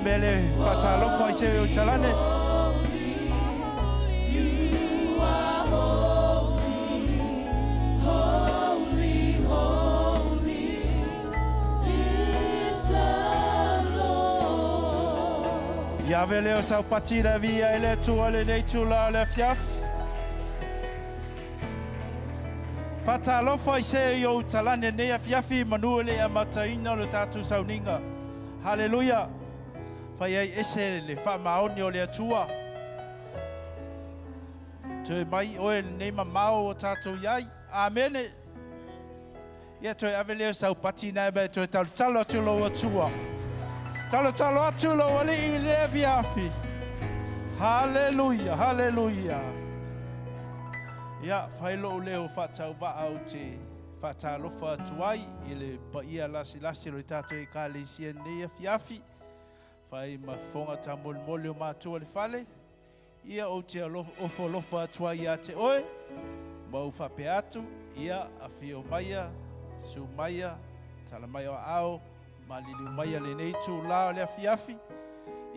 vele fatalofa se utalane. Ja vele o sau patira via ele tua le nei tula le fiaf. Fatalofa se yo utalane ne fiafi manu le amataina le tatu Sauniga. Hallelujah. Fai ese le fa maoni o le atua. Te mai o ne mamao o tatu yai. Amen. Ia toi avele sau patina be toi talo tu lo atua. Talo atu lo ali I le fiafi. Hallelujah, hallelujah. Ia fai lo leo fatau va au te fatalofa tuai ile pa ia lasi lo tatu I kale sia ne fiafi. Fai mafonga tamolmolio matua le fale. Ia o te ofolofa atua ia te oe. Mau fape atu. Ia afio maia, su maia, tala maia ao, malili maia le nei tu lao le afiafi.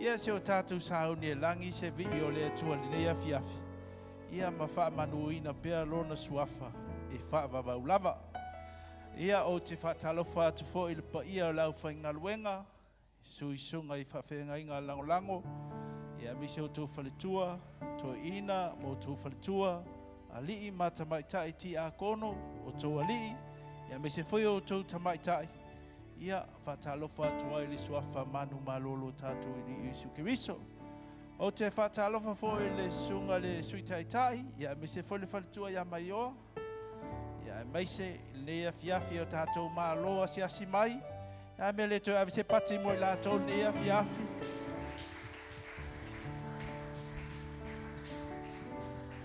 Ia se o tatu sauni e langi se vi o le atua le nei afiafi. Ia mawha manuina pea lona suafa e wha wawaulava. Ia o te whatalofa atu fo I le pa ia o lau whaingaluenga. Sui sunga I whawhenga inga lango. Ia mise o tō whaletua, tō ina mo tō whaletua. Alii mata maitai ti a kono o tō alii. Ia mise foi o tō tamaitai. Ia whatalofa tua I le suafa manu malolo tātu I li Iesu Keriso. O te whatalofa fo I le sunga le suitaitai. Ia mise foi le whaletua ia maioa. Ia mise lea fiafi o tātou māloa si asi mai. Ia me le tō avise pati mo I la tō lea fiafi.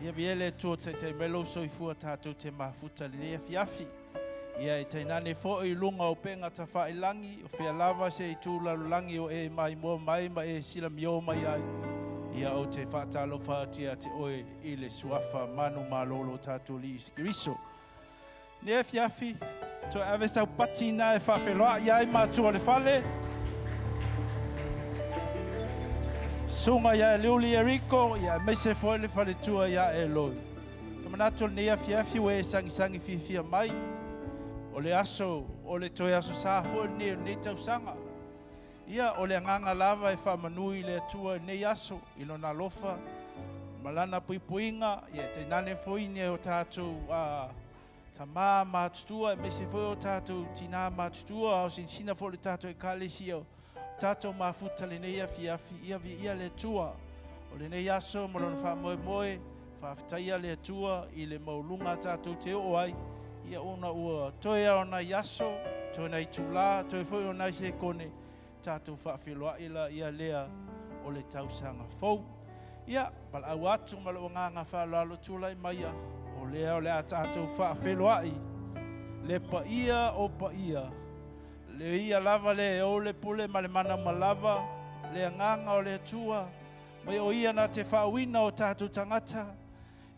Ia viele tō te melo soifua tātou te mafuta le lea fiafi. Ia te nane fo I lunga o penga ta whailangi, o whea lava se I tūlalulangi o e mai mua mai ma e sila mio mai ai. Ia o te whatalofa tia te oe I le suafa manu malolo tātou li Iesu Keriso. Lea fiafi, tō awe sau patina e whawheloa iai mātua le whale. Sunga ia liuli e riko, ia mese foi le whale tua ia e loi. Kamanato lea fiafi we sangi fifia mai. O le aso, o le toi aso sa foi ne tausanga. Ia o le nganga lava e whamanui le tua ne aso, ilo na lofa. Malana puipuinga, ia te nane foi ne o tātou Tama mātutua, me se foi o tātou tina mātutua, o sinsina fo le tātou e kālesia, tātou mafuta le nei afiafi, ia vi ia le tua, o le nei aso, malona wha moe, whawhitaia le tua, I le maulunga tātou te oai, ia ona ua, toi o nai aso, toi nei tūlā, toi foi o nai se kone, tātou whawhiloa ila ia lea o le tausanga fau. Ia, pala au atu malo o nganga whalalo tūlai maia, o lea o lea tātou whaafeloai, le pa ia o pa ia, le ia lava le o le pule ma le mana malava, le nganga o le tua, mai o ia na te whaawina o tātou tangata,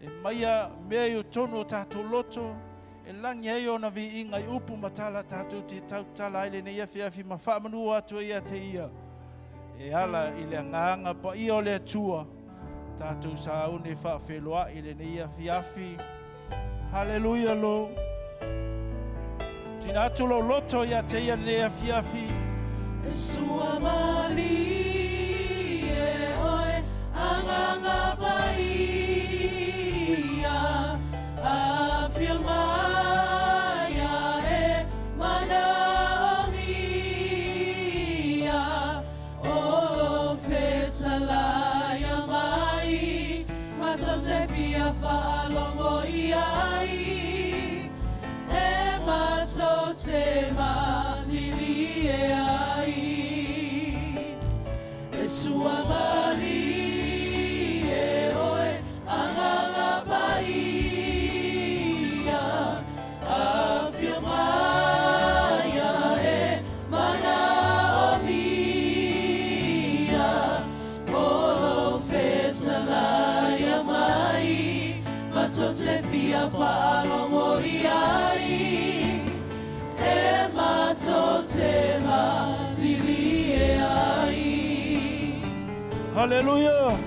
e maia mea o tono o tātou loto, e langi ei o na vi inga I upu matala tātou te tautala ele ne ia whiawhi ma whaamanu atu ia te ia, e ala I le nganga pa ia o le tua, tātou sa une whaawheloa I le neia fiafi. Hallelujah lo. Tina atu lo loto ia te ia neia fiafi. E sua mali e oe anganga paia a firmaya e mana o mia o fetalaya mai matote fia falongo iai e matote malili e ai e sua mali e oe anganga paia a firmaya e mana o mia o fetalaya mai matote fia falongo iai e matote malili e ai Hallelujah.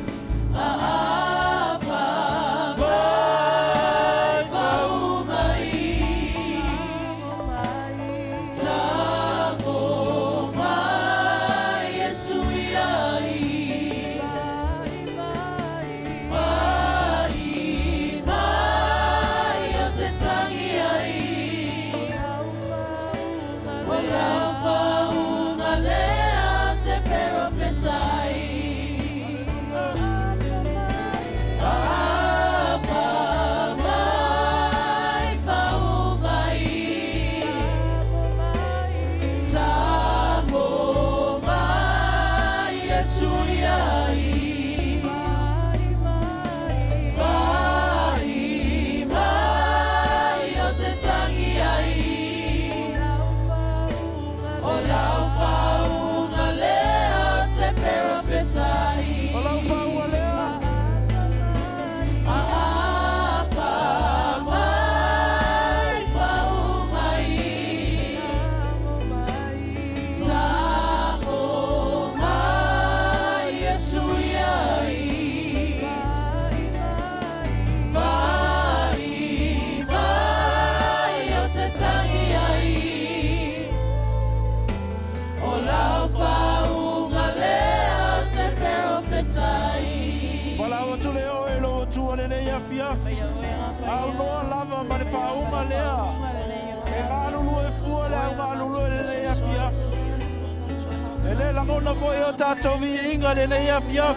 Langona foi o tato vi inga le nei afia.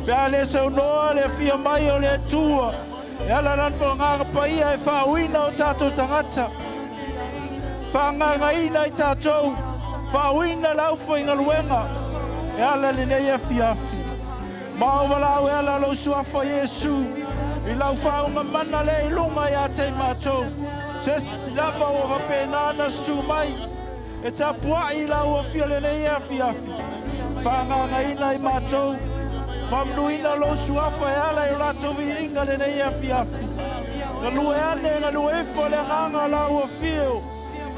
Bale se no le fia mai o le tua. Ela ran po nga pa ia e fa wina o tato tangata. Fa nga ina i tato. Fa wina lau fo inga luenga. Ela le nei afia. Ma o wala o ela lo sua fo Yesu. I lau fa unga mana le ilunga ya te mato. Ses lava o rapena na sumai. E tapua I lau o fia le nei afia. Whanga ina I matou. Whamnuina lo suafa e ala I lato vi inga le nei afiafi. Nga lue ane nga lue efo le nganga lau o fio.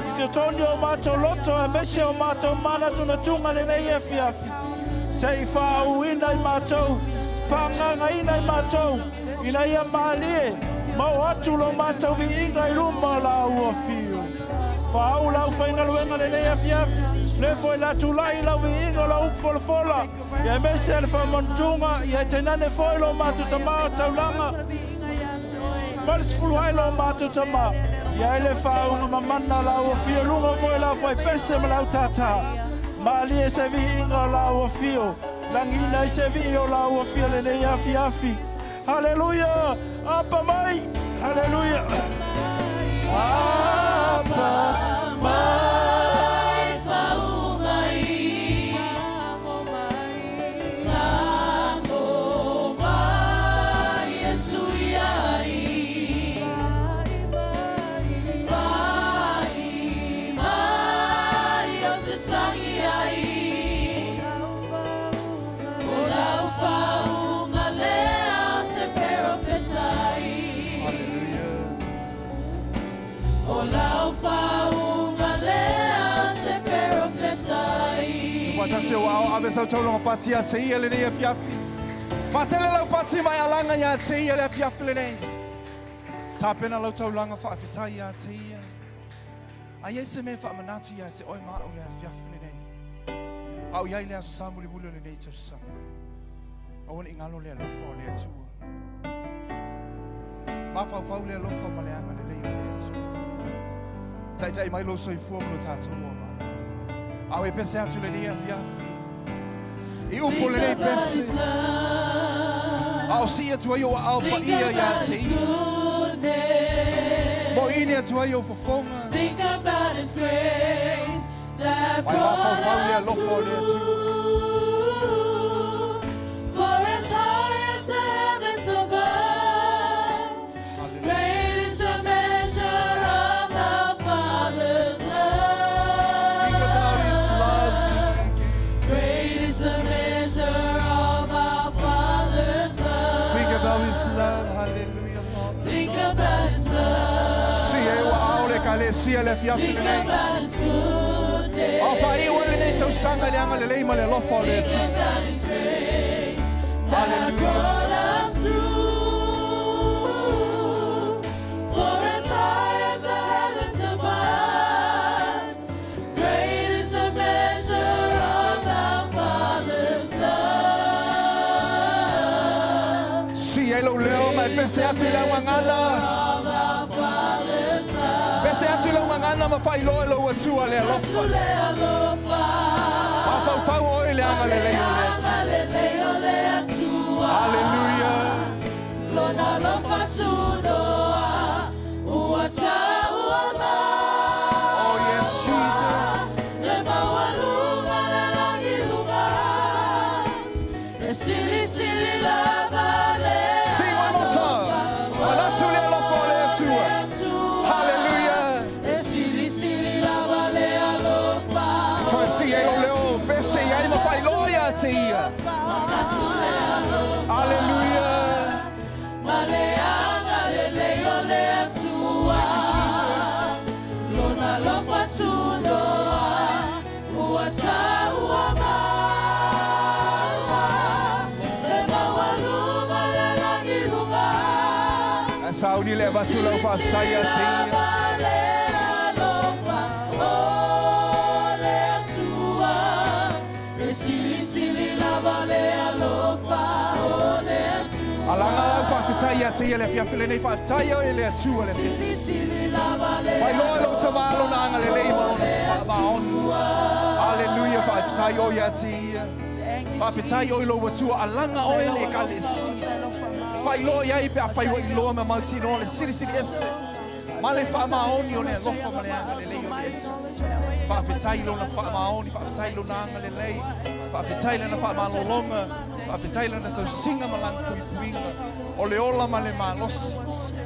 I te toni o matou loto e mese o matou mana tuna tunga le nei afiafi. Se I whau ina I matou. Whanga ina I matou. Ina ia maalie. Mau atu lo matou vi inga I luma lau o fio. Whau lau whainga luenga le nei afiafi. Le foi la tulai la winga la upfolfola. Ya mesel fa montunga ya tenane foi lo matu tama taulanga. Mas fuluai lo matu tama. Ya ele fa una mamana la o fio lunga foi la foi pese la tata. Mali se winga la o fio. Langina se vio la o fio le ne afi afi. Hallelujah. Apa mai. Hallelujah. Apa mai. Matase o ao ave sau taulo pati a te ia le nei apiapi. Matele lau pati mai alanga ia te ia le apiapi le nei. Tāpena lau taulanga whaafetai ia te ia. A iese me whaamanatu ia te oi maa o le apiapi le nei. Au iai le aso samuli mulu le nei tausa. Awana ingalo le alofa o le atua. Mawhau le alofa ma le anga le lei o le atua. Tai mai lo soifua mlo tātou o maa. Au e pese atu le nia fiafi. I upo le nei pese. Au si atu ai o au pa ia ia te i. Mo ini atu ai o fofonga. Think about His grace that brought us through. For as high as the heavens above, great is the measure of our Father's love. Think about His love. Great is the measure of our Father's love. Think about His love. Hallelujah, Father. Think about His love. Si e wa au le kale si le fiafi Think nei. about His goodness. Au fa i wa le nei tau sanga le anga le lei ma le lofa o le atu. Hallelujah. For as high as the heavens above, great is the measure of our Father's love. Si elo leo mai pese atu la wangana. Pese atu la wangana ma fai lo elo atu ale lofa. Ma fau fau o ele anga le lei o le atu. Hallelujah. Lona lo fatunoa, uata uama. Oh yes, Jesus. Ema walunga la langilunga, esili sili la vale. Sing one more time. Manatu le lofa o le atu. Hallelujah. Esili sili la vale alofa. Toi si elo leo pese ai ma fai lo ya te ia. Hallelujah. Maleanga leleo le atua. Lona lo fatunoa, uata uama. Ema walunga le langilunga. Sauni le batula o pasaya te ia. Vale alofa, oh le atua. Esili sili la vale alofa, oh le atua. Alanga la whakataya te ia le fiapile nei whakataya o le atua le fiapile. Sili sili la vale Pai loa lo tamalo na anga le leima o na whaamaonu. Hallelujah, whakataya o ia te ia. Whakataya o ilo watua alanga o ele kalesi. Pai loa iai pe a pai wa iloa me mautino o le siri siri ese. Ma le whaamaoni o le lofa ma le anga le leima o le atua. Whakataya lo na whaamaoni, whakataya lo na anga le lei. Whakataya lo na whaamalolonga. Whakataya na tau singa malang puinga. O le ola ma le malosi.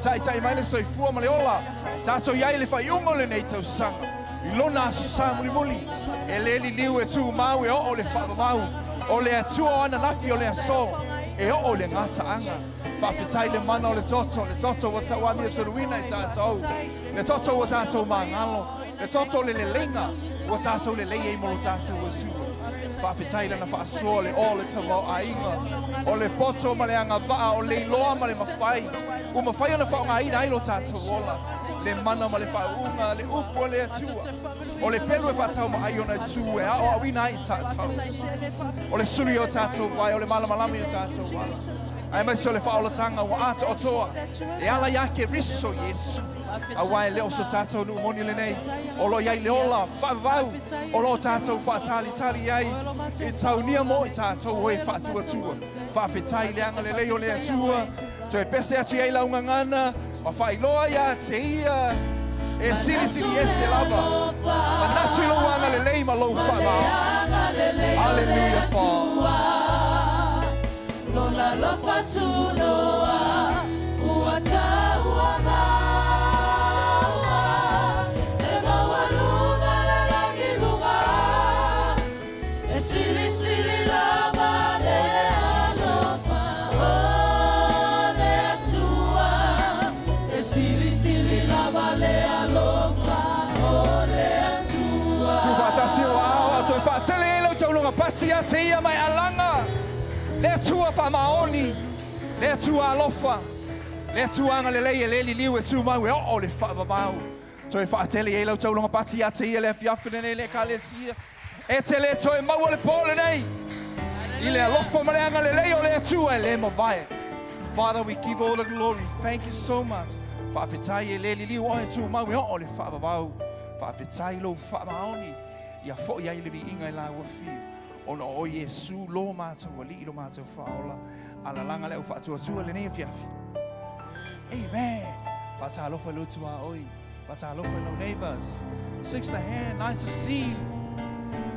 Tai tai mai le soifua ma le ola. Tato iai le whaiunga le nei tau sanga. I lona asu sa muli muli. E le li liu e tu mau e o le whaamau. O le atua o ana nafi o le aso. E o le ngata anga. Whakataya le mana o le toto wa tawani e turuina e tātou. Le toto wa tātou mangalo. Le toto le lenga. Wa tātou le lei e molo tātou wa tua. Whawhetaila na whaasua le o le tamau ainga. O le poto ma le anga waa o le iloa ma le mawhai. U mawhai ana whaonga ina ailo tātou ola. Le mana ma le whaunga, le upo le atua. O le pelu e whatau ma ai ona tu e a o awina ai tātou. O le suri o tātou wai, o le malamalami o tātou wala. Ai mai so le whaolatanga wa ata o toa. E ala yake riso Yesu. A wai leo so tātou nu moni le nei. O lo iai le ola, whavau. O lo tātou whaatali tari ai. E tau nia mo i tātou hoi whaatua tua. Whawhetai le anga le leo le atua. To e pese atu iai launga ngana. Ma whailoa ia te ia. E siri siri ese lava. Ma natu ilo anga le lei ma lou whamau. Hallelujah, Father. Lona lo fatunoa, uata uama. Ema walunga le langilunga. Esili sili la vale alofa, o le atua. Esili sili la vale alofa, o le atua. Tu whatasi o awa, tu whatele ilo taulunga pasi a te ia mai alanga. Le atua whamaoni, le atua alofa, le atua anga le lei e le li liu e tu mau e o le whamamau. Toi whaatele e lau taulunga pati a te ia le fiafine nei le kalesia. E te le toi mau le pole nei. I le alofa ma le anga le lei o le atua e le mawai. Father, we give all the glory. Thank you so much. Whawhetai e le li liu o e tu mau e o le whamamau. Whawhetai lo whamaoni. Ia fo ia i le vi inga i la wafiu. Ona o Yesu lo mātou ali lo mātou whaola. Ala langa leo whaatua le nei fiafi. Amen. Whaatalofa lo tua oi. Whaatalofa lo neighbors. Six the hand. Nice to see you.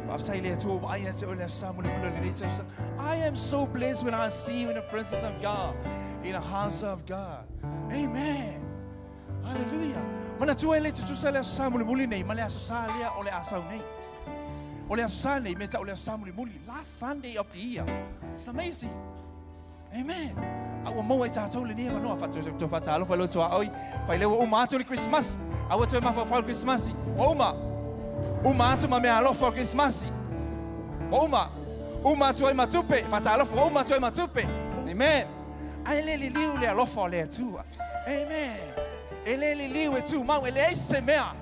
Whaatai lea tua ai ate o lea samuli mula le nei tausa. I am so blessed when I see you in the presence of God. In the house of God. Amen. Hallelujah. Mana tua ele tutusa lea samuli muli nei. Ma lea sasalia o lea asau nei. Ole Sunday, meta ole Samuel Muli, last Sunday of the year. It's amazing. Amen. Awa mo ai tātou le nia manoa whatu whatalo whalo toa oi. Pai lewa uma atu le Christmas. Awa toi mafa whao Christmas. Uma atu ma mea alofa Christmas. Uma tuai matupe, fatalofo uma tuai matupe. Amen. Ai le liu le alofo le tu. Amen. Ele liu e tu, mau ele ese mea.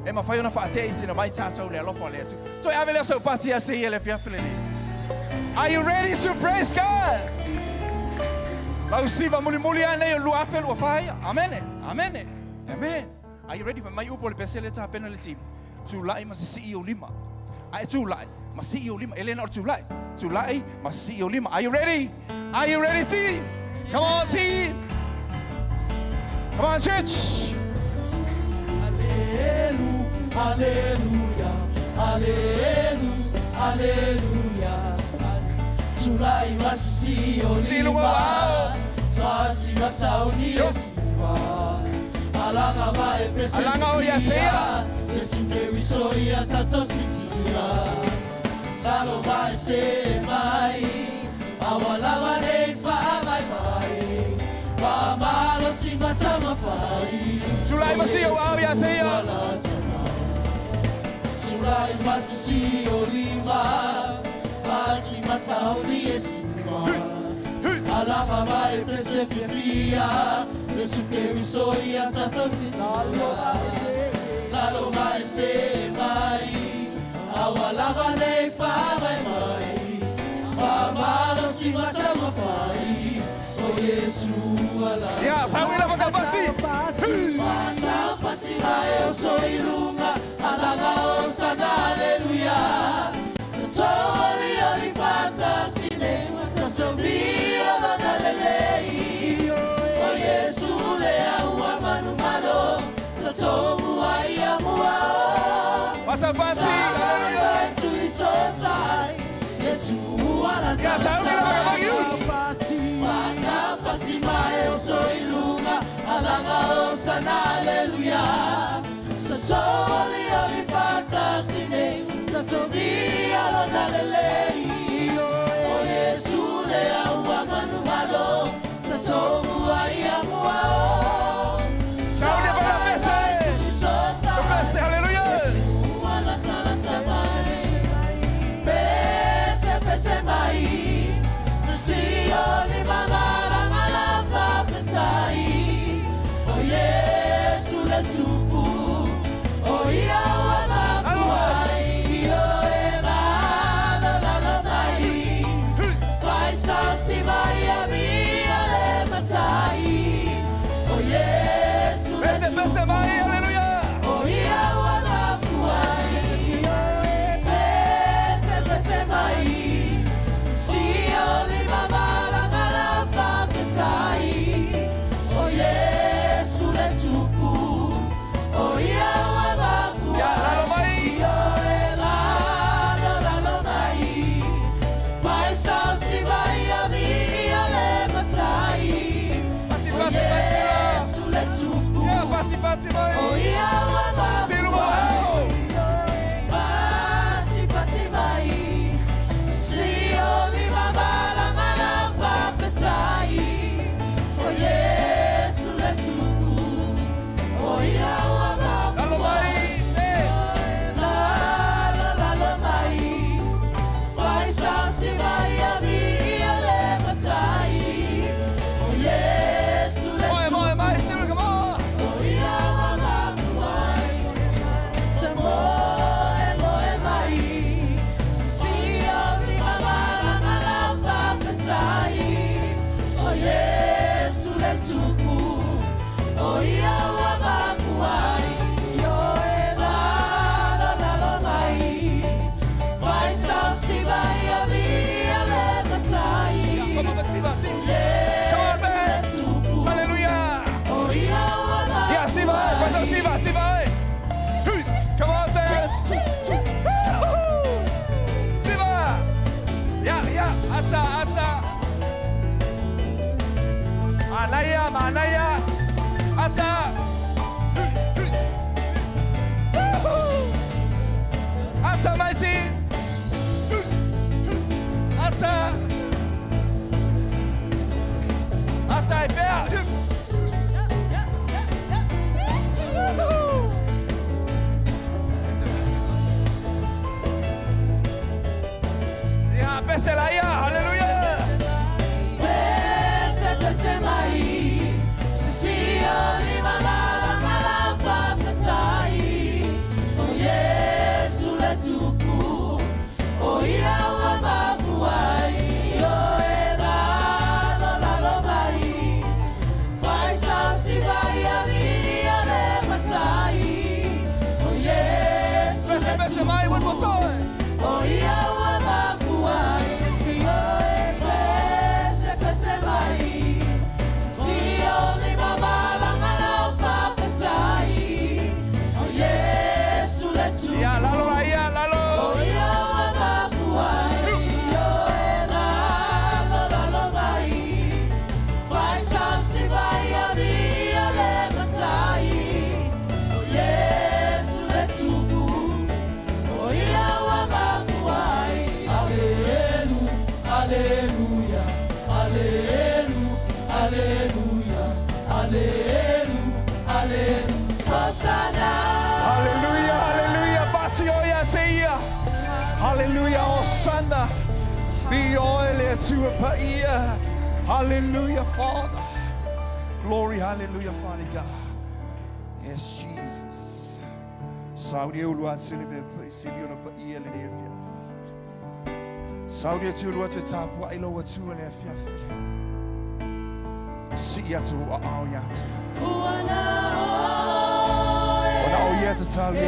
E ma fai una fate isi no mai tato le alofo le tu. Toi avele so pati ate ele piapelele. Are you ready to praise God? Lau siva muli ane lu afe lu fai. Amen. Amen. Amen. Are you ready for my upo le pesele ta penalty? Tulai masisi o lima. Ai tulai masisi o lima. Elena tulai. Tulai masisi o lima. Are you ready? Are you ready, team? Come on, team. Come on, church. Hallelujah, hallelujah, hallelujah. Tulai masisi o lima. Tati wa Sauniga siwa. Alanga ba e pese. Alanga o ya seya. Yesu ke wisoya tato sitia. Lalo ba e se mai. Awala wa nei fa mai mai. Fa malo si matama fai. Tulai masisi o ya seya. Tulai masisi o lima. Bati Sauniga siwa. Alanga ba e pese fia. Yesu ke wisoya tato sitia. Lalo ba e se mai. Awala wa nei fa mai mai. Fa malo si matama fai. O Yesu ala. Ya, Sauniga pakapati. Mata pati mai o so ilunga. Alanga o sana hallelujah. Tato oli fata sine. Tato via lona lelei. O Yesu le aua manu malo. Tato muai amua. Pakapati. Yesu ala Ya, Sauniga pakapati. Mata pati mai o so ilunga. Alanga o sana hallelujah. Tato oli fata sine. Tato via lona lelei. O Yesu le aua manu malo. Tato muai amua. Sauniga pakapati. Hallelujah. Ala tala tamai. Pese mai. Si oli mama la fapetai. O Yesu le tupu. O ia wa mafuai. O e la mai. Fai salsi mai a mia le matai. O Yesu le Pese mai, hallelujah. o ia wa mafuai. Pese mai. Si oli mama la fapetai. O Yesu le tupu. O ia wa mafuai. Ya, lalo mai. O e lalo mai. Fai salsi mai a mia le matai. O Yesu le tupu. Ya, pati mai. O ia wa Silu mafuai. Pati mai. Si oli mama la fapetai. O Yesu le tupu. O ia wa Lalo mafuai. mai. Lalo mai. Fai salsi mai a mia le matai. O Yesu le tupu. Moe mai, Silu, come on. O ia wa mafuai. Te moe mai. Si oli mama la fapetai. O Yesu le tupu. O ia wa mafuai. Yo e lalo mai. Fai salsi mai a mia le matai. Come on, Siva, team. Yesu le tupu. Hallelujah. O ia wa mafuai. Yeah, Siva, faz o Siva. Come on, there. Siva. Yeah, ata. Manaya. Ata. Ata, Maisi. Ata. Ata, Ibea. Hallelujah, hallelujah. Basi oya teia. Hallelujah, Hosanna. Be oil to a paia. Hallelujah, Father. Glory, hallelujah, Father God. Yes, Jesus. Saudi ulua silime silio na paia le nefia. Saudi tu ulua te tapu ai lo tu le nefia. Si atu au yata. Ona o yata tawi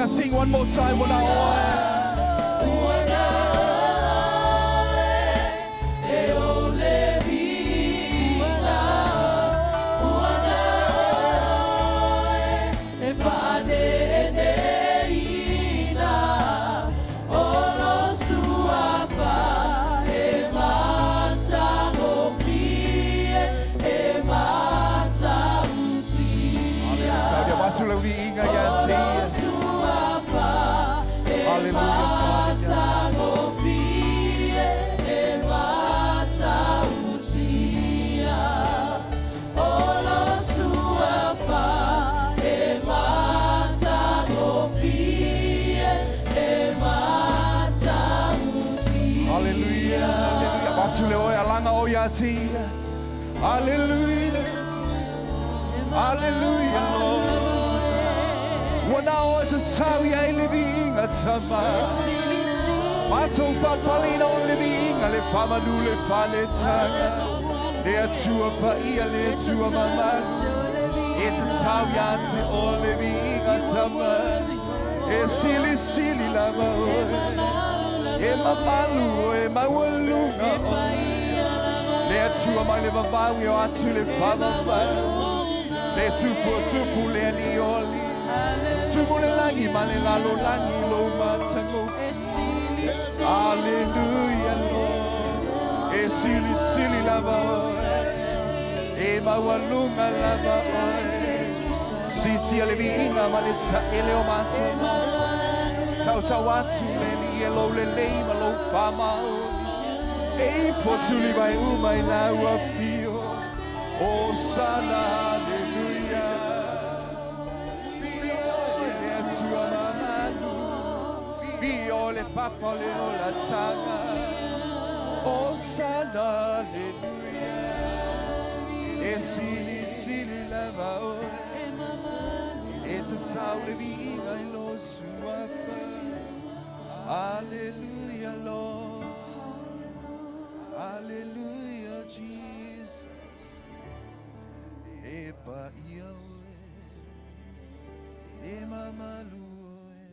sing one more time when hallelujah, hallelujah, Lord. When I want to tell you, I'm living a tamas. I told Papalino living a family fanetanga. They are two of Paia, they are two of my man. It's a Taviati all living a tamas. A silly, silly lava. Emma Malu, Emma Waluna. Let tu amai le vavau e atu le whamawai. Le tupu tupu le anioli. Tupu le langi ma le lalo langi lo matango. Hallelujah, Lord. E sili sili lava oe. E mawalunga lava oe. Siti ale viinga ma le ta ele o matango. Tau tau atu le li e lo le leima lo whamao. Ei potuli vai umai na uapio. Hosanna, hallelujah. Viole tua mamalu. Viole papa le la tanga. Hosanna, hallelujah. E sili sili lava oe. E tatau le viinga i lo suafa. Hallelujah, Lord. Hallelujah, Jesus. Eba Yahweh, Ema Malue,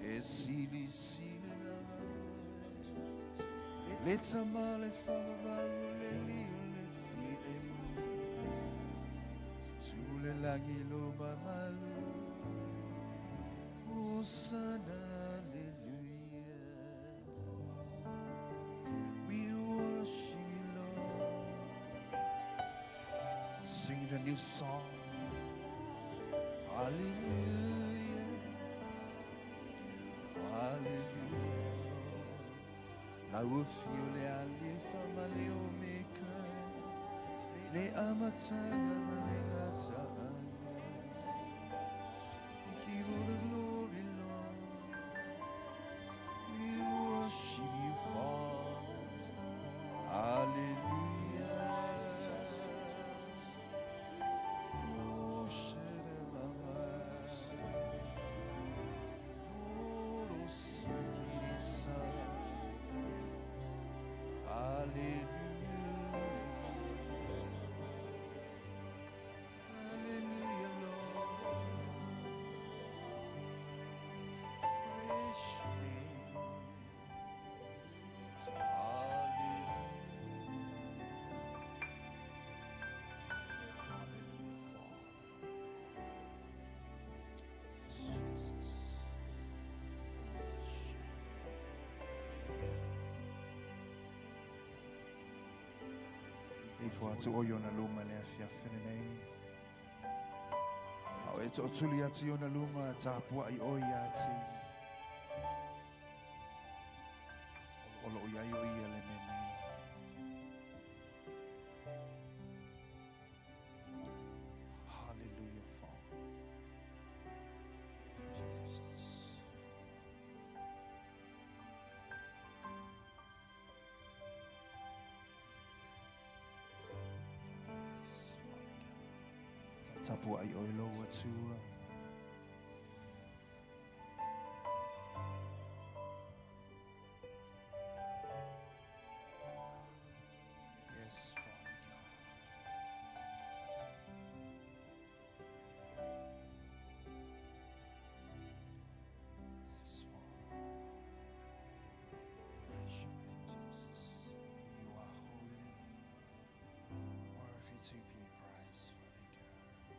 Esili Sili Lava, Let's Amale Fava, Lili, Fide, Tule Lagilo Mamalu, Hosanna. Sing a new song. Hallelujah. Hallelujah. I will feel the alifa male omeka. Le amatama maleata. Give all the glory, Lord. fo atu o yona luma le afia nei. Au e to tuli atu yona luma tapua I o ia ti. Olo o iai o ia le nene. Hallelujah, Father. Jesus. Tapua I o loa tua. Yes, Father God. Yes, Father. Bless your name, Jesus. You are holy, worthy to be praised, Father God.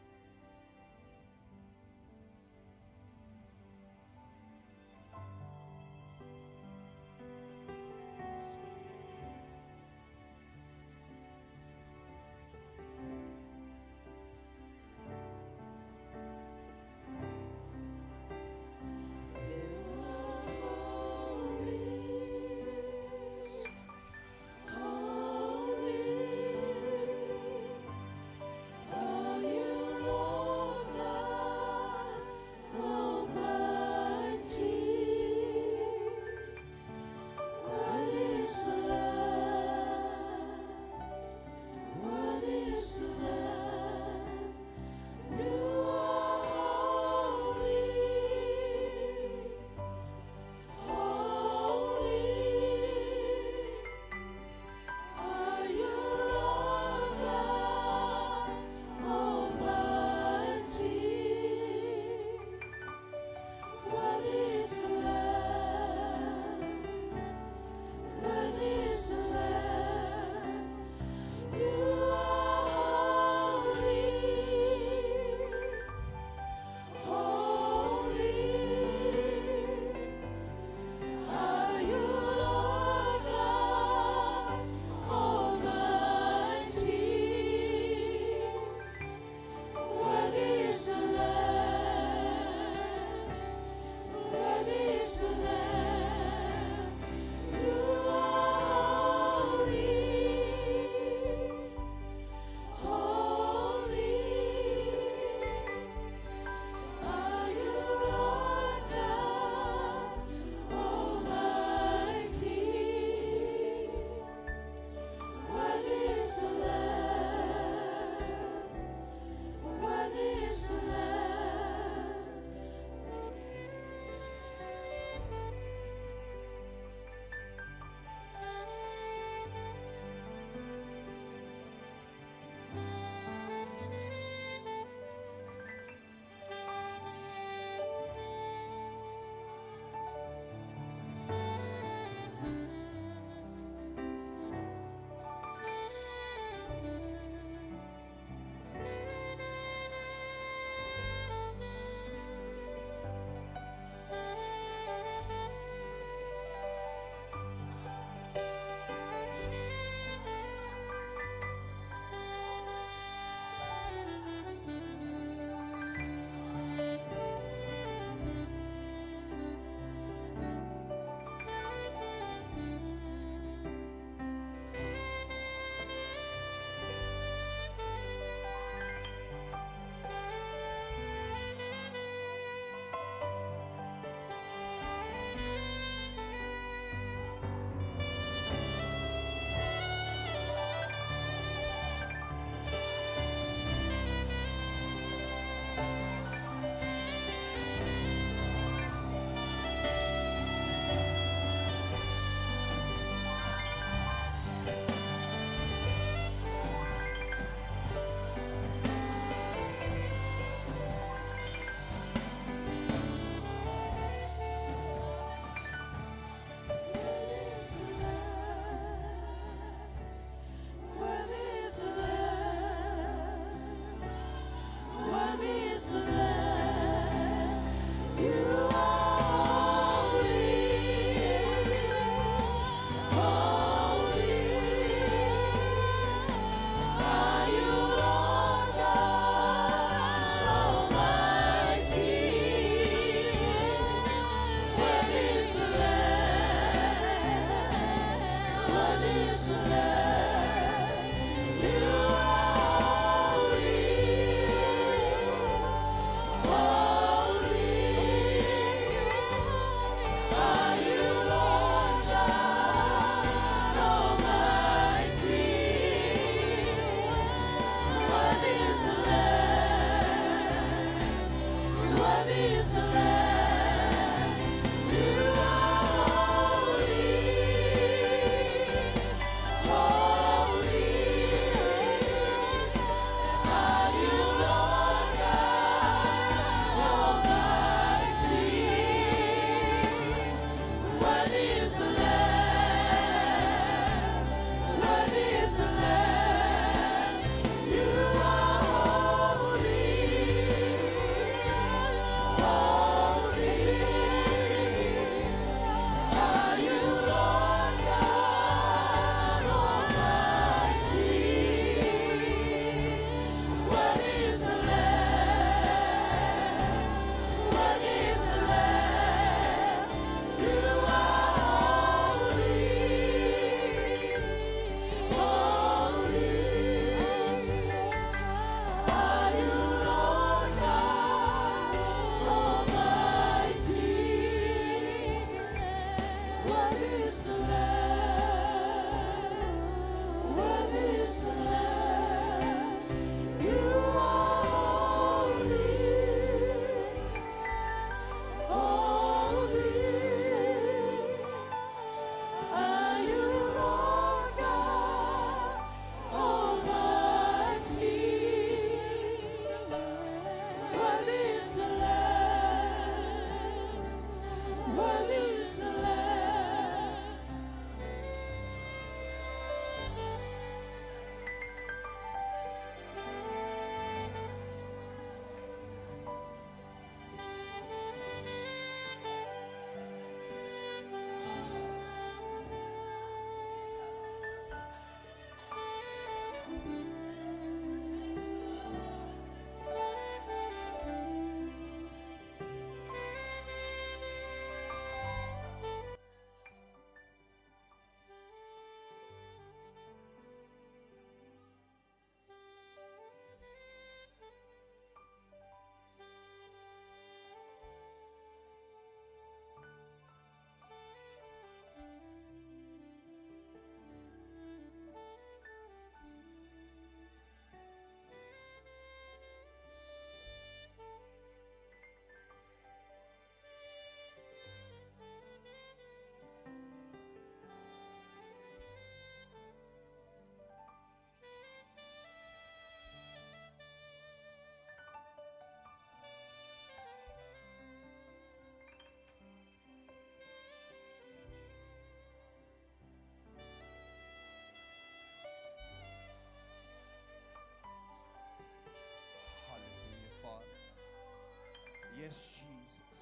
Yes, Jesus.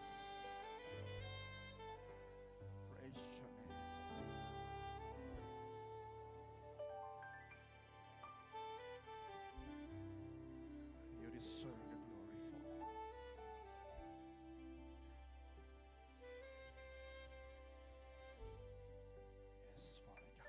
Praise your name. You deserve the glory, Father. Yes, Father God.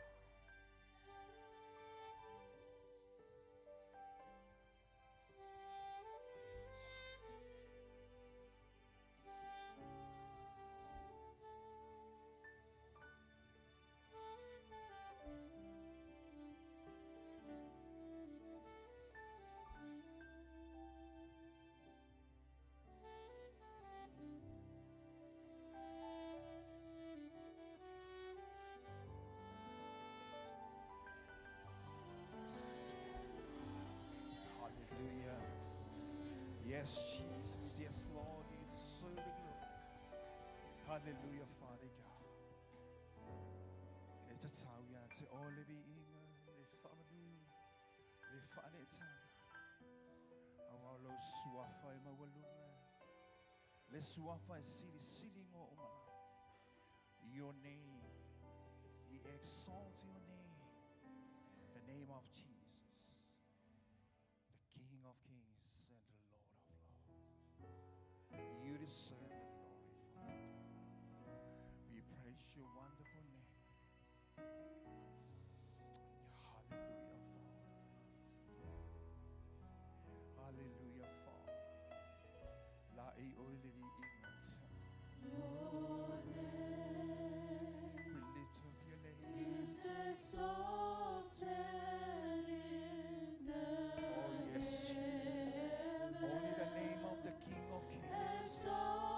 Hallelujah. Yes, Jesus. Yes, Lord. You deserve the glory. Hallelujah, Father God. It's a time we are to all living in the family, the family time. Our Lord Suafa and Mawaluma. Let's Suafa and see the ceiling of your name. He exalts your name. The name of Jesus. King of kings and the Lord of lords. You deserve the glory, Father. We praise your wonderful name. Hallelujah, Father. Hallelujah, Father. La e oile vi ingat. Your name We lift up your name. is exalted in Oh yes, Jesus. Only the name of the King of Kings. heaven.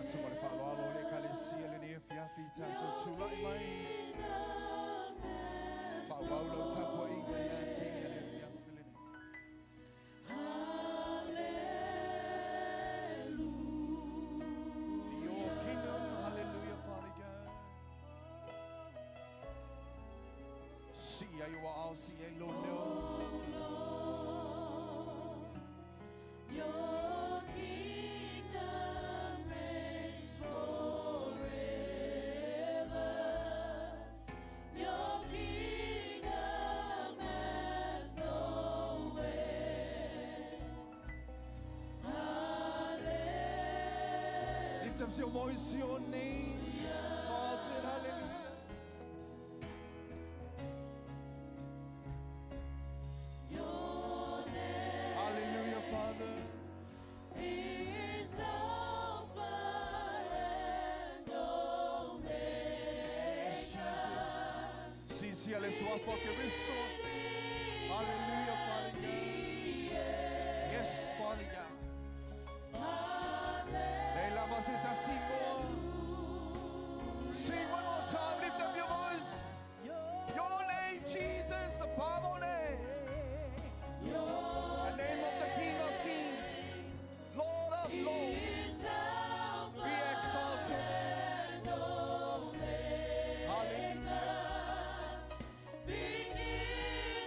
Tumare whaaloalo le kalesia le nea whiawhi tātou tūlai mai. Whaawaulau tapua inga ia te ia le whiawhi le nea. Your kingdom, hallelujah, Father God. See, you are all see, Lord, no. Your kingdom reigns forever. Your kingdom has no end. Hallelujah. Lift up your voice, your name is exalted, hallelujah. Your name Hallelujah, Father. is Alpha and Omega. Jesus. Si cielo su porque riso. Hallelujah, Father God. Yes, Father God. Leila Basita Singor. Sing one more time, lift up your voice. Your name, Jesus, above all name. The name of the King of Kings, Lord of Lords. Is Alpha Be exalted. and Omega. Hallelujah. Beginning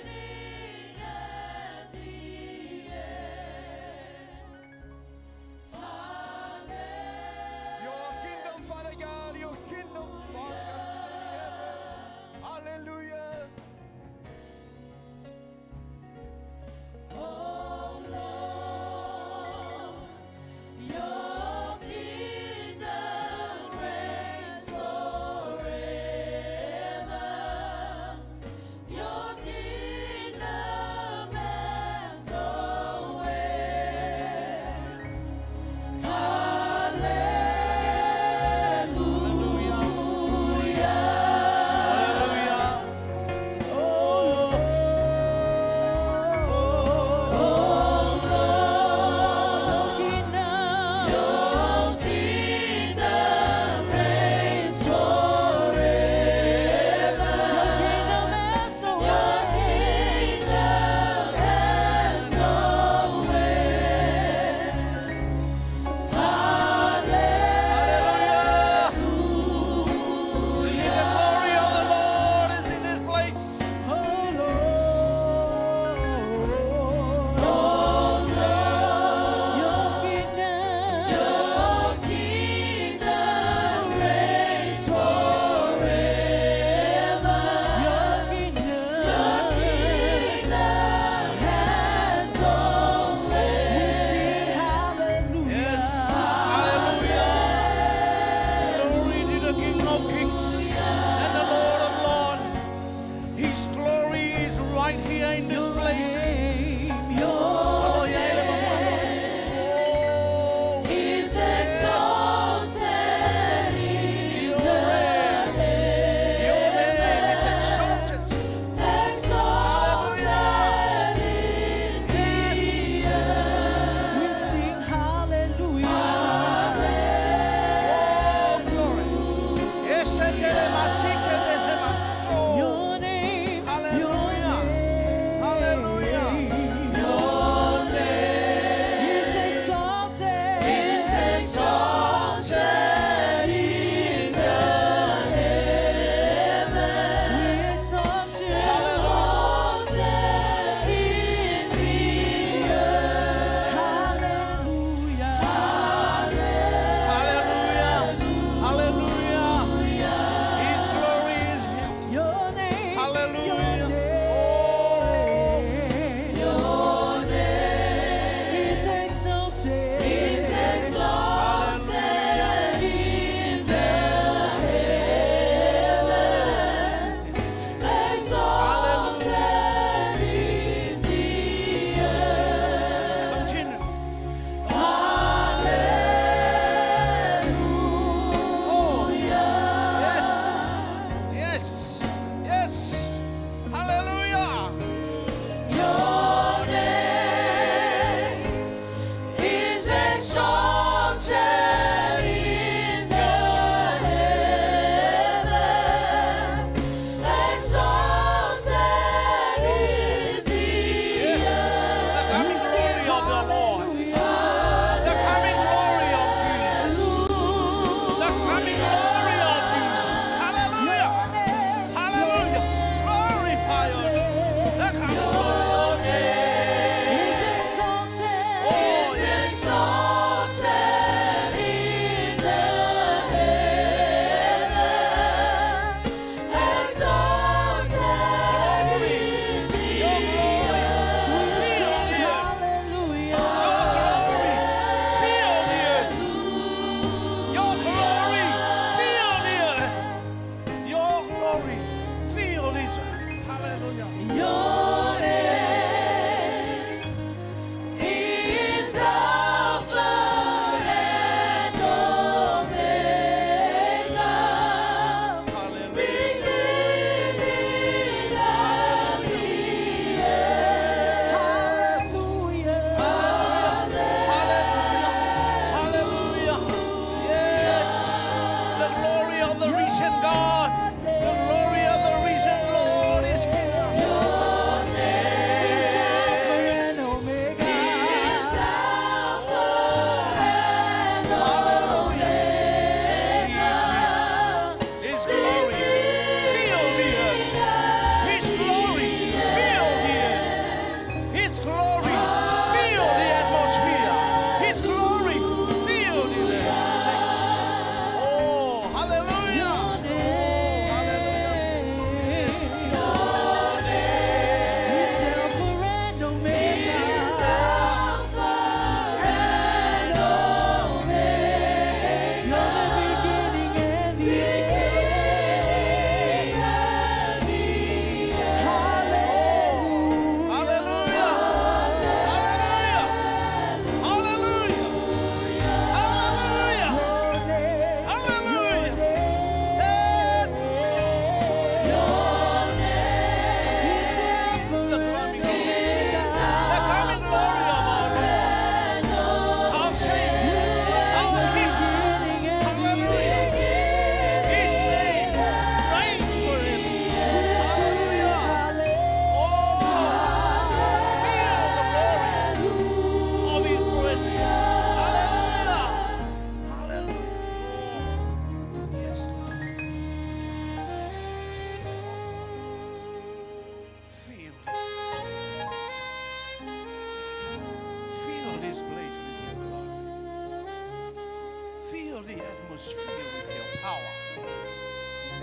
atmosphere with your power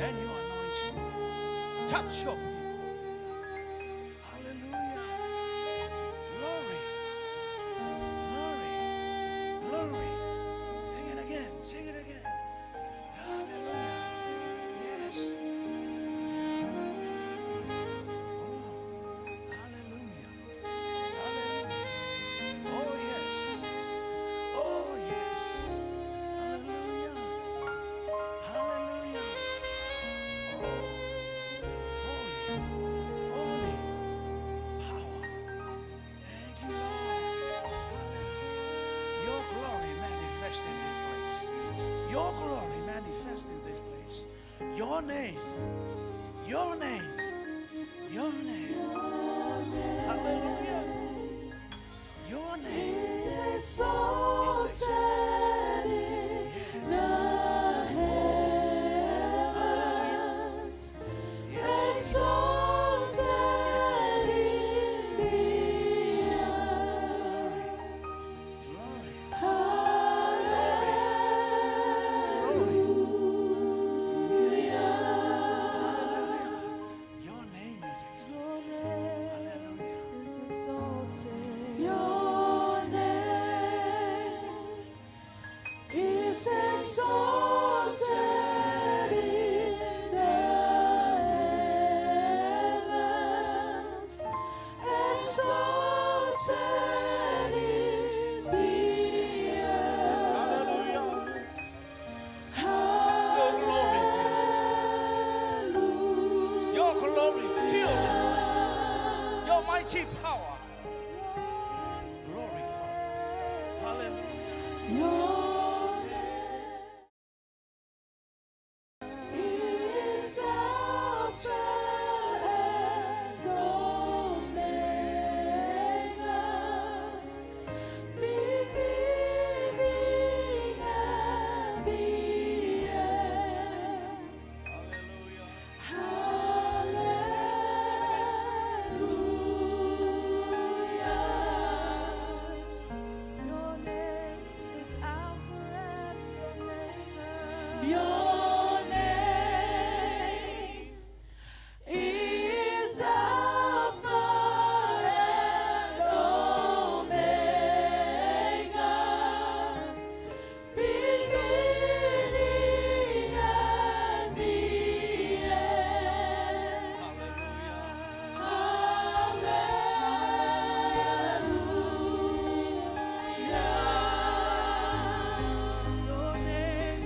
and your anointing. Touch your people. Hallelujah. Glory. Glory. Glory. Sing it again. Sing it again. Hallelujah. Yes. Hallelujah. Hallelujah. Oh, yes. Oh, yes. Hallelujah. Hallelujah. Holy power. Thank you, Lord. Hallelujah. Your glory manifest in this place. Your glory manifest in this place. Your name. Your name. Your name. Hallelujah. Your name is exalted in the heavens. Exalted in the earth. Glory. Hallelujah. Your name is exalted. Hallelujah. Your name is exalted in the heavens, exalted in the earth. Hallelujah. Your glory fill this place. Your mighty power. Glory, Father. Hallelujah. Your is exalted and omega, beginning and the end. Hallelujah. Your name is Alpha and Omega. Your name is Alpha and Omega, beginning and the end. Hallelujah. Your name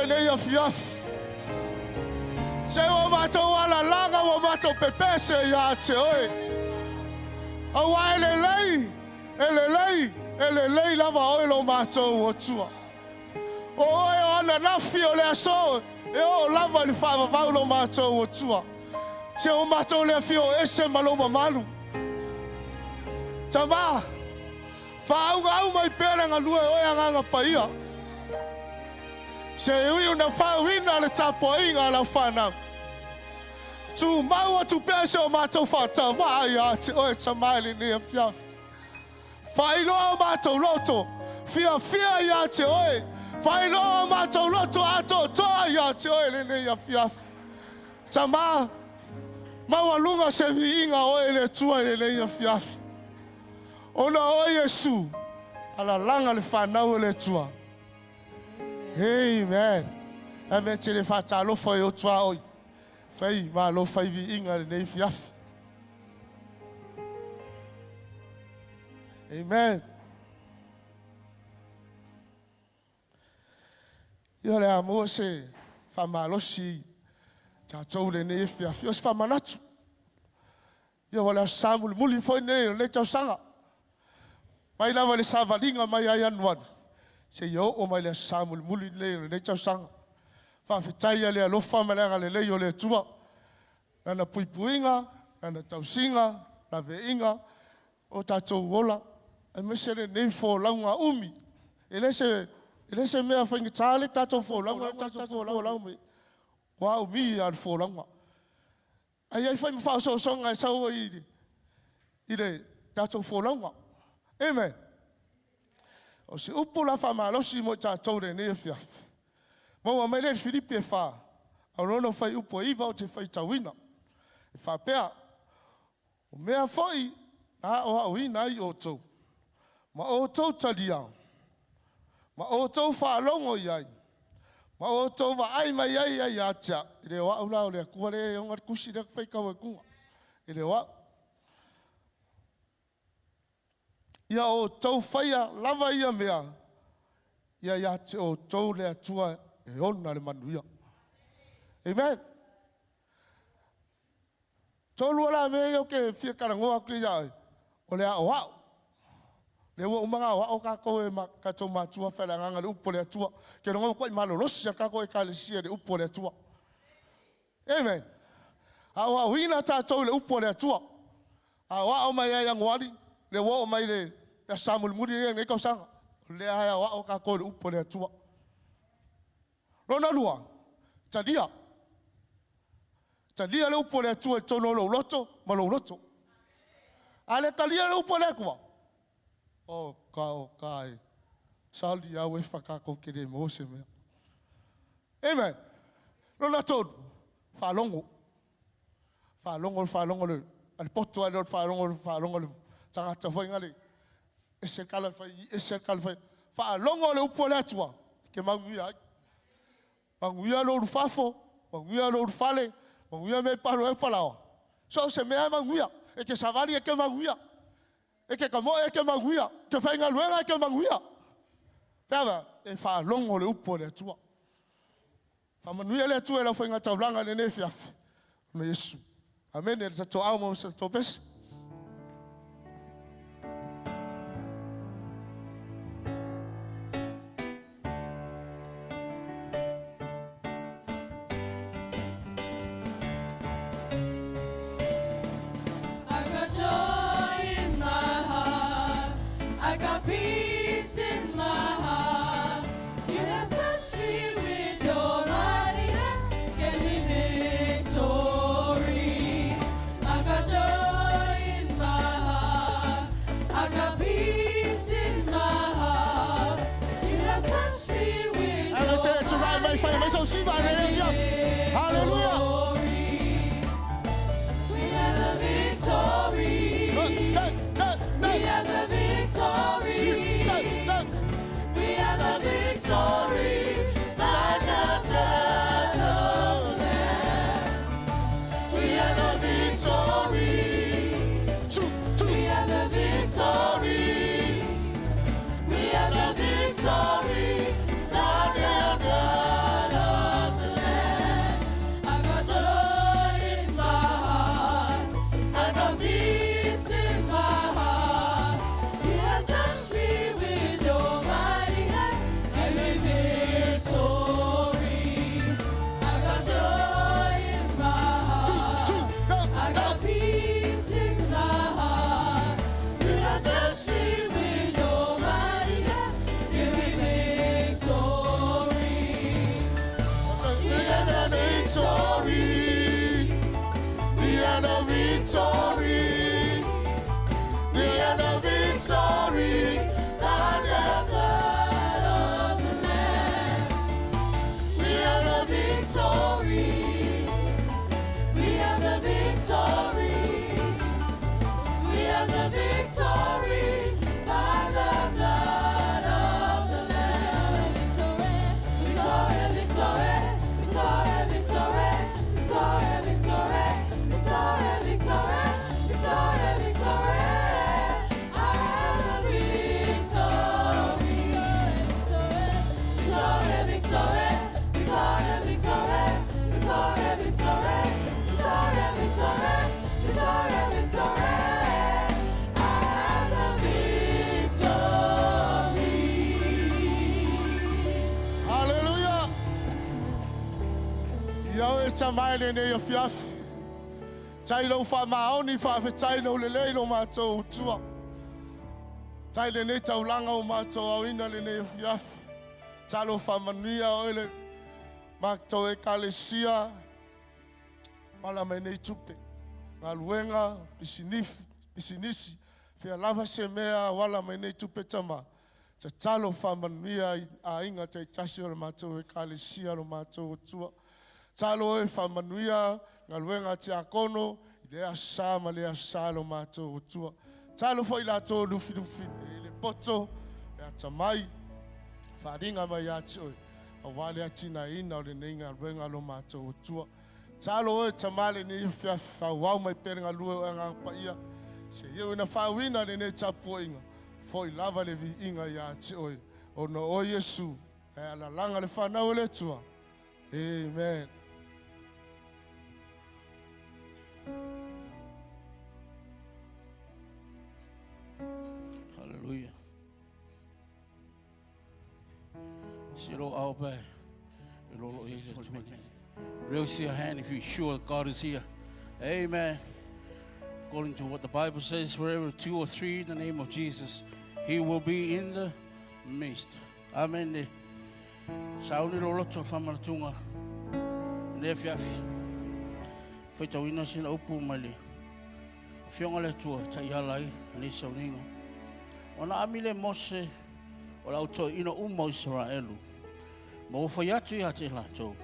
ne ia fiafi. Se o mātou ala langa o mātou pepese ia te oe. Awa ele lei lava oe lo mātou o tua. O oe o ana nafi o le aso, e o lava ni whaavavau lo mātou o tua. Se o mātou le afio ese maloma malu. Tama, whaunga au mai pēle ngā lua oe anganga paia. Se ui una whauina le tapo inga la whanau. Tu maua tu pēse o mātou whātau wāi a te oe tamaili ni a fiafi. Whailoa o mātou loto, fia i a te oe. Whailoa o mātou loto ato toa i a te oe ni a fiafi. Tama, maua lunga se vi inga oe le tua ni a fiafi. Ona o Yesu, ala langa le whanau le tua. Amen. Amen te le whatalo whai o tua oi. Whai ma lo whai vi inga le nei fiafi. Amen. Ia le amo se whamalosi ta tau le nei fiafi. O se whamanatu. Ia wale samul muli whai nei le tau sanga. Mai lava le savalinga mai ai anuanu. Se yo o mai le samul muli le tau sanga. Whawhitai le alofa malenga le leo le tua. Nana puipuinga, nana tausinga, la veinga, o tatou ola. E mese le nei fo launga umi. Ele se mea whaingi tāle tatou fo launga, tatou fo launga. Wa umi al fo launga. Ai whaingi whao songa e saua i le tatou fo launga. Amen. O se upu la whamalosi mo tatou le nei fiafi. Maua mai le Filipi e wha. Arono whai upo iwa o te whai tawina. E wha pea. O mea whai. Na o hao ina i o tau. Ma o tau talia. Ma o tau whaalongo i ai. Ma o tau wa ai mai ai atia. I le wa ula o le kua le o ngar kusi le whai kawa kunga. I le wa. Ia o tau whaia lava ia mea. Ia te o tau le atua e ona le manuia. Amen. Tolu ala me yo ke fia karangoa ki ia. O le a wao. Le wo umanga wao ka ko e ka tau matua whela nganga le upo le atua. Ke rongo kwa i malolosi ka ko e ka le sia le upo le atua. Amen. A wao hina ta tau le upo le atua. A wao mai ai angwari. Le wo mai le samul muri le ko sanga. Le haya wao ka ko le upo le atua. Rona lua. Tadia le upo le atua e tono lo loto, ma lo loto. Ale kalia le upo le kua. O kai. Sali au e whakako ke re mo se mea. Amen. Rona tonu. Whalongo le. Ale poto ale whalongo le. Tangata whainga le. Ese kala whai. Whalongo le upo le atua. Ke manguia ai. Manguia lo rufafo. Manguia lo rufale. Manguia me paro e palao. So se mea manguia. E ke savari e ke manguia. E ke kamo e ke manguia. Ke whainga luenga e ke manguia. Peva, e whalongo le upo le atua. Whamanuia le atua e la whainga taulanga le nefiafi. No Yesu. Amen. E sa to au mo sa to pesi. Hallelujah. We have the victory. We have the victory. We have the victory. By the blood of the Lamb. We have the victory. We have the victory. We have the victory. By the blood of tamai le ne ia fiafi. Tai lo fa maoni fa fe tai lo le lo mātou tua. Tai le ne taulanga o mātou au ina le ne ia fiafi. Tai lo fa manuia o ele mātou e kalesia. Mala me nei tupe. Ngā luenga, pisinisi. Fia lava se mea wala me nei tupe tama. Ta talo fa manuia a inga te tasi o le mātou e kalesia lo mātou tua. Talo e fa manuia ngā luenga te akono. Le asa ma le asa lo mātou tua. Talo fa ila tō lufi. E le poto e atamai. Wharinga mai ati oi. A wale atina ina o le neinga luenga lo mātou tua. Talo e tamale ni fiafa wau mai perenga lua o ngā paia. Se iau ina whawina le ne tapu inga. Foi lava le vi inga ia ati oi. O no o Yesu. E ala langa le whanau le tua. Amen. Hallelujah. Siro au pai. Ilolo e le tumane. Raise your hand if you're sure God is here. Amen. According to what the Bible says, wherever 2 or 3 in the name of Jesus, He will be in the midst. Amen. Sauni lo loto whamanatunga. Ne fiafi. Whaitawina sina upu mali. Fionga le tua, tai halai, ne Sauniga. Ona amile Mose, o lau to ina umo Israelu. Mo whaiatu I te latou.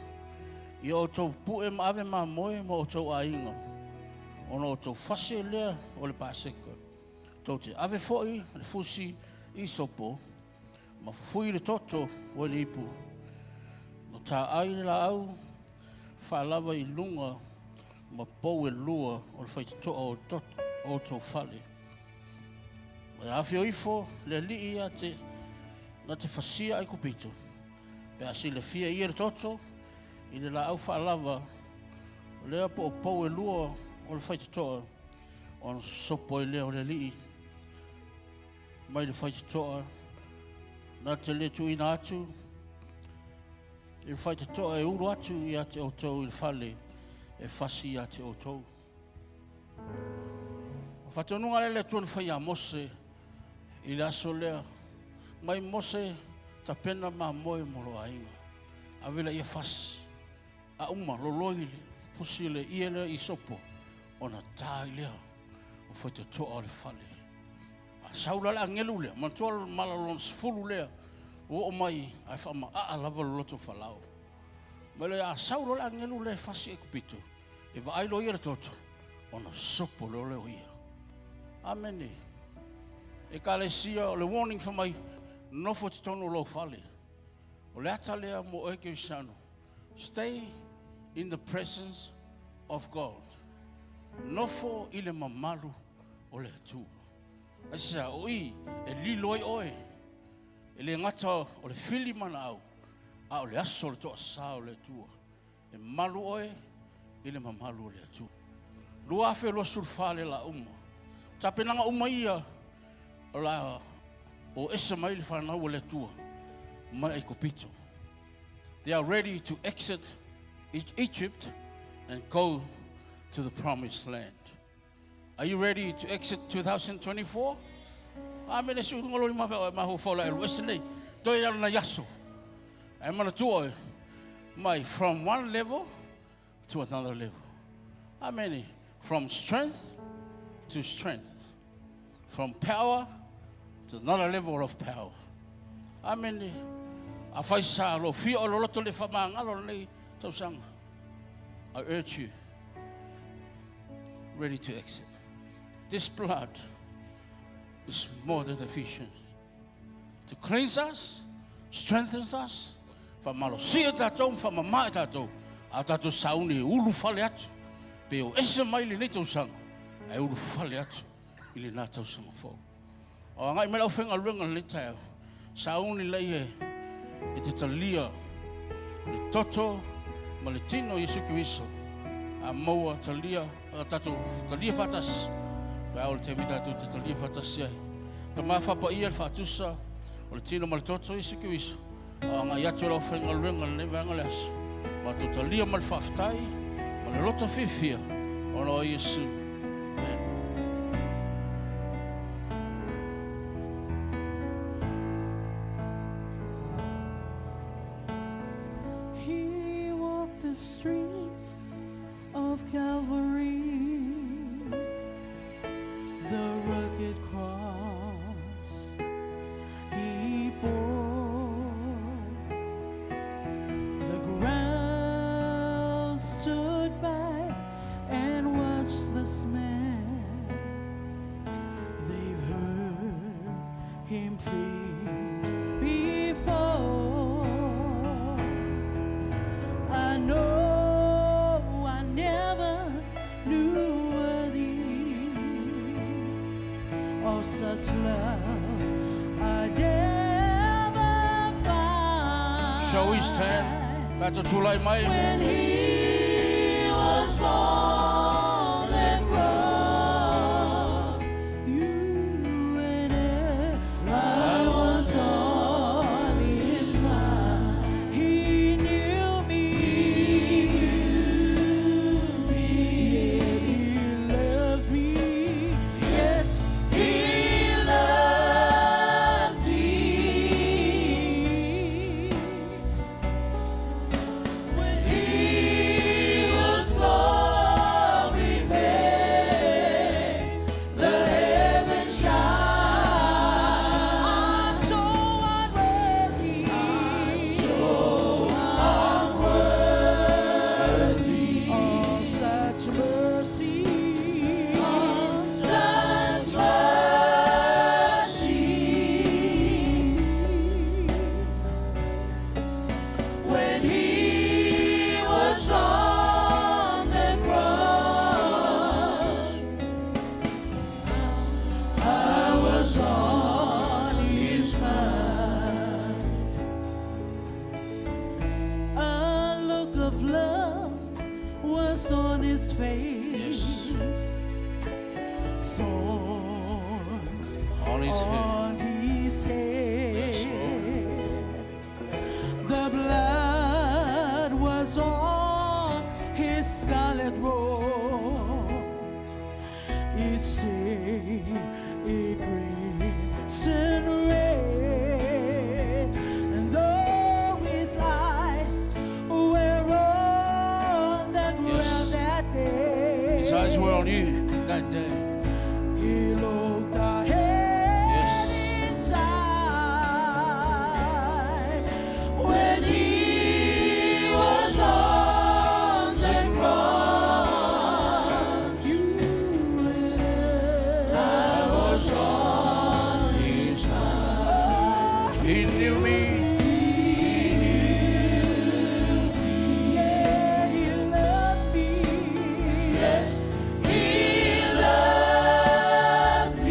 I o tau pue maave ma moe mo o tau ainga. Ono o tau whase lea o le paseka. Tau te ave foi, le fusi I sopo. Ma fui le toto o le ipu. No tā ai la au, whaalawa I lunga, ma pou e lua o le whaititoa o tau whale. Ma awhi o ifo, le li ia te, na te whasia ai kupito. Pea si le fia I le toto, I le la au whaalawa, lea po o pou e lua o le whaititoa, o na sopo I lea o le li. Mai le whaititoa, na te le tu ina atu, I le whaititoa e uru atu I ate o tau I le whale, e whasi I ate o tau. Whatonunga le tuan whaia Mose, I le aso lea, mai Mose ta pena ma moe molo ainga. Avela ia whasi. A uma loloi le fusile iele I sopo ona tai lea o whaititoa o le whale. A saula le angelu lea, mantua malalon sfulu lea o mai ai whama a lava loto whalau. Mele a saula le angelu le whasi e kupito. E wa ailo ia le toto ona sopo leo leo ia. Amene. E ka le sia o le warning for mai nofo te tono lo whale. O le ata lea mo eke usano. Stay in the presence of God. Nofo I le mamalu o le atua. Asia oi e liloi oe. E le ngata o le fili mana au. A o le aso le toa sa o le atua. E malu oe I le mamalu o le atua. Lua afe lo surfale la uma. Tapenanga uma ia o la o esa mai le whanau o le atua. Mai kopito. They are ready to exit Egypt and go to the promised land. Are you ready to exit 2024? Amene su ngolo ma ho fola el western to ya na yaso. I mana to my from one level to another level. Amen. From strength to strength. From power to another level of power. Amen. A faisa lo fi o lo to le fa mangalo nei to sang. I urge you ready to exit. This blood is more than efficient to cleanse us, strengthens us. Fa malo sia tatou fa mama tatou a tatou sauni ulu fale atu pe o ese mai le neto sang ai ulu fale atu ile na tau sang fo o ngai me la fenga lunga le tau sauni le e te talia le toto ma le tino Yesu Kristo a moa talia tatou talia fatas pa o te mita tu te talia fatas ai pa ma fa pa ia fatusa o le tino ma le toto Yesu Kristo nga ya tolo fenga lunga le vanga les ma tu talia mal faftai Le lota fifia o lo Yesu. He walked the streets of Calvary, the rugged cross he bore. The ground stood by and watched this man. They've heard him preach before. I know I never knew worthy of such love I never find. Shall we stand? Kata tulai mai. When he was on the cross, you and I was on his mind. He knew me, yet he loved me, yet he loved me. When he was glory paid, the heavens shine. I'm so unworthy, of such mercy, When he was on the cross, I was on his mind. A look of love was on his face. Thorns On his head. on his head. Yes, The blood was on his scarlet robe. It stained it crimson red. And though his eyes were on the ground that day, His eyes were on you that day. he looked ahead Yes. inside. When he was on the cross, you and I was on his mind. He knew me. Yeah, he loved me. Yes, he loved me.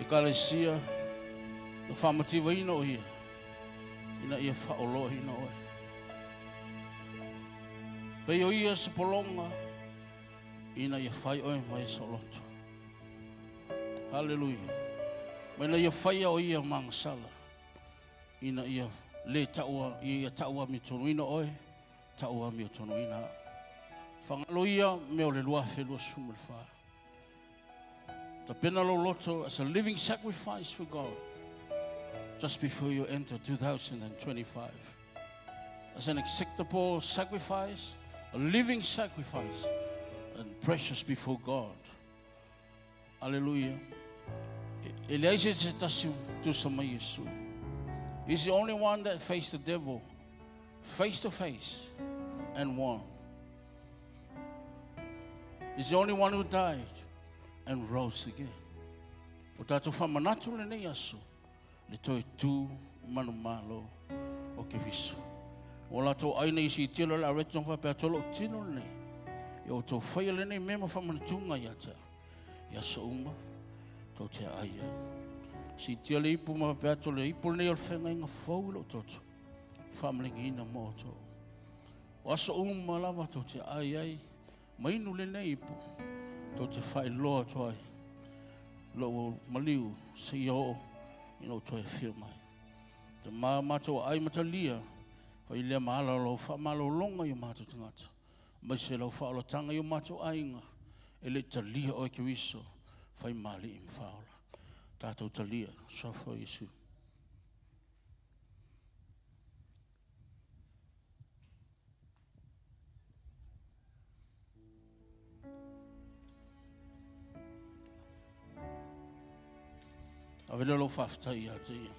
kalesia, na whamatiwa ina o ia. Ina ia whaolo ina o e. Pei o ia se polonga, ina ia whai oe mai soloto. Hallelujah. Maina ia whai o ia mangsala. Ina ia le taua, ia taua mi tonu ina oe, taua mi tonu ina. Whangalo ia me o le lua whelua sumilwha. Ta pena lo loto as a living sacrifice for God. Just before you enter 2025. As an acceptable sacrifice, a living sacrifice, and precious before God. Hallelujah. He's the only one that faced the devil face to face and won. He's the only one who died and rose again. O tātou whamanatu le nei aso, le toi tū manu malo o ke viso. O lātou aina isi tilo la reton whapea tolo tino le nei. E o tō whaia le nei mema whamanatunga iata. Ia so uma, tō te aia. Si tia le ipu ma whapea tolo le ipu le nei o whenga inga whaulo toto. Whamlingi ina mō tō. O aso uma lava tō te aiai. Mainu le nei ipu. Tō te whai loa toai. Lo maliu se iho ino toai whio mai. Te maa mato ai matalia. Whai lea maala lo whamalo longa i mato tangata. Mai se lau whaola tanga i mato ainga. E le talia o ke wiso. Whai mali i mwhaola. Tātou talia. Sofo Yesu. Avele lo whaftai a te ia.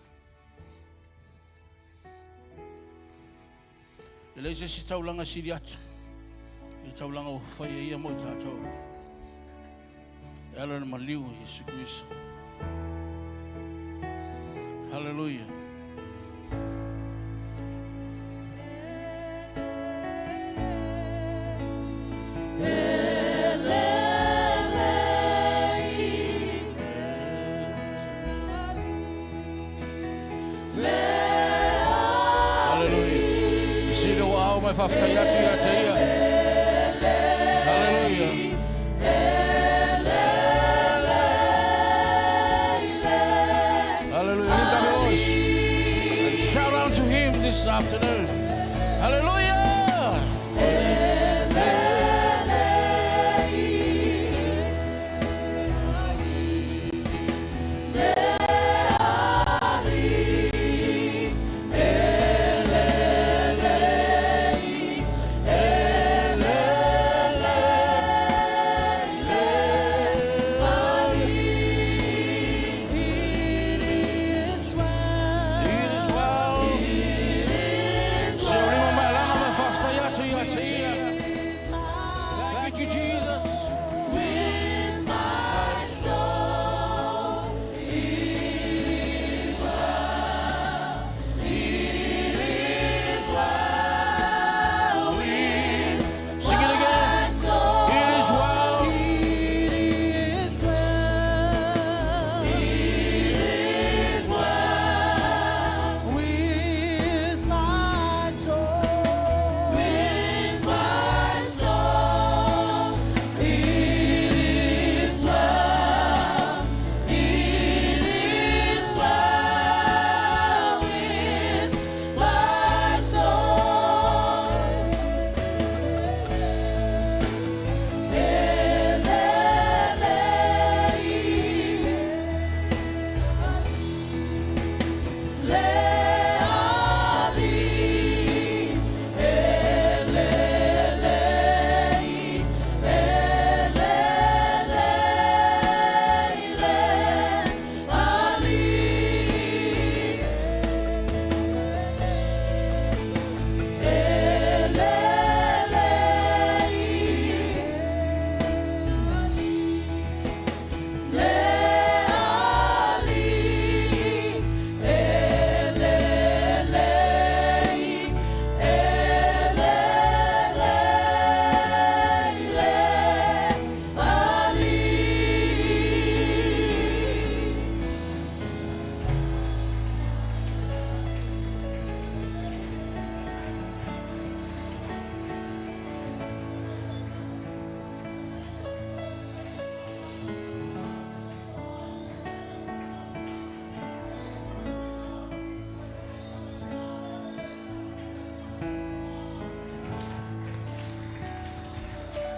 E leise si taulanga siri atu. I taulanga o whai e ia mo i tātou. E ala na maliu i Yesu Christo. Hallelujah. Mai whaftai atu ia te ia. Hallelujah. Hallelujah. Lift up your voice and shout out to him this afternoon. Hallelujah.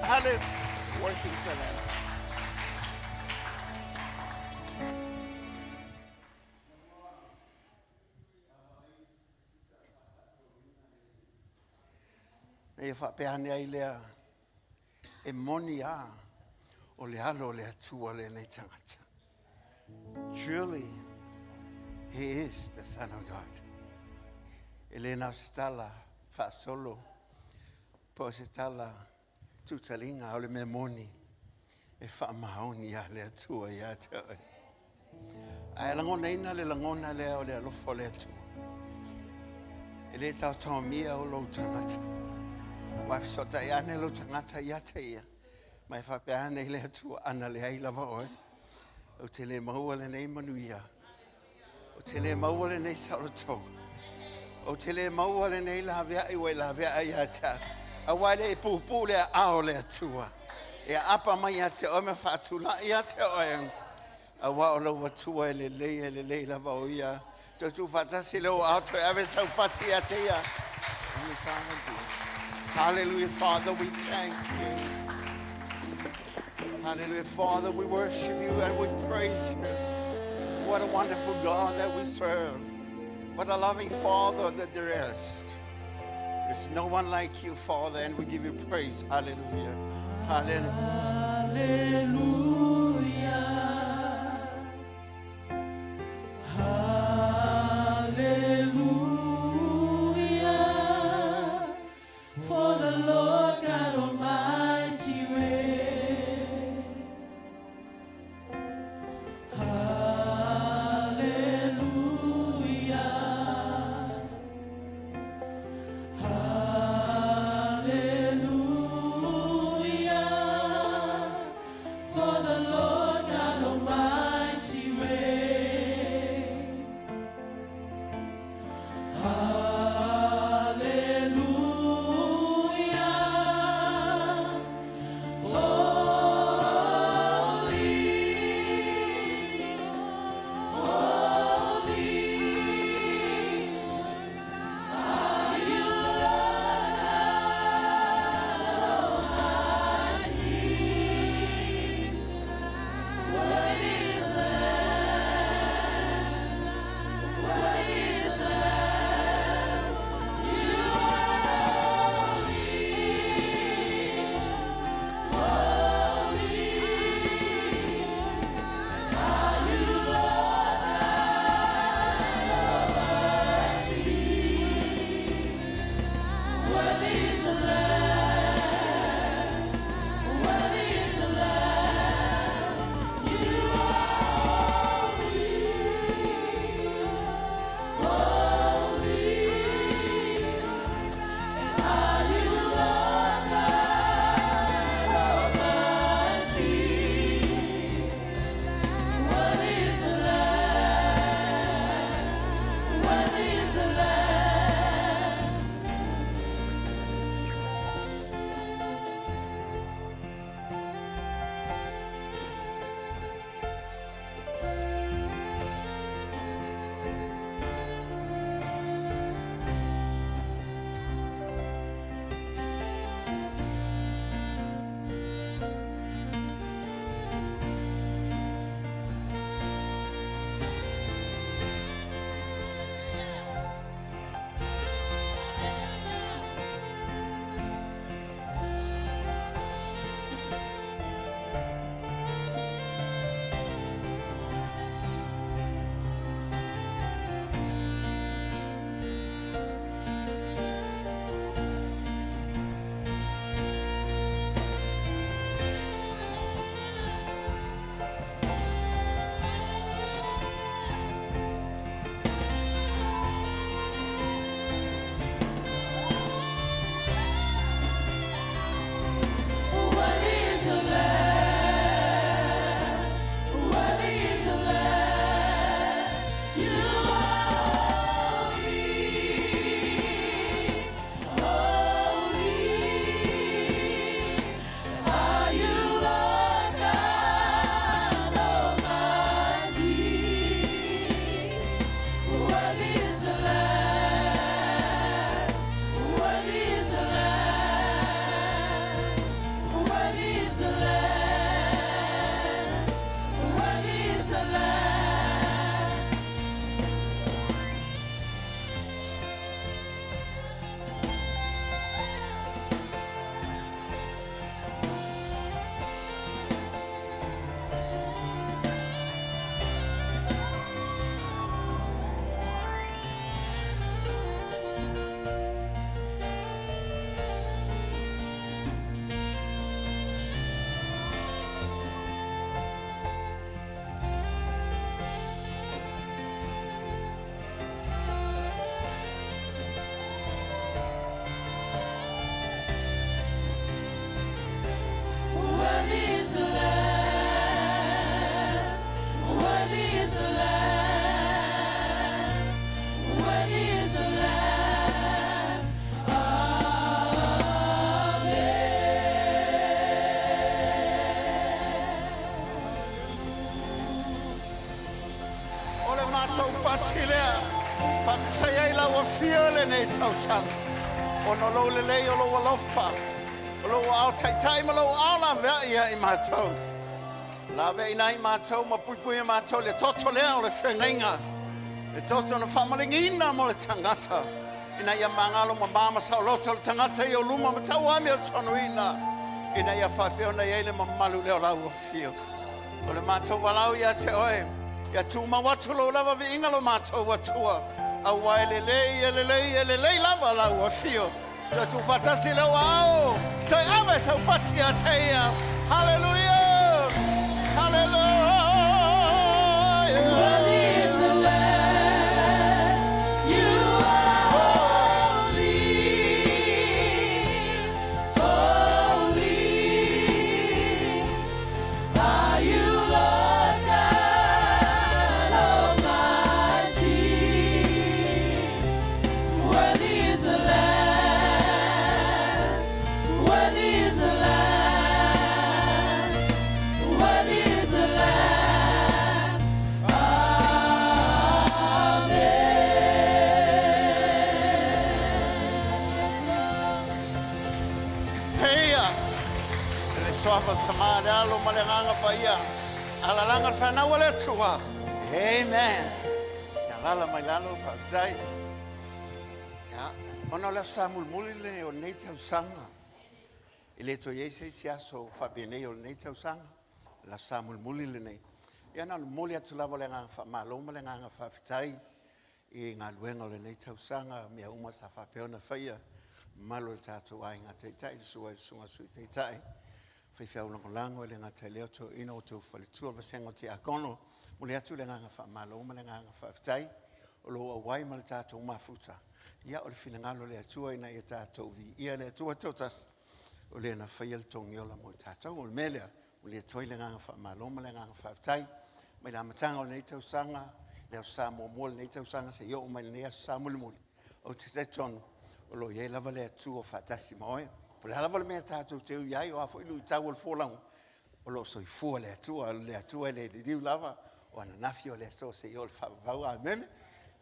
Hallelujah. Working's the Lamb. Nei whapehane ai lea e moni a o le alo le atua le nei tangata. Truly, He is the Son of God. Elena stala fa solo po se tala tutalinga o le memoni e fa maoni a le atua ia te oi. Ai langona ina le langona le o le alofo le atua. Ele tau tau mia o lo tangata. Wai sota ia ne lo tangata ia te ia. Mai fa peane le atua ana le ai lava oi. O te le maua le nei manuia. O te le maua le nei sarotou. O te le maua le nei la vea iwe la vea ia ta. A wale e pupu le ao le atua. E apa mai a te ome whaatula ia te oe. A wao lau atua e le lei la vau ia. Te tu whatasi leo ato e ave sau pati a te ia. Hallelujah, Father, we thank you. Hallelujah, Father, we worship you and we praise you. What a wonderful God that we serve. What a loving Father that there is. There's no one like you, Father, and we give you praise. Hallelujah. Hallelujah. Hallelujah. For the Lord God Almighty reigns. Hallelujah. Hallelujah. For the Lord patilea. Whawhitai la wa whiole nei tausanga. O no lo le lei o lo walofa. O lo au tai ma lo au la vea ia I mātou. La vea ina I mātou ma puipui mātou le toto lea o le whengainga. Le toto na whamalingina mo le tangata. Ina ia mangalo ma mama sa loto le tangata I o luma ma tau ame o tonuina. Ina ia whapeo na iele ma malu leo lau o fio. O le mātou walau ia te oe. Ia tū ma watu lo lava vi inga lo mātou watua. A wai lelei lava lau o fio. Ta tu fatasi leo ao. Tai ave sau pati a teia. Hallelujah. Hallelujah. Worthy is the Lamb. You are holy. Holy are you, Lord God Almighty. Worthy is the Lamb. Worthy is the Lamb. Worthy is the Lamb. Teia. Le soafa tamale alo malenganga paia. Alalanga whanau le tua. Amen. Ia lala mai lalo whautai. Ia. Ono leo samulmuli le o nei tausanga. I le to Iese si aso whapene o nei tausanga. La samulmuli le nei. Ia na muli atu lava le nganga whamaloma le nganga whawhitai. I ngā luenga le nei tausanga. Mea uma sa whapeona whaia. Malo le tātou ai ngā teitai, sua sunga sui teitai. Whaiwhia ulango lango le ngā te leo to ino o tō whalitua vasengo te akono. Mule atu le nganga whamalo, le nganga whawhitai. O lo awai ma le tātou mafuta. Ia o le whinangalo le atua ina i tātou vi. Ia le atua tautas. O le na whaia le tongi ola mo tātou. O le melea, mule atua le nganga whamalo, le nganga whawhitai. Mai la matanga o le neitau sanga. Leo sa mo mo le neitau sanga se yo o mai le nea sa muli muli. O te se tonu. O lo ye lava le atu o fatasi moe. Po le lava le mea tātou te ui ai o afo ilu I tau o le fōlango. O lo soi fua le atua le diu lava. O ana nafi o le so se yo le whapapau a mene.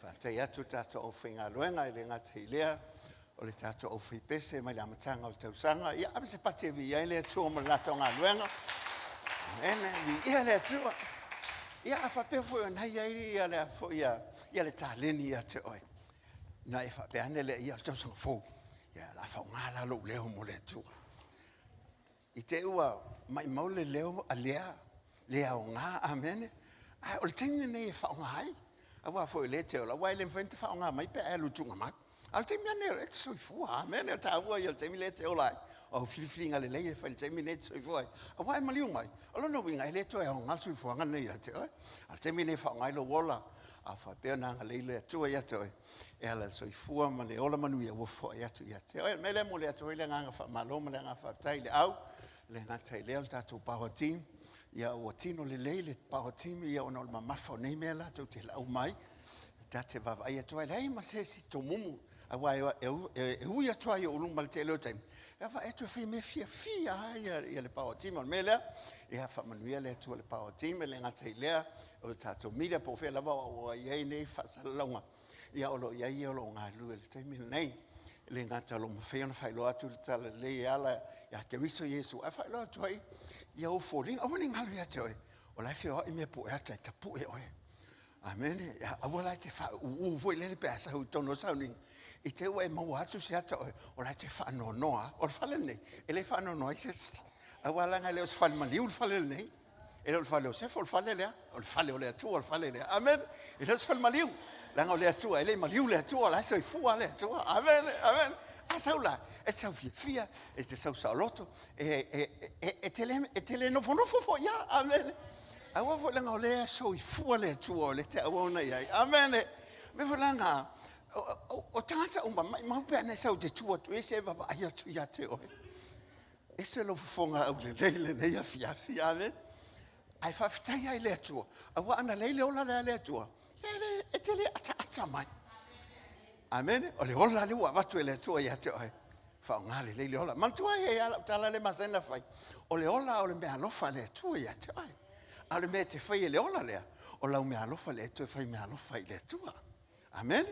Whapatei atu tātou o whinga luenga I le ngā te ilea. O le tātou o whipese mai le amatanga o le tausanga. Ia api se pate vi ai le atua o mo le lato ngā luenga. Mene, vi ia le atua. Ia a whapea fo o nai ai ia le afo ia le tāleni ia te oe. Na e whapeane le ia tau sanga fōu. Ia la whaungala lo leo mo le tua. I te ua mai mau le leo a lea o ngā amene. Ai, o le tenge nei e whaunga ai. A wā fōi le te ola. Wai le mwhente whaunga mai pe e lutunga mai. A le teme ane e te soifua amene. A ta ua i le teme le te ola. O whiliwhilinga le leie whai le teme le te soifua ai. A wai maliu mai. O lono winga e le toa e o ngā soifua ngana ia te oi. A le teme nei whaunga i lo wola. A whapea nanga leile atua ia te oi. E ala soifua ma le ola manu ia wafo ia tu ia te. Oe mele mo le atua le nganga whamaloma le nganga whaptai le au. Le ngatai leo le tātou power team. Ia ua tino le leile power team. Ia ona o le mamafo nei mea la tau te lau mai. Ta te vavai atua le ai ma se si to mumu. A wai e hui atua i o ulunga le te leo taim. E wa e tu whi me fia ia le power team. On mele ia whamanuia le atua le power team. Le ngatai lea o le tātou media po whea lava o iei nei whasalonga. Ia olo iai olo ngā lua le taimina nei. Le ngata lo mawhea na whailoa atu le tala le ala ia ke riso Yesu. A whailoa atu ai ia o fōring. Awa ni ngalu ia te oe. O lai whio i mea po e ata i tapu e oe. Amen. Awa lai te whai lele pe asa hui tono sauning. I te ua e maua atu si ata oe. O lai te whaano noa. O le whale nei. E le whaano noa i se. Awa langa leo se whale maliu le whale nei. E leo le whale o sefo le whale lea. O le whale o le atua o le whale lea. Amen. E leo se whale maliu. Langa o le atua, ele maliu le atua, la so fua le atua. Amen, amen. A saula, e sau fia, e te sau saoloto, e tele no fo ya, amen. A wa fo langa o le so fua le atua, le te awana ia. Amen. Me fo langa o tata o mai pe na sau te tua tu ese va ia tu ya te o. Ese lo fonga o le ne ia fia, amen. Ai fa fitai ai le atua. A wa ana le ola le atua. E te le ata mai. Amen. O le ola le ua watu e le atua ia te oe. Whao ngale le ola. Mantua e ala tala le masena whai. O le ola o le mea lofa le atua ia te oe. Ale me te whai le ola lea. O lau me alofa le tu whai me alofa I le tua. Amen.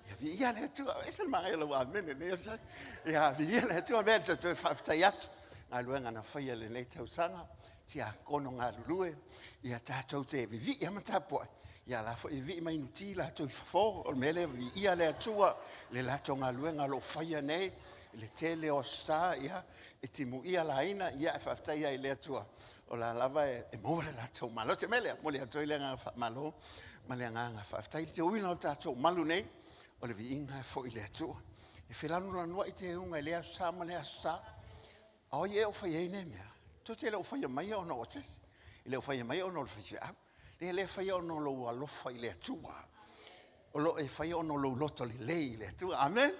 Ia vi ia le tua. Esa ma ia lo amen ne ia. Ia vi ia le tua me te tu whaftai atu. Ngā luenga na whai le le tausanga. Tia kono ngā lulue. Ia tātou te vi ia matapua. Ia la fo vi mai nuti la tu fo. O mele vi ia le tua. Le la tonga luenga lo whai nei. Le tele o sa ia. E timu ia la ina. Ia whaftai ia le tua. O la lava e mole la tau malo. Te mele. Mole a toi le ngā malo. Male ngā whaftai. Te uina o tātou malu nei. O le vi inga fo I le atua. E whelanu la nua I te unga I lea sa ma lea sa. O ie o whai ei ne mea. To te leo whai mai o no otes. I leo whai mai o no le whai au. Le whai o no lo alofa I le atua. O lo e whai o no lo loto li lei le atua. Amen.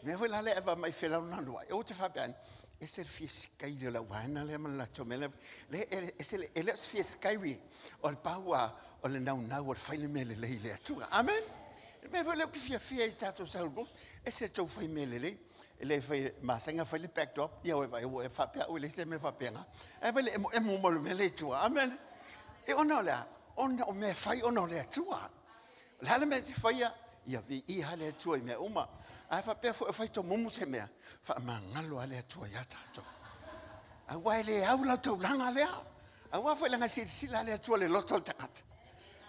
Mea whai la le eva mai whelanu la nua. E o te whapean. E se fieskai le la wana le man la tomele. E se le fieskai o le paua o le nau o le whai le mele lei le atua. Amen. Me vou le fia I tato salgo. E se tau whai mele lei. E le whai masanga whai le backdrop. Ia e whapea o le se me whapenga. E vele e mo le mele tua. Amen. E ono lea. Ono me whai ono le tua. Lala me te whaia. Ia vi I hale tua I mea uma. A whapea whai to mumu se mea. Wha mangalo ale tua ia tato. A wai le au lau tau langa lea. A wai whai langa sila ale tua le loto tangata.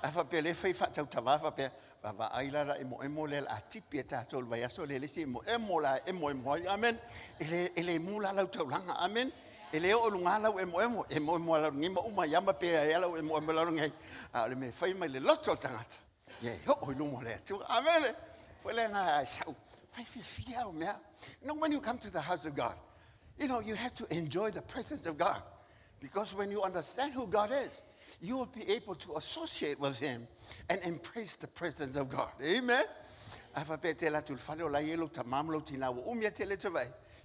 A whapea le whai whatau tawa whapea. Va ailara emo le atipi tato le vaiaso le lesi emo la emo amen ele mula la taulanga amen ele o lunga la emo la ngima uma yama pe ela emo la ngai le me fai mai le loto tangata ye o lumo le tu amen foi le na sau fai fia o me no when you come to the house of God you know you have to enjoy the presence of God because when you understand who God is you will be able to associate with him and embrace the presence of God. Amen.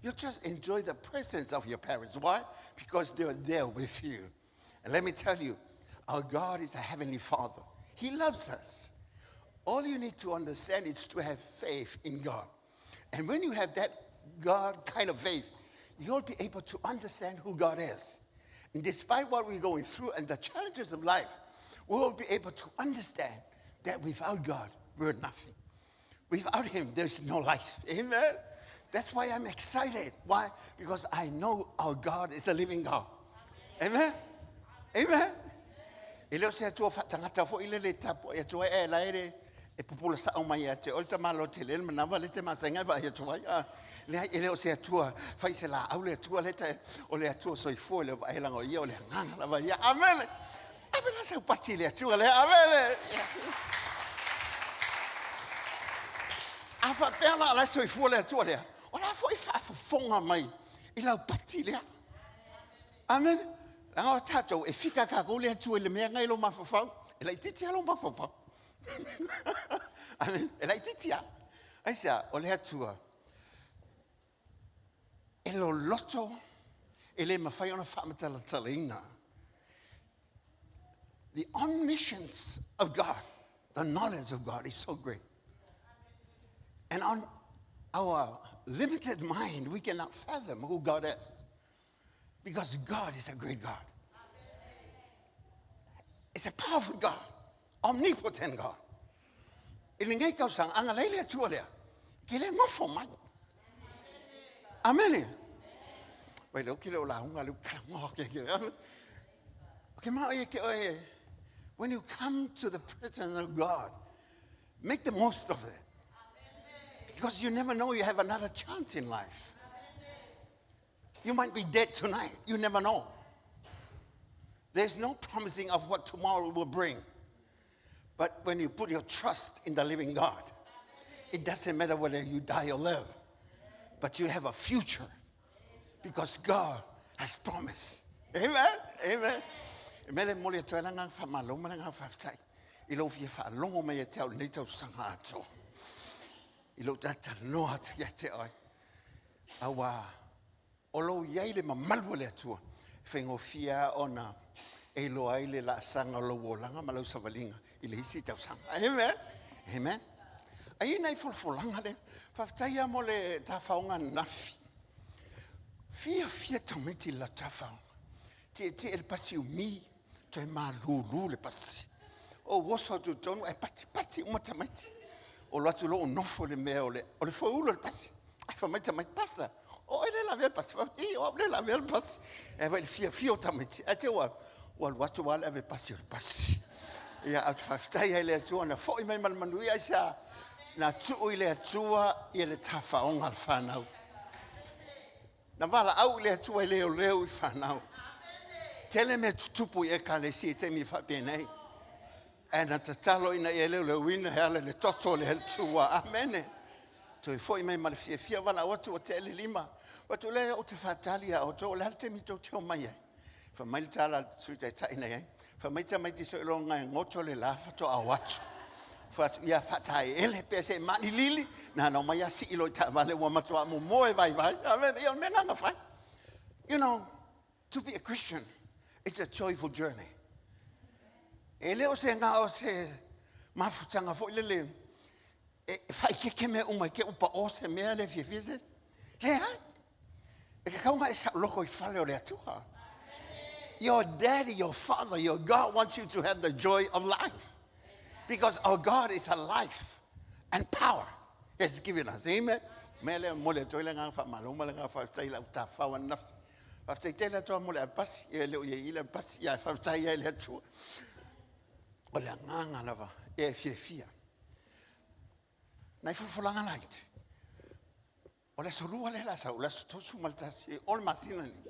You just enjoy the presence of your parents. Why? Because they're there with you. And let me tell you, our God is a heavenly Father. He loves us. All you need to understand is to have faith in God. And when you have that God kind of faith, you'll be able to understand who God is. And despite what we're going through and the challenges of life, we will be able to understand that without God, we're nothing. Without him, there's no life. Amen? That's why I'm excited. Why? Because I know our God is a living God. Amen? Amen? Ileo se atua whatangata fo ile le tapo e atua e laere e pupula sa o mai ate olta malo te le manawa le te masenga va e atua le ileo se atua fai se la au le atua le te o le atua soi fo le va elango ia o le nganga la va ia amen avela sa pati le atua le amen afa pela la soi fo le atua le o la foi fa fonga mai ila pati le amen Langa tato e fika ka ko le tu le me ngai lo mafafau e la titi lo mafafau amen e la titi aisa o le atua e lo loto e le mafai ona famatala talina the omniscience of God the knowledge of God is so great and on our limited mind we cannot fathom who God is. Because God is a great God. It's a powerful God. Omnipotent God. Ilingay ka sang angalay le tuolea. Kile mo format. Amen. Wait, okay, la hunga lu kamo ke. Okay, ma when you come to the presence of God, make the most of it. Because you never know you have another chance in life. You might be dead tonight. You never know. There's no promising of what tomorrow will bring. But when you put your trust in the living God, it doesn't matter whether you die or live. But you have a future. Because God has promised. Amen? Amen. Mele mole to langa fa maloma langa fa tsai. Ilo fi fa longo me te au nei tau sanga ato. Ilo tata no atu ya te ai. Awa Olo yaile mamalwa le atua. Whengo fia ona e loa ile la sanga lo wolanga malau savalinga. Ile hisi tau sanga. Amen? Amen? Ai nei folfolanga le. Whaftaia mo le tawhaonga nafi. Fia tamiti la tawhaonga. Te el pasi umi. Toi malulu le pasi. O woso tu tonu e pati umatamaiti. O latu lo nofo le mea o le faulo le pasi. Ai fa mai tamai pasta. O ele la vea pasi. O ele la vea pasi. E vai fio tamaiti. A te wa watu wale ave pasi o le pasi. Ia au whaftai ai le atua na fo i mai malmanui ai sa na tuu i le atua i le tafaonga al whanau. Na wala au i le atua i leo i whanau. Tele me tutupu e ka le si te mi whapenei. E na tatalo ina i leo wina he ale le toto le tua. Amene. Toi fo i mai malfia wala watu o te ele lima. Watu le o te whatali a o to le halte mi to o mai ai. Fa mai tala suite taina ai. Fa mai tamai ti so longa ngoto le lafa to awatu. Fa ia fatai ele pese mani lili na no mai si ilo ta vale wa matua mo moe vai. Amen. Io menga na fai. You know, to be a Christian, it's a joyful journey. Ele o se nga o se mafutanga fo le fai ke me uma ke upa o se me le fie. Le ha. E ka nga sa loko I fale o le atua. Your daddy, your father, your God wants you to have the joy of life. Because our God is a life and power. He has given us. Amen. Mele mole toile nga fa malo mole nga fa taila ta fa wan naf. Fa taila to mole pas ele o ile pas ya fa taila ile tu. Ole nga lava e fia. Na fu langa light. Ole solu ole la sa ole to su maltas ol masinani.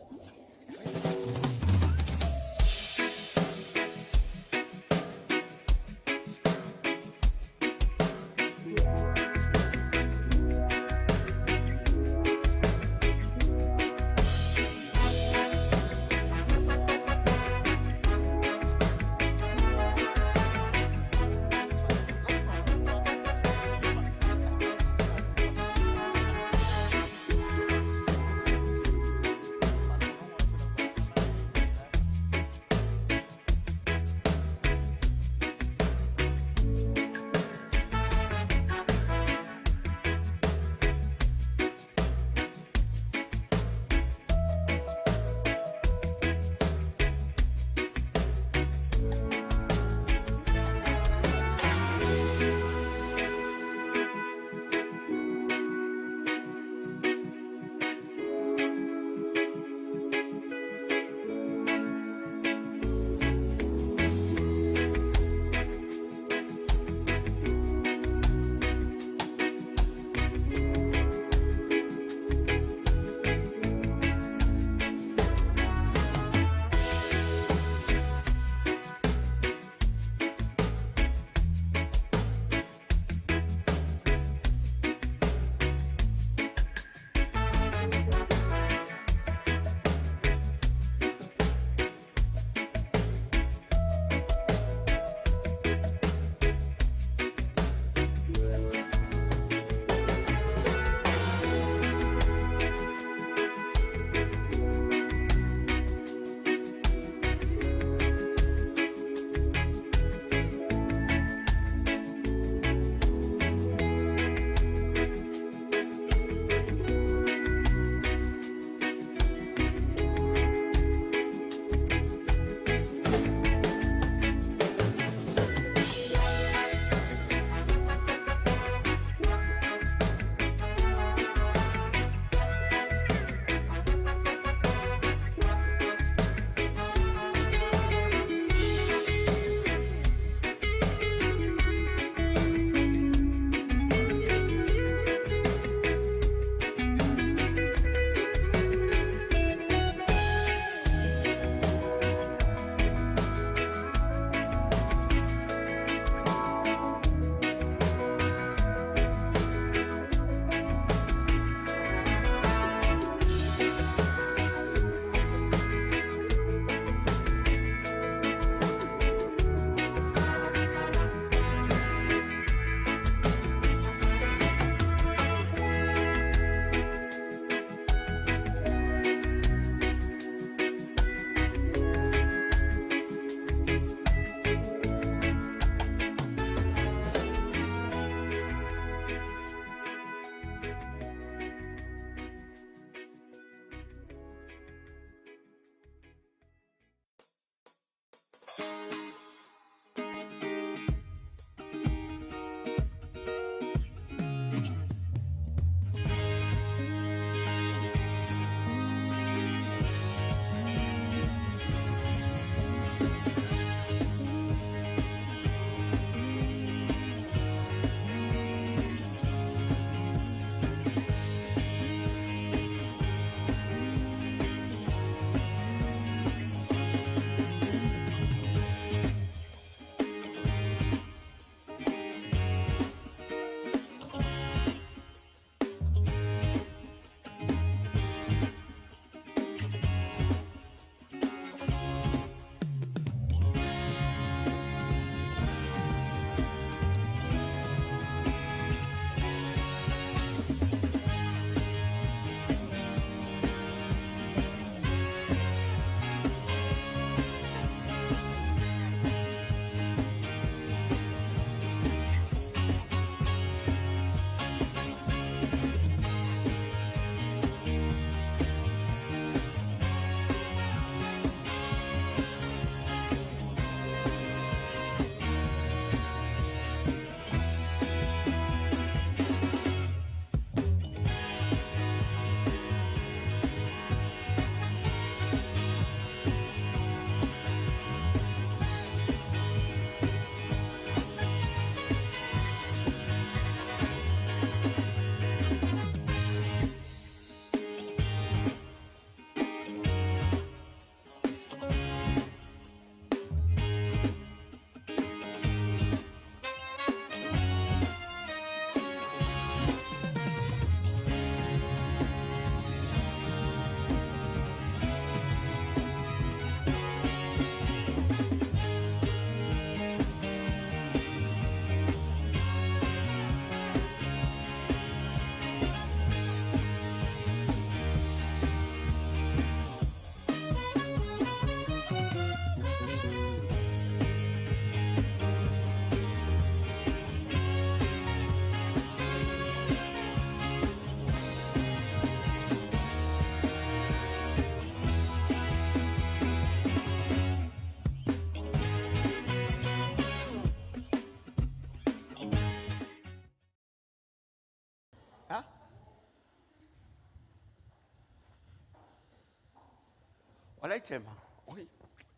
Olha Tesema. Oi.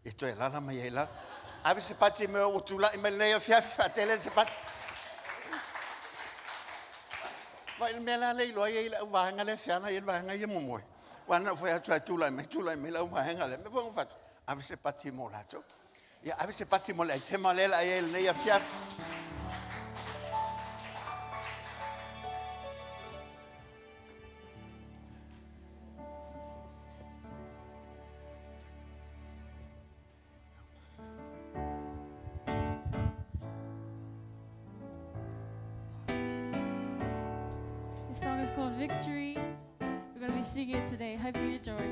Esto é lá na meia lá. Ave se pati me o tula e me leia fiafa tele se pat. Vai me lá lei lo ai la va ngale fiana e va ngai mo mo. Wana foi a tula me la va ngale me vão fat. Ave se pati mo la cho. Ya ave se pati mo la Tesema le la e leia fiafa. This song is called Victory. We're going to be singing it today. Hope you enjoy.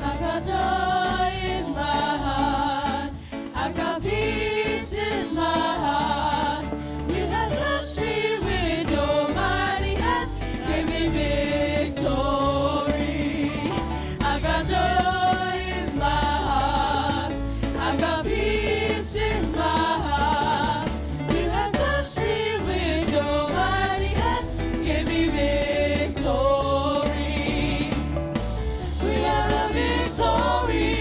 I got joy in my heart. I got peace in my heart. You have touched me with your mighty hand, gave me victory. I got joy in my heart. I got peace in my heart. You have touched me with your mighty hand, gave me victory. We have a victory.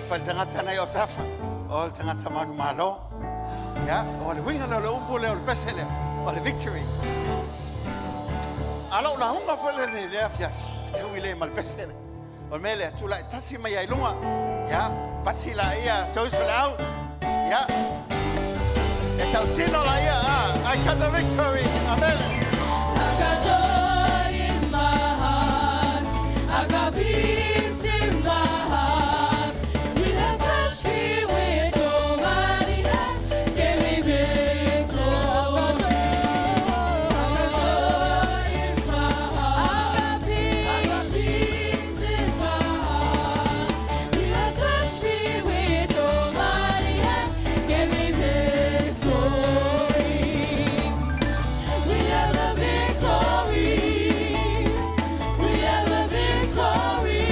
Fal tangata na yo tafa. O tangata manu malo. Ya, o le winga le upo le pesele. O le victory. Alo la hunga pole le afia. Tau ile mal pesele. O mele tula tasi mai ai lunga. Ya, patila ia tosulau. Ya. E tau tino la ia. I got the victory. Amen. I got joy in my heart. I got peace in my heart. You have touched me with your mighty hand. Give me victory. I got joy in my heart. I got peace in my heart. You have touched me with your mighty hand. Give me victory. We have the victory. We have the victory.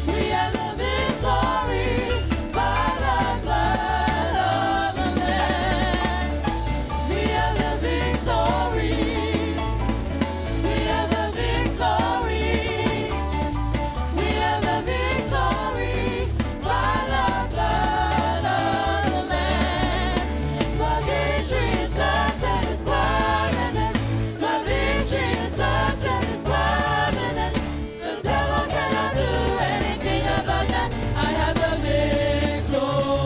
We have the victory by the blood of the Lamb. We have the victory. We have the victory. We have the victory by the blood of the Lamb. My victory is certain, it's permanent. My victory is certain, it's permanent. The devil cannot do anything about that. I have the victory.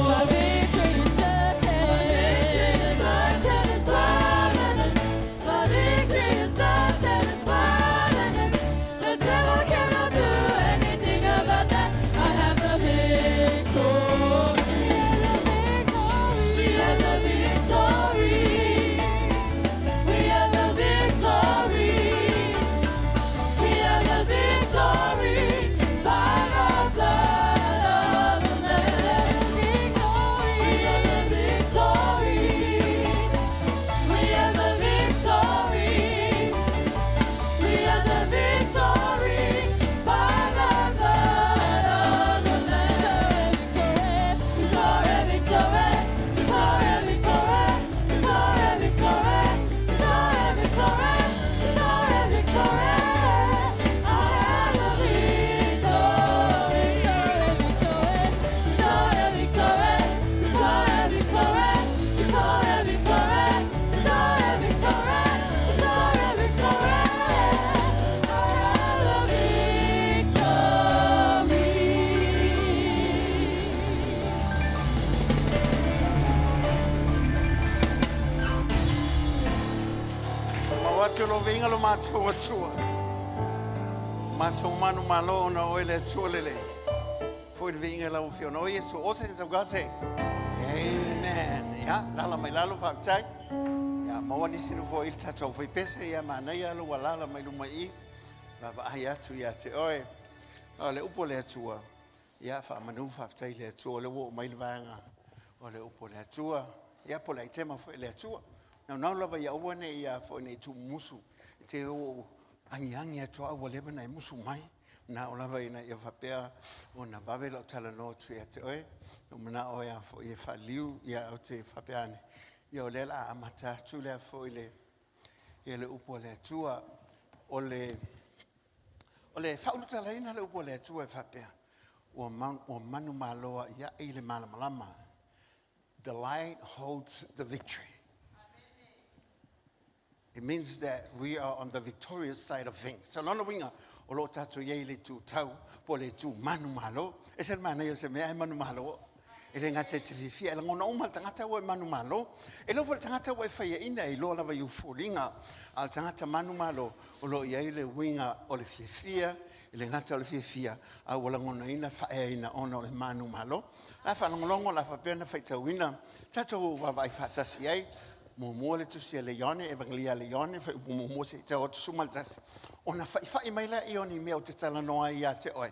My victory is certain. My victory is certain, it's permanent. My victory is certain, it's permanent. The devil cannot do anything about that. I have the victory. We have the victory. We have the victory. We have the victory by the blood of the Lamb. We have the victory. We have the victory. We have the victory by the blood of the Lamb. Victory, victory, victory, victory, victory, victory, victory, victory, victory, victory. I have the victory. Victory, victory, victory, victory, victory, victory, victory, victory, victory, victory. I have the Mawatolo vinga lo macho wachua. Macho manu malo na oile chulele. Foi vinga la ufiono. Oh Yesu, all saints of God say, Amen. Ya, lala mai lalo fa'atai. Ya, mawani sinu fo il tato foi pese ya mana ya lo walala mai lumai. Baba ayatu ya te oe. Ole upo le atua. Ya fa manu fa'atai le atua le wo mai vanga. Ole upo le atua. Ya po le tema foi le atua. Na lava ya wane ya fo ne tu musu. Te o angi atua whatever na musu mai. Na lava ina ya fapea o na vavela tala no tu ya te oe. No mana o ya fo ye faliu ya o te fapeane. Ya o le la amata tu le fo ile ele upo le atua ole faulu tala ina le upo le atua e fapea. O manu maloa ya ile malama. The light holds the victory. It means that we are on the victorious side of things. So lona winga o lo tatu ye le tu tau po le tu manu malo. E se mana yo se mea manu malo. E le ngate te fifia e ngona umal tangata wo manu malo. E lo vol tangata wo fai ina e lo lava yu fulinga al tangata manu malo o lo ye le winga o le fifia e le ngata o le fifia a wo la ngona ina fa ina ona o le manu malo. La fa ngolongo la fa pena fa tawina tatu wa vai fatasi ai. Mo le tu sia le yone evangelia le yone fa mo se te o sumaltas ona fa mai la ioni me o te tala noa ia te oi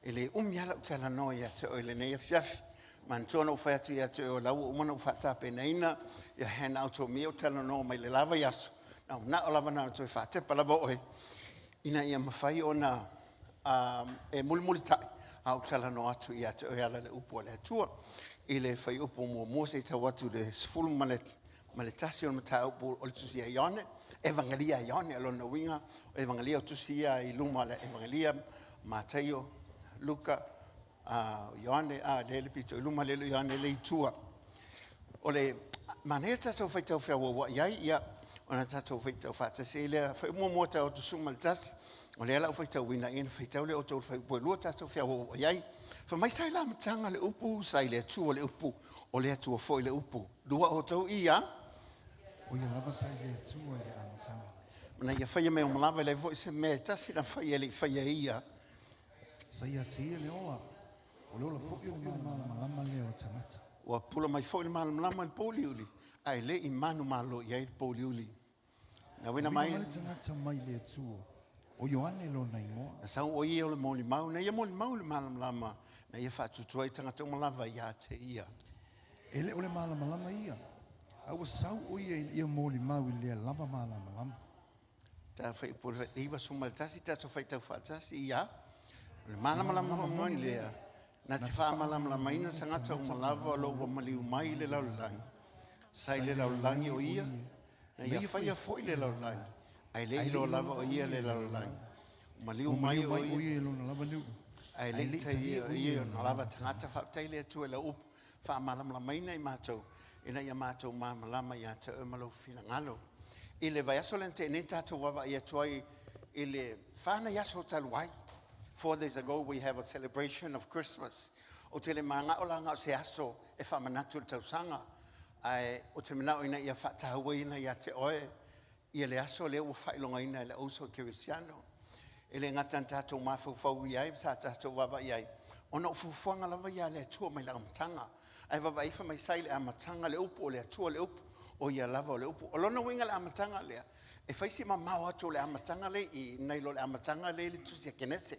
ele umia la tala noa ia te oi le nei fiaf man tono fa tu ia te o la o mo fa ta pe neina ya hen auto me o tala noa mai le lava yaso na o lava na to fa te pala oi ina ia mafai ona e mulmulta au tala noa tu ia te oi ala le upo le tua ile fa upo mo se te watu le full malet Maletasion mata o tusia yone evangelia yone alona winga evangelia tusia iluma la evangelia Mateo Luca Ioane lele pito iluma lele Ioane le itua. Ole manel tatou faitau whiawa iai ia ona tatou faitau whatase lea whai mua tau tu sumal tas. Ole ala faitau wina ina faitau le o tau whai poilua tatou whiawa iai. Whamai sai la matanga le upu, sai le atua le upu, o le atua foi le upu. Lua o tau ia. O ia lava sai le atua le amatanga. Mana ia whaia mea o malawa le voi se mea tasi na whaia le whaia ia. Sai a te ia le oa. O lola fuki o le malama le o tangata. Ua pula mai foi le malama le poliuli. Ai le i manu malo ia i poliuli. Na wina mai. Wina tangata mai le atua. O Ioane lo na ingoa. Na sau o ia o le moli mau. Na ia moli mau le malama. Na ia whatutua i tangata o malawa ia te ia. Ele o le malama ia. Awa sau o ia moli mau i lea lava malama. Ta whai pura iwa sumal tasi tato whaitau whatasi ia. Le malama moni lea. Na te wha malama ina sangata o malawa o lo wa maliu mai le laulangi. Sai le laulangi o ia. Na ia whaia foi le laulangi. Ai le ilo lava o ia le laulangi. Maliu mai o ia. Ai le te ia o ia na lava tangata whaptai le atua le upu. Wha malama ina i mātou. Ina ia mātou malama ia te umalo whina ngalo. I le vai aso lente ne tātou wawa ia tuai i le whana yaso taluai. 4 days ago we have a celebration of Christmas. O te le maanga o langa o se aso e whamanatu le tausanga. Ai o te minao ina ia whatahawa ina ia te oe. Ia le aso le ua whailonga ina le auso kerisiano. I le ngatan tātou mawhauwhau iai, tātou wawa iai. Ona ufufuanga lava ia le atua mai la amatanga. Ai wawa ifa mai sai le amatanga le upu o le atua le upu. O ia lava o le upu. O lona winga le amatanga lea. E whaisi ma mau atu le amatanga le i nailo le amatanga le tusia kenese.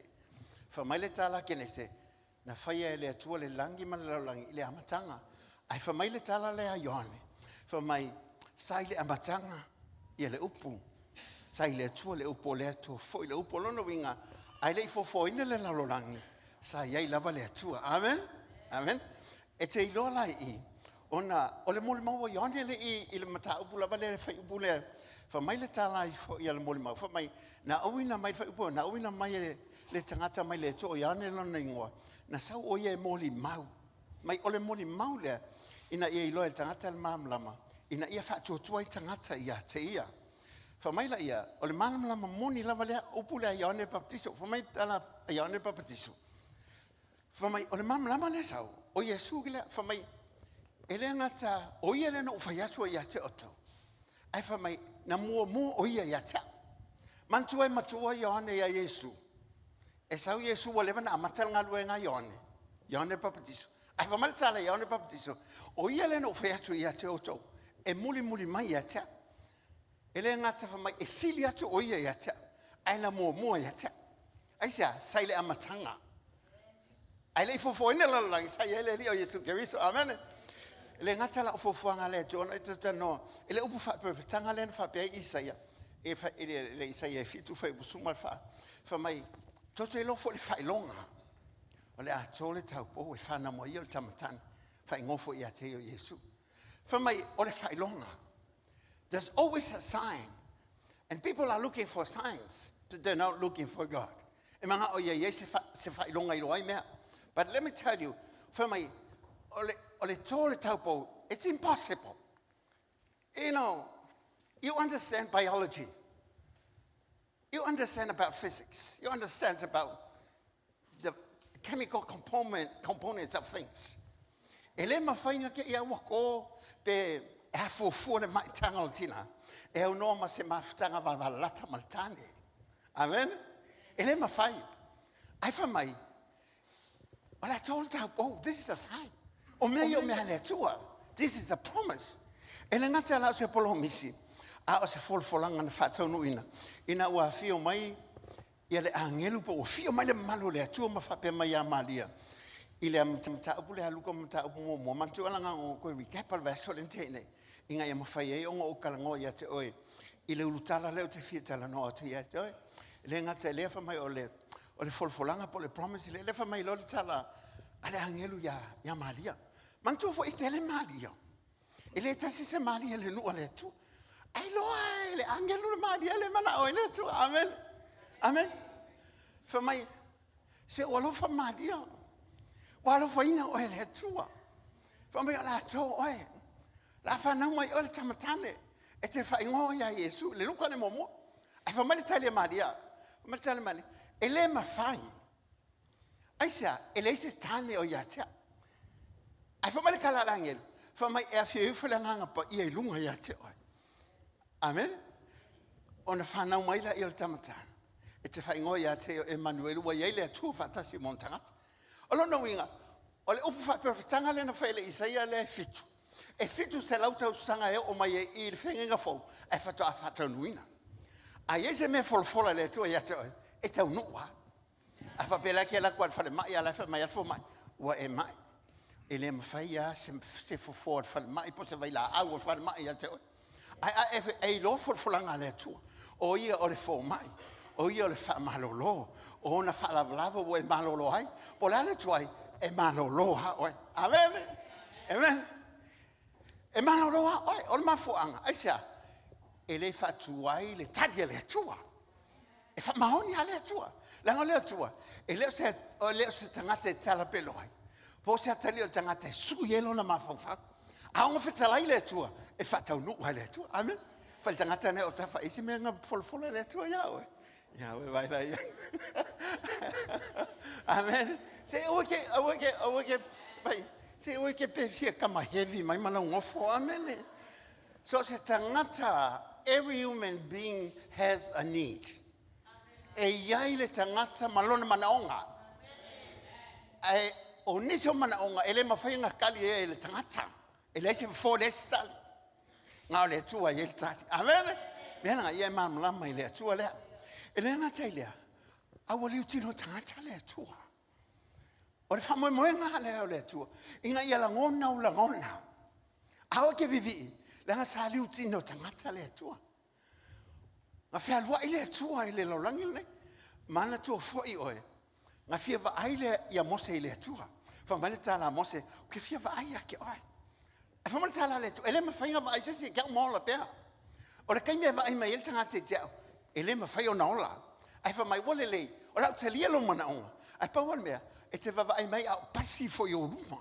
Whamai le tala kenese. Na whaia le atua le langi ma le laulangi le amatanga. Ai whamai le tala le a Ioane. Whamai sai le amatanga ia le upu. Sai le atua le upu o le atua foi le upu. O lona winga. Ai le ifo ina le laulangi. Sai ai lava le atua. Amen? Amen? E te iloa lai i. Ona ole mole mau Ioane le i le mata upu lava le fai upu le fa mai le tala i fo ia le mole mau fa mai na awina mai fai upu na awina mai le tangata mai le to Ioane lona ingoa na sau o ia mole mau mai ole mole mau le ina ia ilo le tangata le mamlama ina ia fa tutua i tangata ia te ia fa mai la ia ole mamlama moni lava le upu le Ioane baptiso fa mai tala Ioane baptiso fa mai ole mamlama le sau o Yesu gile fa mai ele ngata o ia le no faiatu ia te oto ai fa mai na mo o ia ia ta mantu ai matua Ioane ia Yesu e sau Yesu wale na amatal nga luenga Ioane baptiso ai fa mal tala Ioane baptiso o ia le no faiatu ia te oto e muli mai ia ta ele ngata fa mai e silia tu o ia ta ai na mo ia ta ai sai le amatanga ai le fo ina la sai ele li o Yesu Keriso amen. Le ngata la fofuanga le John eta no ele upu fa perfectanga le fa pe Isaia e fa le Isaia fitu fa busuma fa mai toto lo fo le fa longa ole a tole tau po e fa na mo ia tamatan fa ngofo ia te o Yesu fa mai ole fa longa. There's always a sign and people are looking for signs but they're not looking for God. E manga o ia se fa longa i loai mea. But let me tell you for my ole tole taupo, it's impossible. You know, you understand biology. You understand about physics. You understand about the chemical components of things. Ele mawhainga ke ia wako pe e hafufu le mai tanga o tina. E au noa ma se mawhtanga wawalata maltane. Amen? Ele mawhai. Ai whamai. Well, I told her, oh, this is a sign. O mea yo mea le tua. This is a promise. E le ngata la o se polo misi. A o se folfolanga na whataunu ina. Ina ua fio mai. Ia le angelu po. Fio mai le malu le tua ma whape mai a malia. I le mta upu le haluka mta upu mo. Mantu alanga o koe wikapal vaso le ntene. Inga ia mawhai e onga o kalango ia te oe. I le ulutala leo te fietala no atu ia te oe. Le ngata le fa mai o le folfolanga po le promise. Le fa mai lo le tala. Ale angelu ya malia. Mantu fo itele malia. Ele tasi se malia le nu ale tu. Ai lo le angelu le malia le mana o le tu. Amen. Amen. For mai se olo fa malia. Walo faina o le tua. Fa mai la to oe. La fa na mai o le tamatane. E te fa ingo ya Yesu le luka le momo. Ai fa mai tali Maria. Mai tali mani. Ele ma fai. Aisa ele se tane o ya tia. Ai fa mai kala langel. Fa mai e fi fu le nganga pa i lunga ya tia oe. Amen. Ona fa na mai la il tamatane. E te fa ingo ya tia Emmanuel wa ye le tu fa tasi montangat. Olo no winga. Ole upu fa perfectanga le na fa le Isaia le fitu. E fitu se lauta usanga e o mai e il fenga fo. E fa to a fa nuina. A ye se me folfola le tu ya te e tau nuwa. A fa pela ke la kwa fa le mai ala fa mai fo mai. Wa e mai. Ele me fa ya se fo for fa mai po se vai la agua fa mai ya te. Ai lo folfolanga le tu. O ia o le fo mai. O ia le fa malolo. O na fa la lava o e malolo ai. Po la le tu ai e malolo ha oi. Amen. Amen. E malolo ha oi. O ma fo anga. Ai sia. Ele fa tu ai le tadia le tua. E fa mahoni ale tua. La ngole tua. Ele se tangata tala pelo ai. Po se tali o tangata su yelo na ma fa. A ngo fetala ile tua. E fa tau nu le tua. Amen. Fa tangata ne o ta fa isi me nga folfola le tua ya oi. Ja, we vai lá. Amen. Se oke, vai. Se oke pe kama heavy, mai mana ngofo. Amen. So se tangata, every human being has a need. E yai le tangata malona manaonga. Ai oniso manaonga ele mafai kali ele tangata. Ele se fo le stal. Ngau le tua ye tati. Amen. Mena ye mam lama ile tua le. Ele nga tailea, awali utino tangata le tua. O le whamoe moenga le tua. Inga ia la ngona o la ngona. Awa ke vivi, le nga sali utino tangata le tua. Nga fea lua ile tua ile laulangi le. Mana tua foi oe. Nga fia va aile ia mose ile tua. Whamale tala mose, ke fia va aia ke oe. E whamale tala le tua. Ele ma whainga va aise si kia mola pea. O le kaimea va aima il tangata jao. Ele ma fai o na ola. Ai fa mai wale lei. O la utalia lo mana onga. Ai pa wale mea. E te vava ai mai au pasi fo yo ruma.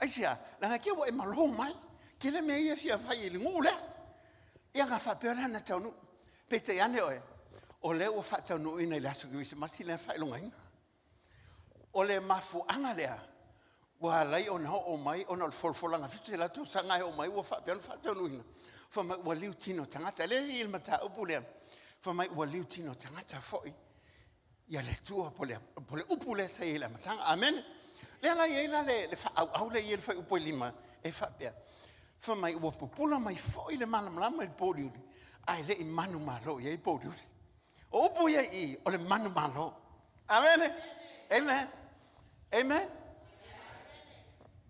Ai sia. Langa kia wa e malo mai. Ke le mea ia fia fai ili ngule. Ia nga fa peo lana taunu. Pe te ane oe. O le ua fa taunu ina ili aso kiwisi. Masi le fai longa inga. O le mafu anga lea. Wa lai o na o mai. O na folfolanga. Fitu la tu sangai o mai. Ua fa peo fa taunu ina. Fa mai ua liu tino tangata. Le il mata upu lea. Fa mai ua liu tino tangata foi. Ia le tua pole upule sa ia matanga. Amen. Le la ia le fa au le ia fa upo lima e fa pea. Fa mai ua popula mai foi le mana mala il podiuli. Ai le manu malo ia il podiuli. O upo ia I o le manu malo. Amen. Amen. Amen.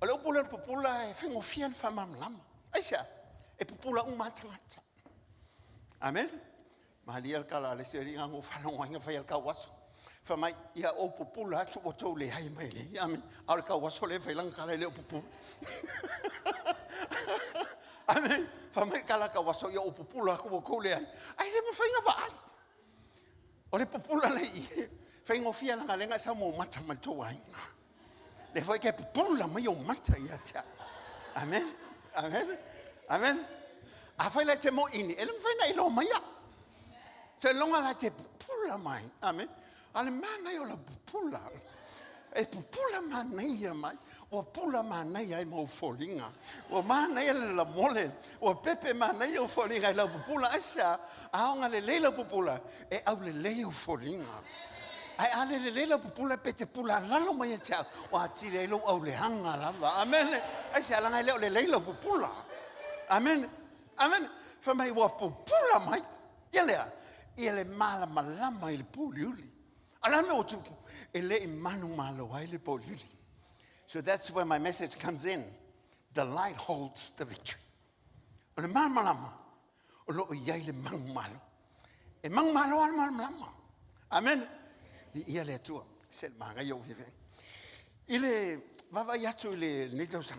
O le upule popula e fengo fian fa mamlama. Aisa e popula matangata. Amen. Mahalia kala le seri nga ngofalonga nga fai ka waso. Fa mai ia o popula tu o tole hai mai le. Amen. Al ka waso le fai lang kala le popula. Amen. Fa mai kala ka waso ia o popula ko le ai. Ai le mo fai nga va ai. O le popula le I. Fai ngofia nga lenga sa mo mata mato ai. Le fai ke popula mai o mata ia tia. Amen. Amen. Amen. A fai le te mo ini. Ele mo fai nga ilo mai ia. Se longa la te pupula mai. Amen. Ale mana yo la pupula. E pupula manai mai. O pula manai ai mo folinga. O manai la mole. O pepe manai o folinga la pupula asa. Aonga le leila pupula. E au le leio folinga. Ai ale le leila pupula pete pula lalo mai cha. O atire lo au le hanga lava. Amen. Asa langa le leila pupula. Amen. Amen. Fa mai wa pupula mai. Yelea. Ele mala malama il poliuli. Alame o tupu. Ele manu malo ile poliuli. So that's where my message comes in. The light holds the victory. Ole malama. Olo ile mang malo. E mang malo al malama. Amen. Ile tua. Sel manga yo vive. Ile vava yatu ile nitosan.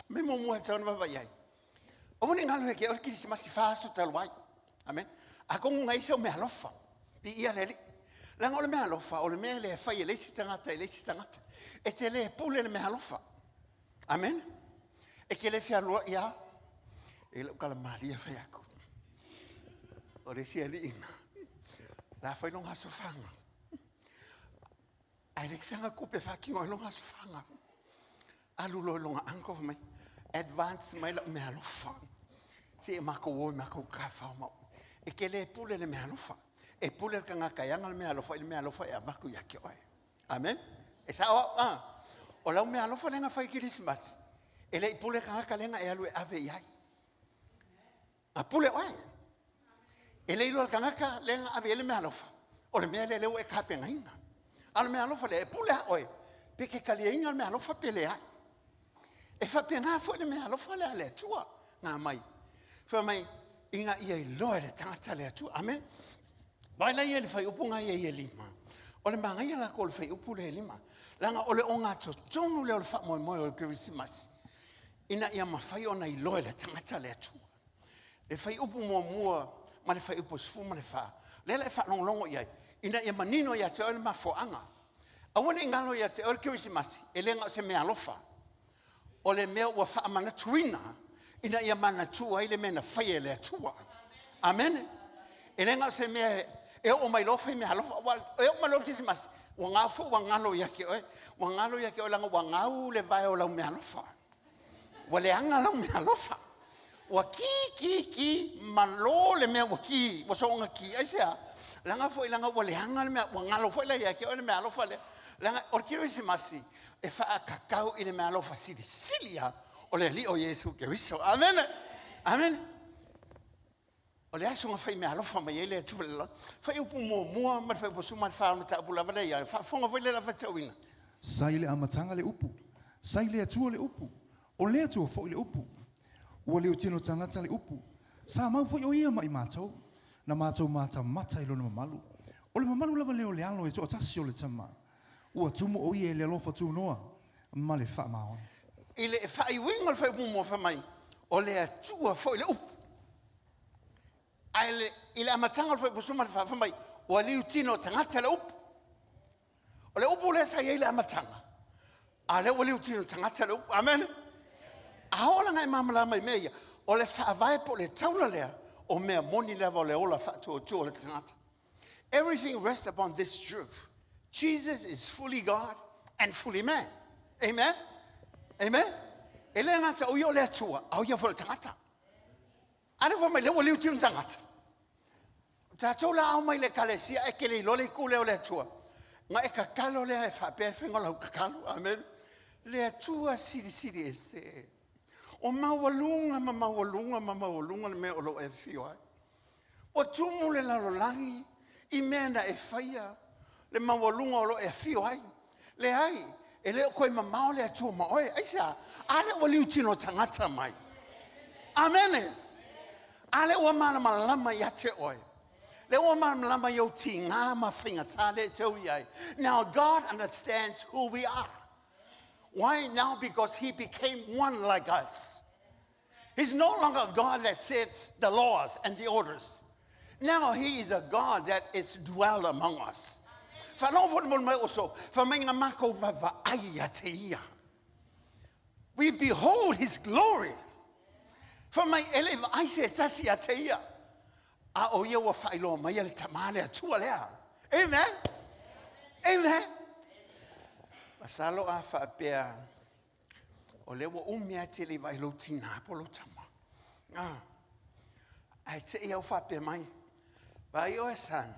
Me mo mo tan vava yai. O moni ngalo ke o kisi masi fa so talwai. Amen. Ako ngai se o me alofa. Pi ia leli. Langa o le mea alofa, o le mea le whai e leisi tangata, e te le pule le mea alofa. Amen. E ke le fia loa ia, e le ukala maria whai aku. O le sia li ina. La whai longa sofanga. Ai le kisanga kupe whaki ngoi longa sofanga. Alu loa longa anko mai. Advance mai la mea alofa. Si e mako woi mako kawhao mau. E ke le pule le mea alofa. E pule ka ngā kaianga le mea alofa, i le mea alofa e amaku ia ki oe. Amen. E sa o, o lau mea alofa lenga whai Christmas. E le i pule ka ngā lenga e alu e ave iai. A pule oe. E le ilo ka ngā lenga ave ele mea alofa. O le mea le leo e kapenga inga. Al mea alofa le e pule oe. Peke kalia inga le mea alofa pele ai. E whapenga fo le mea alofa le ale tua. Ngā mai. Wha mai, inga ia i loe le tangata le atua. Amen. Vai la ia le whai upunga ia i lima. O le manga ia la ko le whai upu le lima. Langa o le o ngā tonu le o le wha moe moe o le Christmas. Ina ia mawhai o nei loe le tangata le atua. Le whai upu mua mua, ma le whai upu sifu ma le wha. Le le wha longo iai. Ina ia manino ia te ole mafoanga. Awane ingalo ia te ole Christmas. E le ngā se mea lofa. O le mea ua wha amana tuina. Ina ia mana tua ile mena whai e le atua. Amen. E le ngā se mea e o mai lofa i mea lofa. E o mai lofa Christmas. Wa ngā fu wa ngalo ia ke oe. Wa ngalo ia ke oe langa wa ngau le vai o lau mea lofa. Wa le anga lau mea lofa. Wa ki malo le mea wa ki. Wa so nga ki. Aisea. Langa fu i langa wa le anga le mea. Wa ngalo fu i la ia ke oe le mea lofa le. Langa o Christmas e wha kakau i le mea lofa sili. Silia o le li o Yesu ke riso. Amen. Amen. O le aso nga whai mea alofa mai ele atu lela. Whai upu mua, ma whai upu suma whao na ta upu lava nei. Whafonga whai le lava tauina. Sai le amatanga le upu. Sai le atua le upu. O le atua fo le upu. Ua le utino tangata le upu. Sa mau fo o ia mai mātou. Na mātou māta mata ilo na mamalu. O le mamalu lava leo le alo e to atasi o le tama. Ua tumu o ia le alofa tu noa. Ma le wha maon. I le whai winga le whai upu mua whamai. O le atua fo le upu. Ile amatanga le upu suma le whawhamai. O liu tino tangata le upu. O le upu le sa ile amatanga. A le o liu tino tangata le upu. Amen. A ola ngai mamala mai meia. O le whaavai po le taula lea. O mea moni lewa o le ola whatu o tua le tangata. Everything rests upon this truth. Jesus is fully God and fully man. Amen. Amen. Ele ngata o yo le atua. Au ia fo le tangata. Ane fo mai le o liu tino tangata. Ta tola au mai le kalesia e ke le lole ku le o le atua. Nga e kakalo le e whapea whengo lau kakalo. Amen. Le atua siri e se. O mawalunga le mea o lo e whioai. O tumu le lalolangi i mea na e whaia. Le mawalunga o lo e whioai. Le ai. E leo koe mamao le atua maoe. Aisa. Ale o liu tino tangata mai. Amen. Ale o mana malama ia te oe. Now God understands who we are. Why now? Because he became one like us. He's no longer a God that sets the laws and the orders. Now he is a God that is dwell among us. We behold his glory. Amen. Amen. Masalo a whapea o lewa umea te le vai lo tina polo tama. Ai te iau whapea mai. Vai o e san.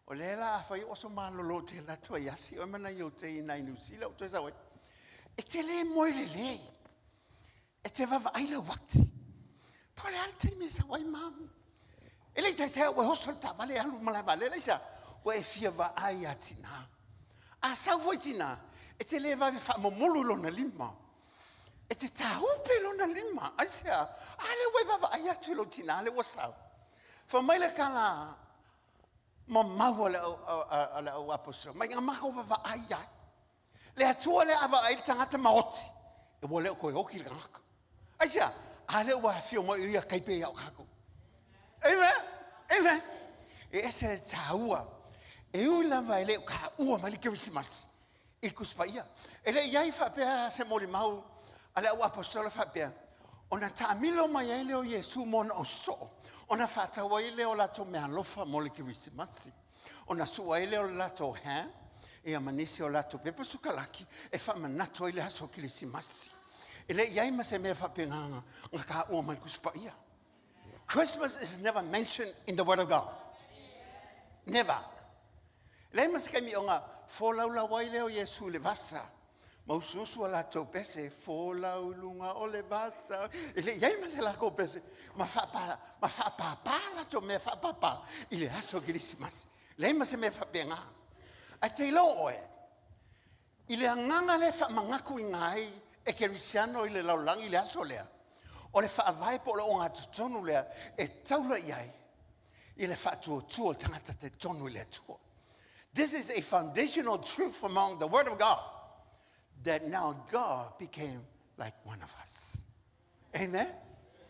O le la a whai oso malolo te la tua yasi. O mana iau te ina inu sila o te sawe. E te le moe le lei. E te vava aila wakti. Pole alte me sa wai mamu. Ele te te o hoso ta vale alu mala vale le sa. O e fia va ai atina. A sa foi tina. E te le va fa momulu lo na lima. E te ta upe lo na lima. Asia. Ale we va ai atu lo tina ale o sa. Fa mai le kala mamma wala ala o aposo. Mai nga maho va ai ai. Le atu le ava ai tangata maoti. E wo le ko hoki le ngaka. Asia. Ale wa fio mo ia kaipe ya kako. Amen. Amen. E ese taua. E ui lava ele ka ua mali Christmas. I kuspaia. Ele iai whapea se mori mau. Ale au apostola whapea. Ona taamilo mai ele o Yesu mona o so. Ona whatawa ele o lato mea lofa moli Christmas. Ona sua ele o lato ha. E a manisi o lato pepa sukalaki. E whamanato ele haso Christmas. Ele iai ma se mea whapea nganga. Nga ka ua mali kuspaia. Christmas is never mentioned in the Word of God. Never. Lei mas kami onga folau la waile o Yesu le vasa. Maususu ala to pese folau lunga o le vasa. Ile yai mas la ko pese ma fa pa la to me fa pa. Ile aso Christmas. Lei mas me fa penga. A te lo oe. Ile nganga le fa mangaku ngai e Cristiano ile laulang ile aso lea. O le fa vai po lo onga tonu lea e taula iai. Ile fa tu tangata te tonu le tu. This is a foundational truth among the Word of God, that now God became like one of us. Amen?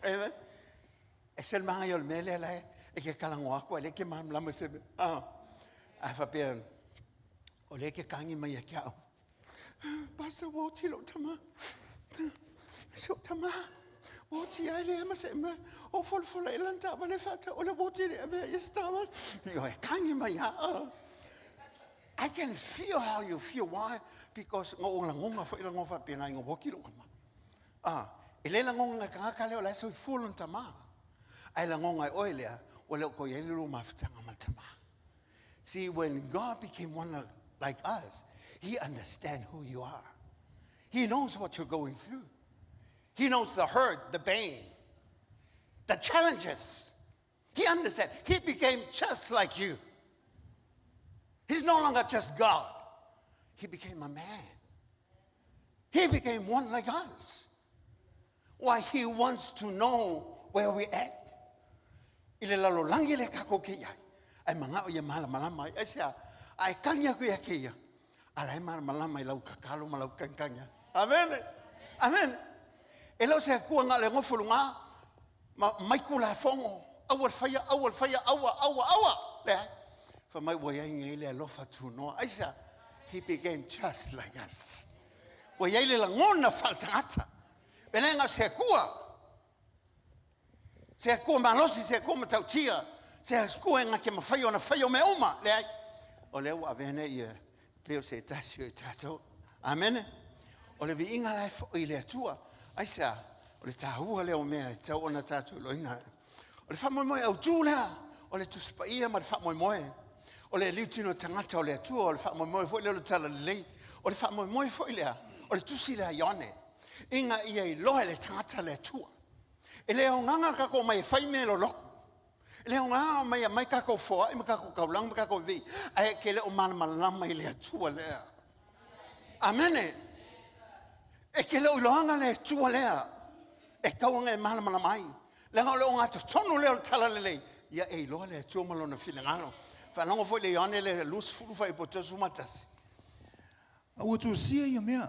Amen? Es el mga yol mele la e ke kalango ako ele ke mam lama se fa pe o le ke kangi mai ke au. Pastor wo ti lo tama. So tama. Wo ti ele ma se me o fol elanta ba le fata o le wo ti e be estaba. Yo e kangi mai I can feel how you feel. Why? Because ngonga fo ilango fa pena ngo bokilo kama. Ele la ngonga ka leo la so full on tama. Ai la ngonga oilea o le ko yele lu mafutanga matama. See, when God became one like us, He understands who you are. He knows what you're going through. He knows the hurt, the pain, the challenges. He understands. He became just like you. He's no longer just God. He became a man. He became one like us. Why? He wants to know where we're at. Ile lalo langi le kako kia. Ai manga o ye mala malama. Esia ai kanya ku ya kia. Ala mala malama i lau kakalo malau kankanya. Amen. Amen. Elo se ku nga le ngofulunga mai kula fongo. Awal faya awa. Le for my way Aisha, he became just like us. Wayele langona faltata. Belenga sekua malosi sekua matautia. Sekua nga ke mafayo na fayo meuma. Le ole wa vene ye peo se tasio tato. Amen. Ole vi inga life ile tua. Aisha, ole tahua le o mea tau ona tato loina. Ole fa mo au tula. Ole tuspaia ma fa mo o le liutino tangata o le atua, o le wha moi fo le tala lei, o le wha moi fo lea, o le tusi lea ione. Inga ia I lohe le tangata le atua. E leo nganga kako mai whai me lo loko. E leo nganga mai kako foa, ima kako kaulang, ima kako vi. Ai ke leo mana malama I le atua lea. Amene. E ke leo iloanga le atua lea. E kauanga mana malamai. Lenga leo ngata tonu leo tala lei. Ia e lohe le atua malo na filangalo. Fanongo foi le yone le luz fulu fai poto sumatas. Au tu sia ia mea.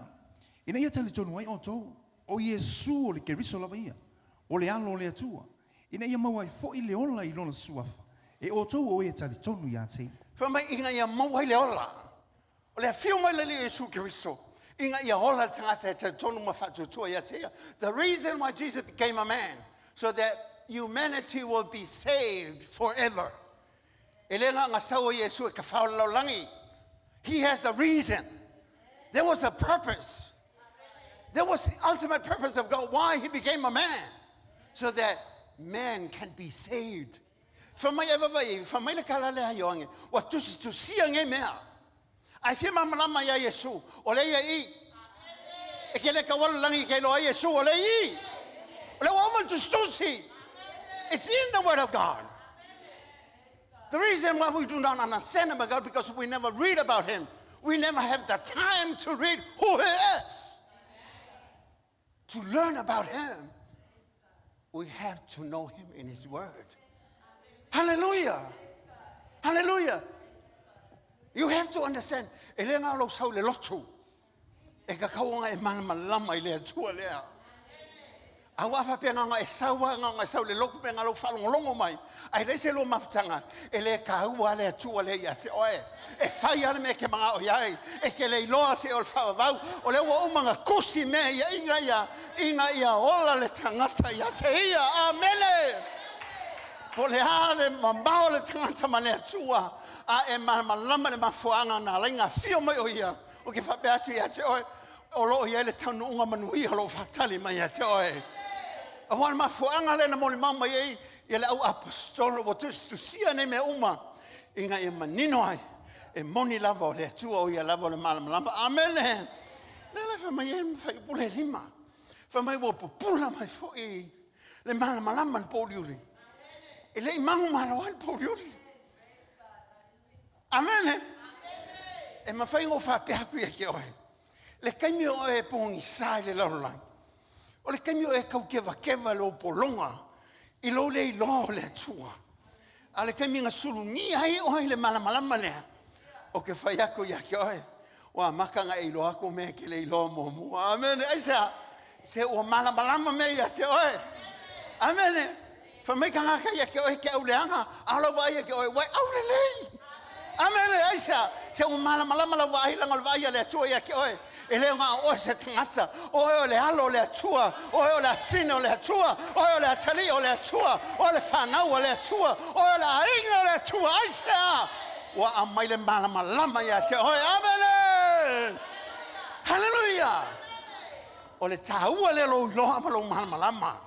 Ina ia tele tonu ai o to. O Yesu o le keriso lava ia. O le alo le atua. Ina ia mawai fo I le ola I lona suafa. E o to o ia tele tonu ia te. Fa mai inga ia mawai le ola. O le fiu mai le Yesu keriso. Inga ia ola tangata te tonu mafatu tua ia te. The reason why Jesus became a man, so that humanity will be saved forever. Elenga nga sawo Yesu ka faula langi. He has a reason. There was a purpose. There was the ultimate purpose of God why He became a man, so that man can be saved. From my ever from my kalale hayonge what to see nge mea. I feel mama ya Yesu ole ya I. Ekele ka wala langi ke lo Yesu ole I. Ole woman to see. It's in the Word of God. The reason why we do not understand about God because we never read about Him. We never have the time to read who He is. To learn about Him, we have to know Him in His Word. Hallelujah. Hallelujah. You have to understand. Elenga lo sau le lotu. E ka kaunga e mana malama I le atua lea. Awa fa penga nga nga sau le loku penga lo falongo mai. Ai le se lo mafutanga. Ele ka ua le atua le ia te oe. E fai ale me ke mga o iai. E ke le iloa se o le whawavau. O le ua umanga kusi me ia inga ia ola le tangata ia te ia. Amene. Po le ale mambao le tangata ma le atua. A e malama le mafuanga na lenga fio mai o ia. O ke whape atu ia te oe. O lo ia le tanu unga manui halo fatali mai ia te oe. Awan mafuanga le na mole mama ye le au apostolo o tu sia ne me uma inga e manino ai e moni lava le tua o ia lava le malama amen le fa mai em fa pule lima fa mai wo pula mai fo e le malama po liuri e le mangu malawal po liuri amen e ma fa ngo fa pe aku ye ke oi le kaimi o e pongi sai le lolang o le kaimi o e kau keva lo polonga i lo le ilo le atua. A le kaimi nga sulungi ai o le malama lea. O ke whai ako ia ke oe. O a maka nga ilo ako mea ke le ilo momu. Amen. Aisa, se o malama mea ia te oe. Amen. Whameka ngaka ia ke oe ke au leanga. Alo vai ke oe, wai au le lei. Amen. Aisa, se o malama la vai langa vai le atua ia ke oe. E leo ngā oe se tangata, oe le alo le atua, oe le afina le atua, oe le atali o le atua, oe le whanau o le atua, oe le ainga o le atua, aisa! Wa amai le malama ia te oe, amene! Hallelujah! O le tāua le lo iloha ma lo malama.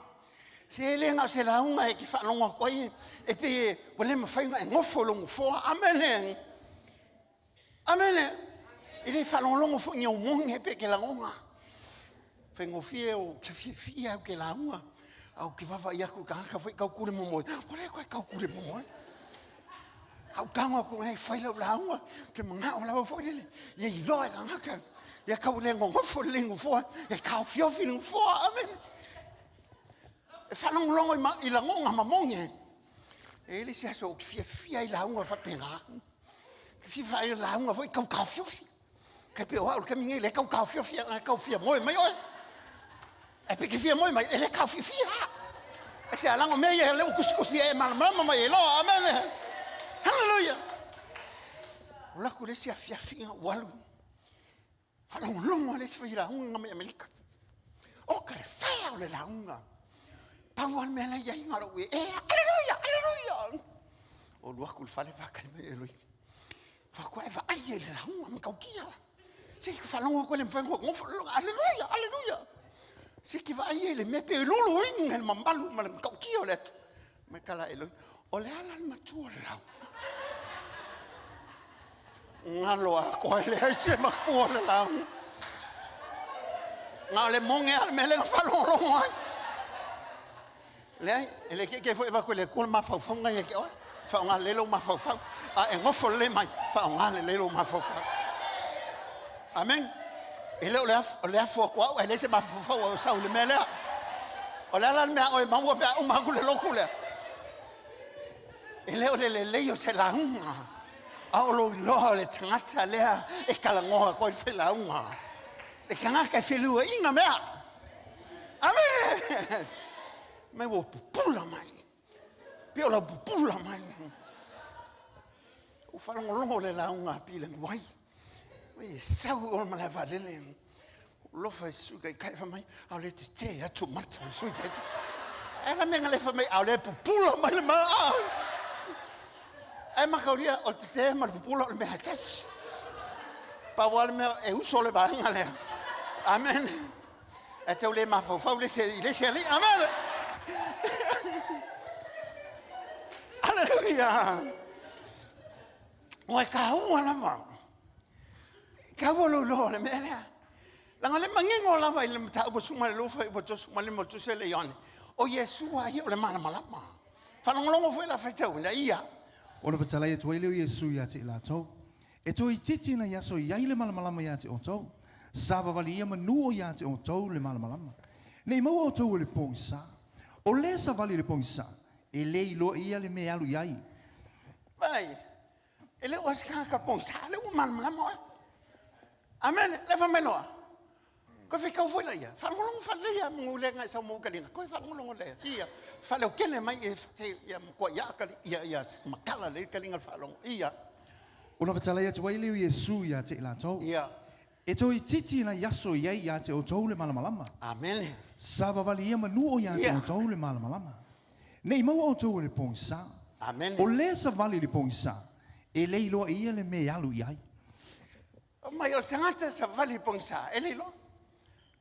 Se le ngā se launga e ki whanonga koe, e pe wale mawhainga e ngofo longu foa, amene! Amene! Ele falongo fo nyo monge pe ke la ngonga. Fengo fie o ke fie o ke la ngonga. Au ke va ia ku ka foi ka kure mo mo. Ole ko ka kure mo mo. Au kanga ko ai fai la ngonga ke manga o la fo ile. Ye i lo ka ka. Ya ka le ngonga fo le ngonga fo. E ka fio fi ngonga fo. Amen. E falongo longo i la ngonga ma monge. Ele se so fie i la ngonga fa penga. Ke fie fa i la ngonga fo ka fio fi. Ke pe o ka mingi le kau fia moi mai oi e pe ke fia moi mai ele kau fia e se alango me ye le kuskusi e mama mai lo amen hallelujah la ku le sia fia walu fala un longo le fia un me america o ka fa o le launga pa wal me la ya ngalo we hallelujah o lu ku fale fa ka me eloi fa ko e va ai le launga me kaukia se que falou com ele aleluia se que vai ele me pelulu in el mambalu mal kauki olet me kala elo ole ala matua lau ngalo a ko ele se ma ko la ngale monge al me le falou lo le ele que foi va com ele com ma fa nga ye ke fa nga le lo ma fa a ngofo le mai fa nga le lo ma fa amen ele ole afo kwa ele se mafufa o sa le mele ole ala me o mango pe o mango le lokule ele ole le yo se la unga a lo le tangata le e kala ngoa ko fe la unga e kanga ka fe lu inga me amen me wo pula mai pe o la pula mai o fa longo le la unga pile wai we sau o mala valele lo fa su kai fa mai au le te atu mata su te ela me ngale fa mai au le pula mai ma ai ma kauria o te ma pula me hatas pa wal me e uso le va ngale amen e te le ma fa le se ali amen hallelujah o ka wala ma ka volo lo le mele la ngale mangingo la vai le mta bo suma lo fa bo suma le mo se le yone o yesu wa yo le mana malama fa longo foi la fa tau na ia o le fatala e tuele o yesu ya te la to e to i titi na ya so ya le malama ya te o to sa va valia manu ya te o to le malama nei mo o to le ponsa o le sa vali le ponsa e le lo ia le me alu yai vai ele o ska ka ponsa le o malama amen, leva menor. Ko fe kau foi la ia. Fa ngolong fa le ia ngule ngai sa mo ka linga. Ko fa ngolong le ia. Fa le kene mai e te ia ko ia ka ia makala le ka linga fa long ia. Ona fatala ia tuai leo Yesu ia te la tau. Ia. E toi titi na yaso ia ia te o tau le malamalama. Amen. Sava vali ia manu o ia te o tau le malamalama. Nei mau o tau le pongisa. Amen. O le sa vali le pongisa. E le ilo ia le me alu iai. Mai o tangata sa vali pongsa e le lo.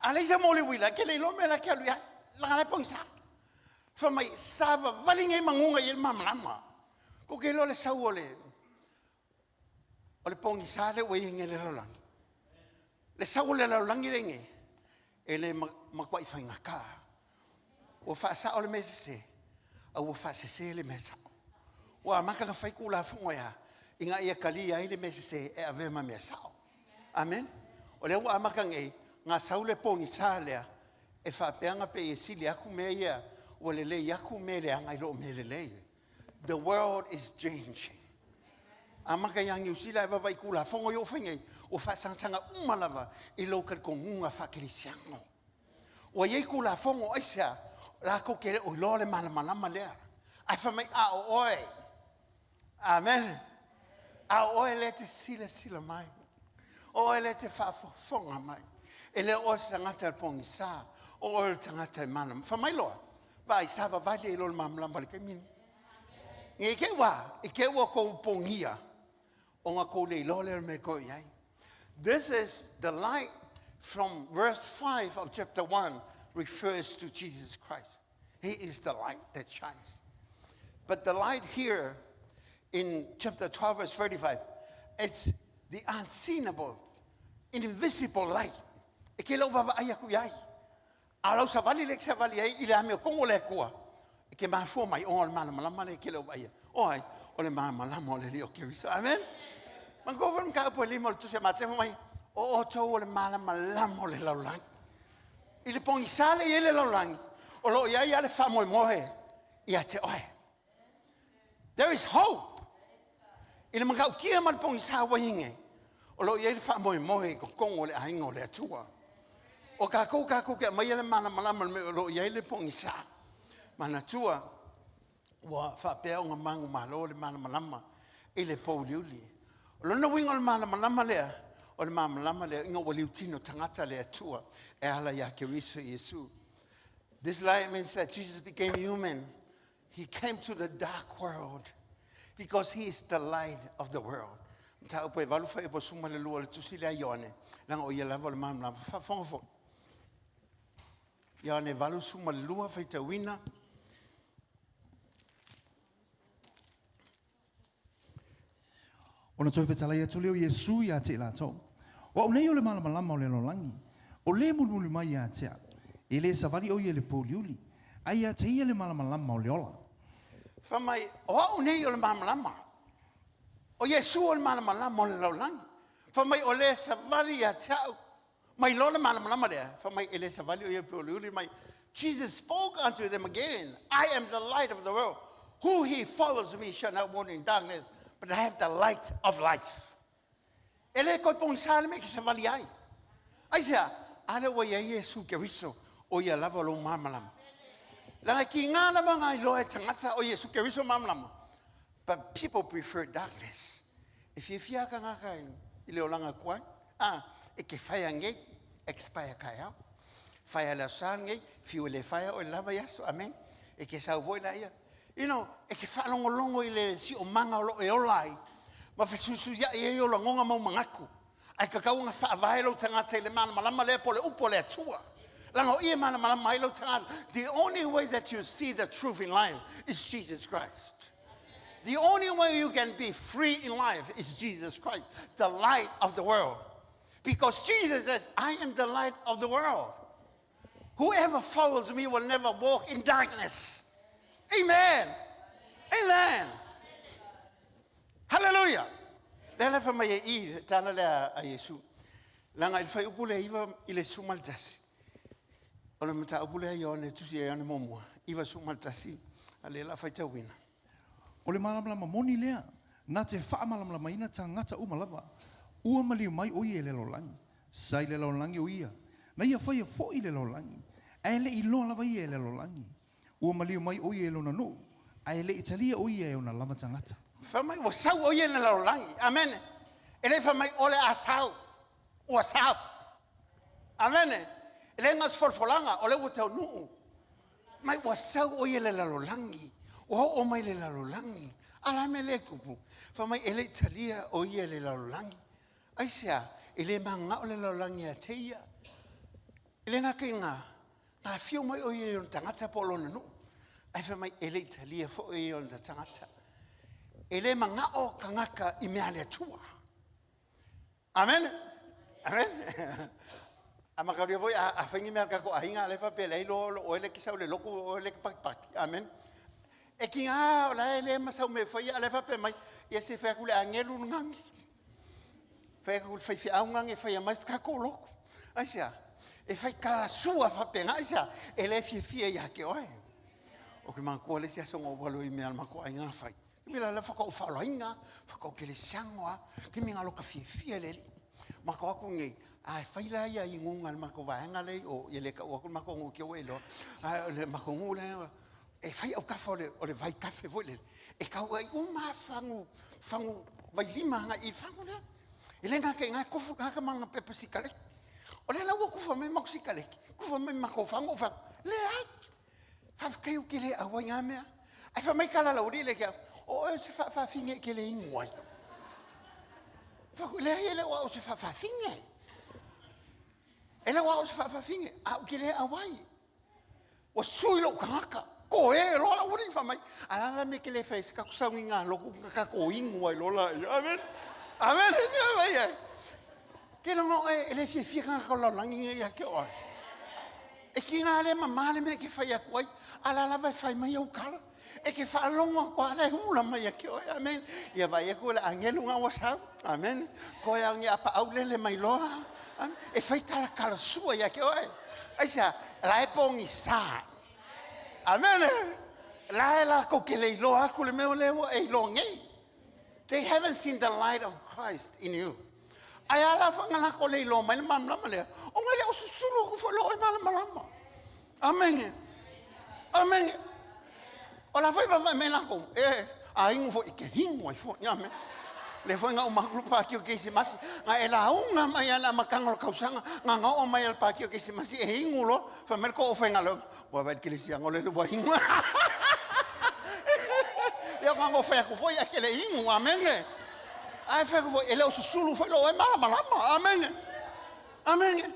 Ale sa mo le wila ke le lo me la ke alu ia la le pongsa. Fa mai sava vali ngai mangunga i mamalama. Ko ke lo le sau o le pongisa le we nge le lo. Le sau le lo langi le nge. E le makwai fa ngaka. O fa sa o le mese se. O fa se le mesa. Wa maka ka fai kula fonga ya. Inga ia kali ia le mese se e ave ma mesa. Amen. O le wa maka nge nga saule pongisa le e fa peanga pe esili aku me ia o le le aku me le anga ilo me le. The world is changing. Amaka yang usila va vai kula fonga yo finge o fa sanga umalava i local kongunga fa krisiano. O ye kula fonga aisa la ko ke o lo le malama le. Ai fa mai a oi. Amen. A oi le te sila mai. O ele te whaafonga mai. Ele o tangata pongisa. O ele tangata manam. Whamailoa. Vai sava vale ilo mamlamba le kemini. I ke wa ko pongia. O nga ko le ilo le me ko iai. This is the light from verse 5 of chapter 1 refers to Jesus Christ. He is the light that shines. But the light here in chapter 12 verse 35, it's the unseenable, invisible light. E ke lau vava ai aku iai. A lau sa vali lek sa vali ai ile ame o kongo le kua. E ke mahafua mai o le malama le ke lau ai. Oi, o le malama o le leo ke riso. Amen? Mangkova mka po limo le tuse matefo mai. O tau o le malama o le laulangi. Ile pongi sale i le laulangi. O lo iai ale whamoe mohe. Ia te oi. There is hope. Ile mangkau kia mal pongi sa wahinge. O lo iai le whamoe mohe ko kongo le ainga o le atua. O kako ke mai le malama me o lo iai le pongi sa. Mana tua. Wa whapea o ngā mangu malo le malama i le pauliuli. O lona winga o le malama lea. O le malama lea inga wali utino tangata le atua. E ala ya ke riso Yesu. This light means that Jesus became human. He came to the dark world because he is the light of the world. Mta upo e valu fa e po suma le lua le tusi le a Ione. Langa o ia lava le malama fa fonga. Ione valu suma le lua fa i te wina. Ona toi whetala ia toleo Yesu ia te la tau. Wa o nei o le malama o le lolangi. O le mulmuli mai ia tea. E le savali o ia le poliuli. Ai ia te ia le malama o le ola. Whamai, o nei o le malama. O Yesu o le malama o le lolangi. Whamai o le savali ia tea. Mai lo le malama lea. Whamai e le savali o ia poliuli mai. Jesus spoke unto them again. I am the light of the world. Who he follows me shall not walk in darkness. But I have the light of life. Ele ko pong sale me ki sa vali ai. Ai sia, ale wa ia Yesu ke riso o ia lava lo mamalam. La ki nga lava nga lo e tangata o Yesu ke riso mamalam. But people prefer darkness. If you fia ka nga kai ile o langa kwai, e ke faya nge expire kaya. Faya la sange, fiu le faya o lava Yesu. Amen. E ke sa voi la ia. You know, e ke whalongo ile si o manga o e olai. Ma fesusu ya e o langonga mau mangaku. Ai kakau nga whaavaelo tangata ile mana malama lea po le upo le atua. Lango ia mana malama ilo tangata. The only way that you see the truth in life is Jesus Christ. The only way you can be free in life is Jesus Christ, the light of the world. Because Jesus says, I am the light of the world. Whoever follows me will never walk in darkness. Amen. Amen. Hallelujah. Lele fa mai I tala le a Yesu. Langa il fai upule iva ile sumaltasi. Ola mata upule Ione tusi Ione momua. Iva sumaltasi. Ale la fai tawina. O le malama moni lea. Na te wha malama ina tangata umalava. Ua mali mai o ia le lolangi. Sai le lolangi o ia. Na ia whaia fo i le lolangi. Ai le i loa lava ia le lolangi. Ua malio mai o ia e lona no. Ai le italia o ia e ona lava tangata. Whamai wa sau o ia le laulangi. Amen. Ele whamai ole a sau. Ua sau. Amen. Ele ngas folfolanga ole ua tau nuu. Mai wa sau o ia le laulangi. Ua o mai le laulangi. Ala me le kupu. Whamai ele italia o ia le laulangi. Aisea, ele manga o le laulangi a teia. Ele ngā kei ngā whio mai o ia o tangata po lona nuu. Ai whamai ele italia fo o ia o tangata. Ele manga o kangaka I mea le atua. Amen. Amen. A makaria voi a whaingi mea kako ahinga a lewa pe leilo o ele ki sau le loko o ele ki pakipaki. Amen. E ki ngā o la ele masau me whai a lewa pe mai. Ia se whakule a ngelu ngangi. Whakule whai au ngangi whai a mais kako o loko. Aisia. E whai kala sua whapenga. Aisia. Ele fie ia ke oe. O ki mga kua le si asonga o walo I mea mako ai ngā whai. Mila le whakao whaloinga, whakao ke le siangoa, ki minga loka fie leli. Mako aku ngi, ai whaila ia I ngunga le mako vaenga lei, o ia le ka uaku mako ngu kia welo, le mako ngu le, e whai au kafa o le vai kafe voi le. E kau ai uma whangu vai lima hanga I whangu le. E le ngake ngai kufu ngaka manga pepa sikale. O le lau kufa mai mako sikale, kufa mai mako whangu, le ai. Whawkeu ki le awai ngā mea. Ai whamai kala lauri le kia, o se whawhinge ke le ingoai. Whaku lea ele wa o se whawhinge. Ele wa o se whawhinge, au ke le awai. Wa sui lo kangaka, ko e lola uri whamai. Alala me ke le whaise kako saungi ngā loku kako ingoai lola. Amen. Amen. Ke longo e le fie kangaka lolangi ia ke oi. E ki ngā le mamale me ke whai akuai, alala vai whai mai au kala. E ke whaalonga kwa le hula mai a ki oi, amen. Ia vai e kua le angelu ngā wasau, amen. Koe au ngi apa au lele mai loa, amen. E whai kala sua ia ki oi. Aisa, la e pongi sā. Amen. La e la ko ke le iloa aku le meo leo e ilo ngei. They haven't seen the light of Christ in you. Ai ala whangala ko le iloa mai le mamlama lea. O ngai le o susuru ku whalo e malama. Amen. Amen. O la foi va me la ko a ingo fo ke hingo fo nyame le foi nga o magrupa ki o ke si mas nga e la unga mai ala makango kausanga nga o mai al pa ki o ke si mas e hingo lo fa mer ko o fenga lo wa va ke le si ngole lo hingo yo nga o fe ko foi a ke le hingo amen ai fe ko ele o susulu foi lo e mala amen amen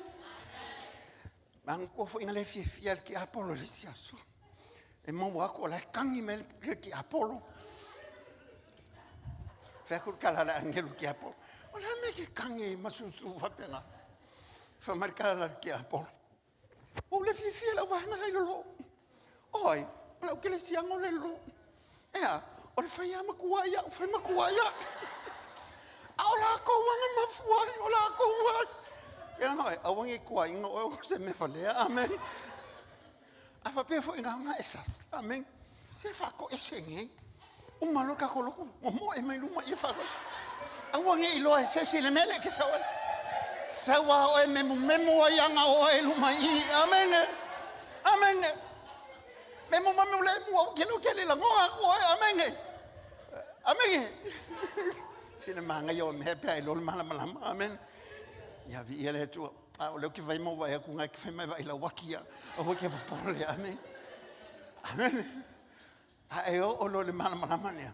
man ko foi nga le fiel ki apolo le si aso. E mau ako la kangi me ki Apollo. Whakul kala la angelu ki Apollo. O la me ki kangi masusu whapena. Whamari kala la ki Apollo. O le fie la wahanga la ilo. Oi, o la ukele siango le lo. Ea, o le whaia makuaya, o whai makuaya. A o la ko wanga mafuai, o la ko wai. Kena noi, a wangi kua inga o se me whalea, amen. Afa pe fo inga nga esas. Amen. Se fa ko esenge. O malo ka ko loko. Mo e mai luma e fa ko. Awa nge ilo e se le mele ke sawa. Sawa o e memo yanga o e luma I. Amen. Amen. Memo le mo ke lo ke le la ngoa ko amen. Amen. Sina manga yo me pe ai lo mala. Amen. Ya vi ele tu. O leo ki vai mo vai ku ngai ki vai mai vai la wakia o ke popole amen amen ai o lo le mala mane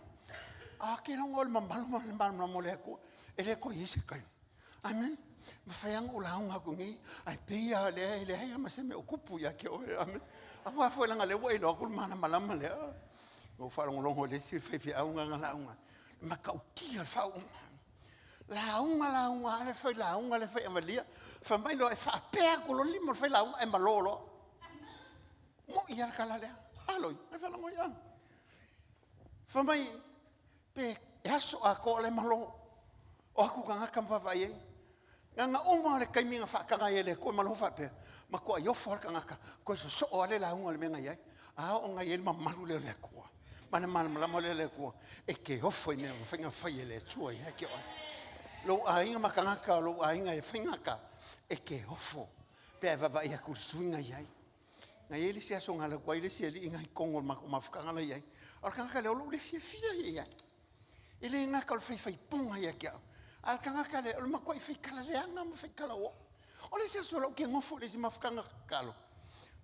a ke lo ngol mambalo mo le ku ele ko yisi kai amen me faiang o la nga ku ngi ai pe ya le ya ma se me okupu ya ke o amen a fa la le wai lo ku mala le o fa lo le si fe au nga la nga ma ka o ki al fa la unga le fai la unga le fai amalia fa mai lo e fa pe ko lo limo fai la unga e malolo mo ia kala le aloi e fa la mo ia fa mai pe aso a ko le malo o aku kanga kam fa vai nga uma le kai minga fa kanga ele ko malo fa pe ma ko yo fa kanga ko so o le la unga le menga ia a o nga ele ma malu le ko mana mal le ko e ke ho foi me fa nga fa ele tua ia ke o lo ainga makangaka lo ainga e whaingaka e ke hofo Pe va ia ku swinga yai. Ngai ele sia so ngala kwa ile sia li ngai kongo mafukanga la yai. Al kanga le lo le fia yai. Ele nga kal fai punga ya kia. Al kanga kale o ma kwai fai kala le anga ma fai kala o. O le sia so lo ke ngofo le ma fukanga kalo.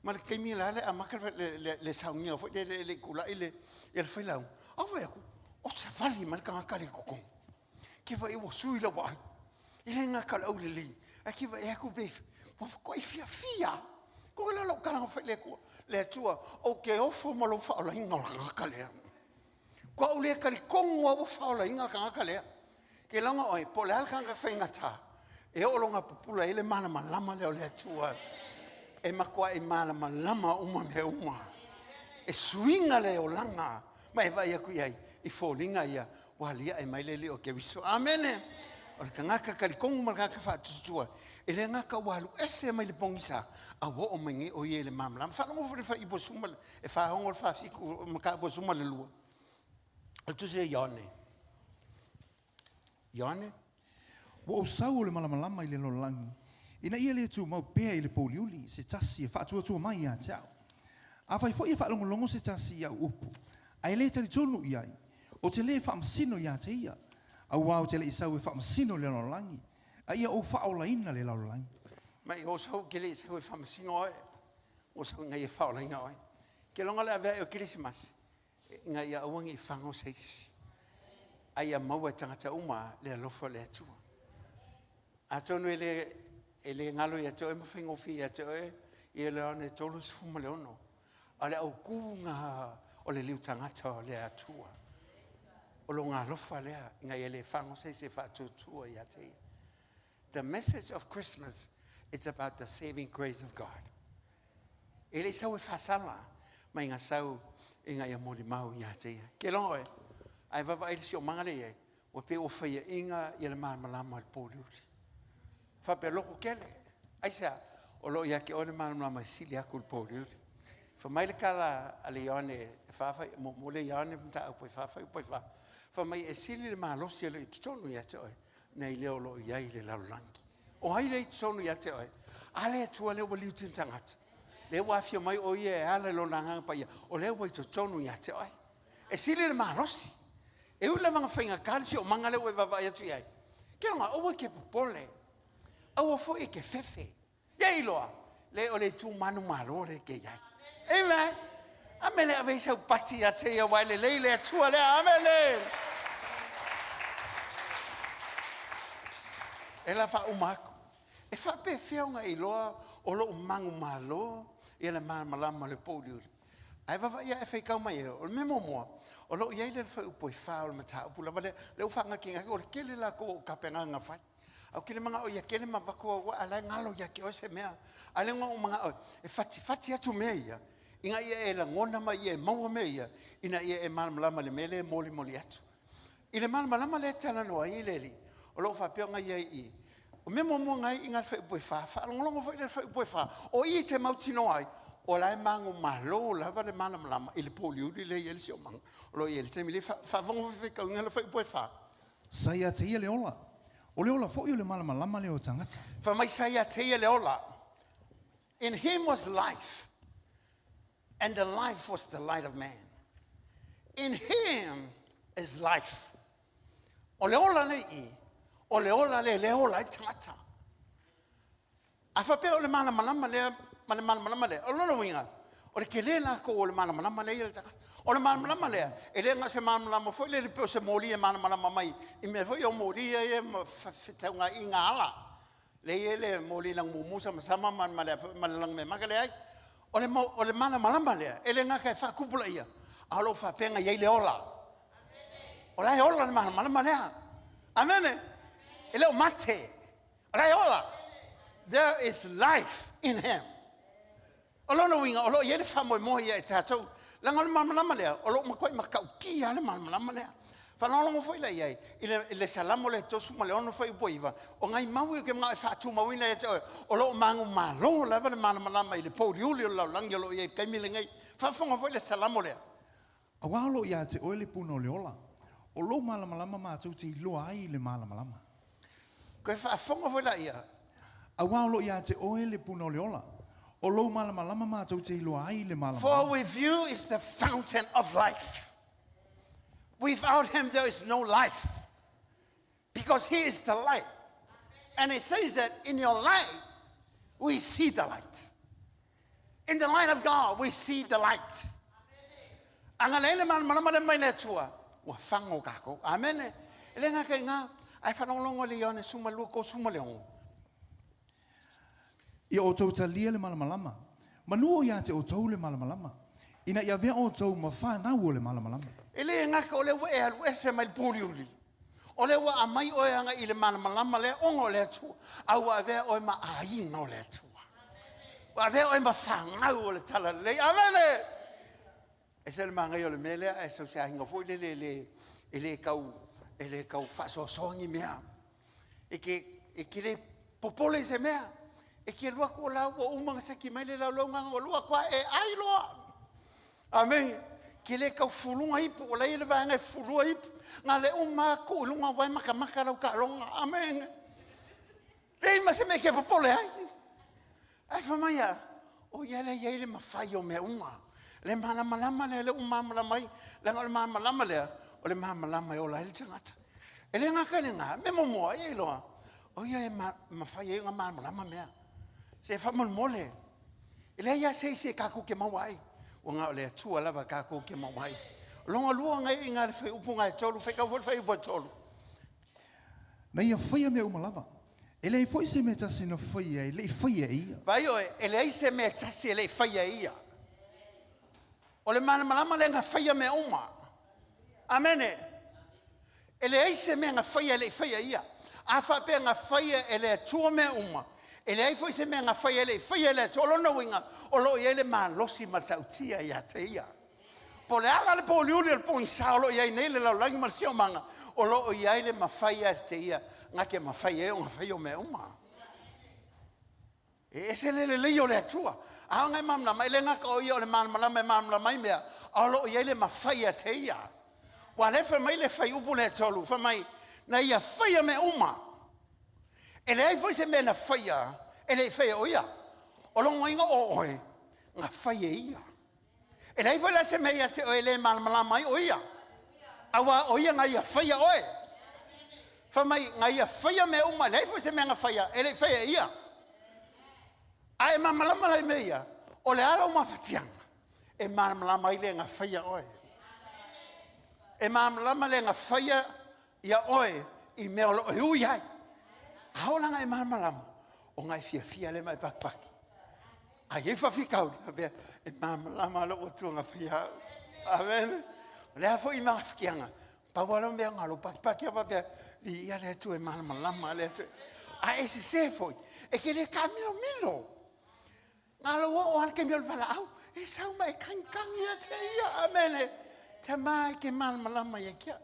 Ma ke mi la le amakal le saunga fo le kula ile el fai la. O va ku o sa vali ma kanga kale ko. Ke va e wo sui la wa. Ele nga kala o le. Aki va e ku be. Wa kwai fia. Ko la lo kala fai le tua o ke o fo mo lo fa la inga kale. Ko ule kali kongo o faula inga kanga kale ke longa oi po le kanga fainga ta e o longa pupula ile mana malama le ole tua e makwa e mana malama uma me uma e swinga le o langa mai vai ku ai I fallinga ia walia e mai le o ke viso amen o kanga kali kongo mal kanga fa tua e le nga ka walu ese mai le pongisa a wo o mengi o ye le mamla fa no fa I bosuma e fa ngol fa fiku maka bosuma le lua. Tu sei Ione. Ione? Wa o sau le malamalama I le lolangi. Ina ia le tu mau pea I le poliuli se tasi e whaatua mai a tau. A whai fo ia whaalongolongo se tasi ia upu. Ai le tari tonu iai. O te le whaamasino ia te ia. A wau te le isau e whaamasino le lolangi. A ia o whaolaina le lolangi. Mai o sau ke le isau e whaamasino oi. O sau ngai e whaolaina oi. Ke longa le avea o Christmas. Nga ia awangi whango seisi. Ai a maua tangata uma le alofo le atua. A tonu ele ngalo ia toe mawhingo fi ia toe I le ane tolu sifuma le ono. A le au kunga o le liu tangata le atua. O lo ngā lofa lea nga ia le whango seisi whatutua ia te. The message of Christmas it's about the saving grace of God. Ele sau e whasala mai ngā sau inga ia moli mau ia te ia. Ke longa e, ai vava ele si o mangale e, o pe o whaia inga ia le maa malama al pōliuri. Wha pe loko kele, ai sea, o lo ia ke o le maa malama sili aku al pōliuri. Wha mai le kala ale ione, mo le ione mta au poi wha. Wha mai e sili le maa losi ale I tutonu ia te oi, nei leo lo iai le lalulangi. O hai le I tutonu ia te oi, ale atua leo waliu tintangata. Le wafia mai o ia ala lo nanga pa ia o le wa to tonu ia te oi e sile le marosi e ula manga fainga kalsi o manga le wa va ia tu ai ke nga o ke popole o fo e ke fefe ia iloa le o le tu manu malo le ke ia amen amele ave sa pati ia te ia wa le le tu le amele e la fa umako e fa pe fia nga iloa o lo mangu malo ia le malama le pōliuri. Ai vava ia e whaikau mai e, o le memo moa, o lo iai le whai upo I whao le mata upu, lava le ufanga ki ngaki, o le kele la ko kapenga nga whai. Au kele manga o ia kele ma wako wa alai ngalo ia ke o se mea. Ale ngā o manga o, e fati atu mea ia, inga ia e la ngona mai ia, e maua mea ia, ina ia e malama le mele moli atu. I le malama le tala noa I le li, o lo whapeo ngai ia I. O memo mo ngai inga fa upo fa fa longo fa le fa upo fa o I te mautino ai o la mango malo la va le mana mala il poliuri le il si o mang lo il te mi le fa vongo fa ka ngala fa upo fa Saia te ia le ola. O le ola fo I le malamalama le o tangata. fa mai saia te ia le ola in him was life and the life was the light of man in him is life o le ola le I o le ola le ola I tangata. A whape o le mana malama le, o lono winga, o le kele la ko o le mana malama le i le tangata. O le mana malama le, e le nga se mana malama foi le peo se mori e mana malama mai, I me foi o mori e whetaunga I ngā ala. Le i le mori lang mumusa masama mana lang me maka le ai. O le mana malama le, e le nga kai whakupula ia, a lo whapenga iei le ola. O lai ola le mana malama le. Amen. Ele o mate. Ola. There is life in him. Olo winga, olo yele famo mo ia tato. Langa malama le, olo makoi makau ki ale malama le. Fa no foi la ia. Ile salamo le to suma le ono foi boiva. O ngai mau ke ngai fa tu mau ina e olo mangu malo la va malama ile podiuli la langi lo ia kai mile ngai. Fa fonga foi le salamo le. A walo ia te oile puno le ola. O lo malamalama mātou te iloa ai le malamalama. Koe whaafonga foi la ia. Awa lo ia te oe le puna o le ola. O lo malama lama mātou te iloa ai le malama. For with you is the fountain of life. Without him there is no life. Because he is the light. And it says that in your light, we see the light. In the light of God, we see the light. Angalele malama le mai le tua. Wa fango kako. Amen. Elenga ke nga ai whanongongo le ione sumalu ko sumaleongo. Ia o tau talia le malamalama. Manua ia te o tau le malamalama. Ina ia vea o tau ma whanau o le malamalama. Ele ngaka o le wa e alu ese mai puriuli. O le wa amai o anga i le malamalama le ongo le atu. Au a vea o ma aina o le atu. Wa vea o ma whanau o le tala le. Amene! E se le mangai o le mele e so se ahinga fo ele kau faso songi mea. E ke le popole se mea. E ke lua ko la o umanga sa ki mai le la longa o lua kwa e ai loa. Amen. Ke le kau fulunga ipu o le vanga fulua ipu. Nga le uma ko lunga vai maka lau ka longa. Amen. Rei ma se me ke popole ai. Ai fa mai a. O ia le mafai o me uma. Le malama le uma malamai. Le malama le o le malama o la il tangata. E le ngaka le nga me momo ai loa. O ia mafai e nga malama mea. Se fa mole. Ele ia se kako ke mawai. O nga le tua lava kako ke mawai. Longa lua ngai inga le fai upunga e tolu fai ka fai upo tolu. Na ia whaia me umalava. Ele i foi se me tasi no whaia, ele i whaia ia. Vai o ele i se me tasi ele i whaia ia. O le malama le nga whaia me uma. Amene. Ele i se me nga whaia ele i whaia ia. A wha pe nga whaia ele tua me uma. Ele ai foi se me nga whaia ele tolo no winga. O lo i ele ma losi matautia ia te ia. Po le ala le po liuli le po insa o lo i ai nei le lau langi malsio manga. O lo i ai le ma whaia te ia. Nga ke ma whaia e o nga whaia o me uma. E se le leo le atua. A ngai mamla mai le ngaka o i o le mamla mai mea. O lo i ai le ma whaia te ia. Wa le fa mai le whai upu le tolu. Fa mai na ia whaia me uma. Ele ai foi se me na whaia. Ele whaia o ia. O longo inga o oe. Nga whaia ia. Ele ai foi la se me ia te o ele malama o ia. Awa o ia nga ia whaia oe. Whamai nga ia whaia me uma. Ele ai foi se me nga whaia. Ele whaia ia. Ai malama lai me ia. O le ala uma whatianga. E malama ile nga whaia oe. E malama le nga whaia ia oe. I mea lo e ui ai. Haolanga e malama. O ngai fia le mai pakpaki. Ai e whawhikau. E malama lo o tuanga whia. Amen. Lea fo i mga whikianga. Pawala mea ngalo pakpaki apa pia. Vi ia le tu e malama le tu. A e se foi. E ke le kamilo milo. Ngalo o alke mio wala au. E sau mai kankangi a te ia. Amen. Te mai ke malama ia kia.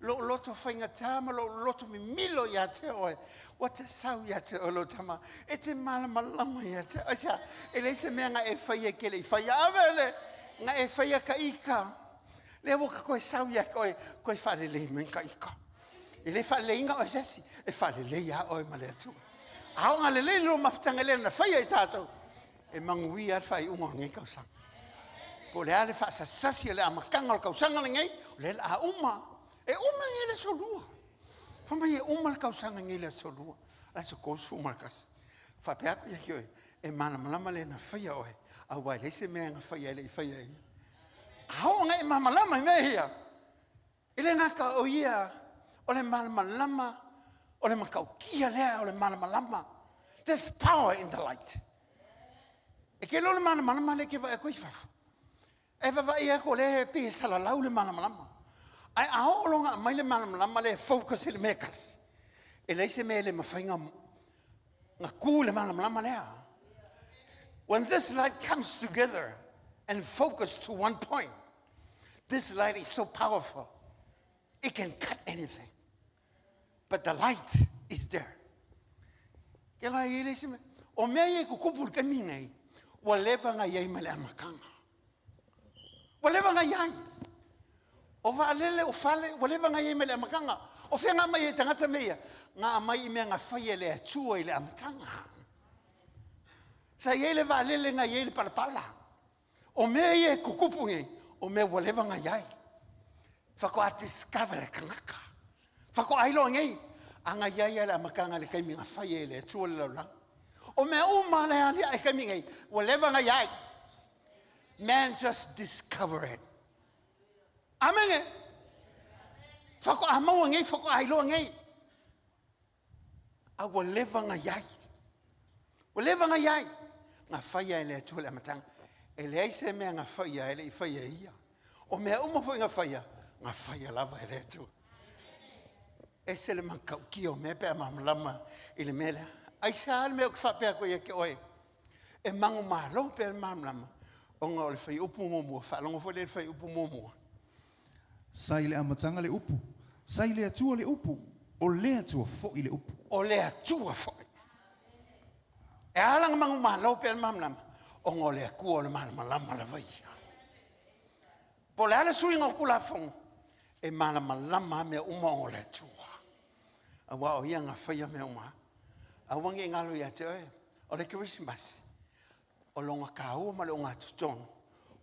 Lo loto whainga tama, lo loto mi milo ia te oe. Wa te sau ia te olo tama. E te malama ia te. Asia, e leise mea nga e whaia ke le whaia awele. Nga e whaia ka ika. Le woka koe sau ia koe whare le men ka ika. E le whare le inga oe sesi. E whare le ia oe ma le atu. Ao nga le lo maftanga le na whaia i tātou. E mangui ar whai unga ngai kausang. Po le ale wha sasasi le amakanga o kausanga le ngai. Le a uma. E uma ngele solua. Whamai e uma le kausanga ngele solua. Lai so kousu umarkas. Whapeaku ia ki oe. E malamalama le na whaia oe. A wai leise mea nga whaia le i whaia ia. Hao nga e malamalama i mea hia. Ile ngaka o ia. O le malamalama. O le makaukia lea o le malamalama. There's power in the light. E ke lo le malamalama le ke wa e koe whafu. E wa ia ko le pe salalau le malamalama. Ai ao longa mai le malama le focus le mekas. E leise me le mawhainga nga ku le malama lea. When this light comes together and focus to one point, this light is so powerful. It can cut anything. But the light is there. Ke nga i leise me. O mea ye kukupul ka minei. Walewa nga yai male amakanga. Walewa nga yai. O valele o fale walewa nga yemele amakanga o fenga mai tangata meia nga mai me nga faia le atua ile amatanga Sa yele va lele nga yele palapala. O me ye kukupungi, o me walewa nga yai. Fako a discover kangaka. Fako ailo ngai, anga yai ala makanga le kai minga faye le tuole la. O me uma le ali ai kai minga, walewa nga yai. Man just discover it. Amen. Fako amau ngai, fako ailo ngai. A walewa nga yai. Walewa nga yai. Nga faye le tuole matang. Ele ai se mea nga faia, ele I faia ia. O mea uma foi nga faia lava ele tu. E se le mankau ki o mea pea mamlama ile mele. Ai se al mea kwhapea koe ke oe. E mangu malo pea mamlama. O nga o le fai upu momua, whalongo foi le fai upu momua. Sai le amatanga le upu. Sai le atua le upu. O le atua foi le upu. O le atua foi. E alanga mangu malo pea mamlama. O ngole kua le malama la vai. Po le ala suinga o kula fong. E malama me uma o le tua. A wa o ia nga whaia me uma. A wangi ngalo ia te oe. O le Christmas. O longa kāua ma le o ngā tutono.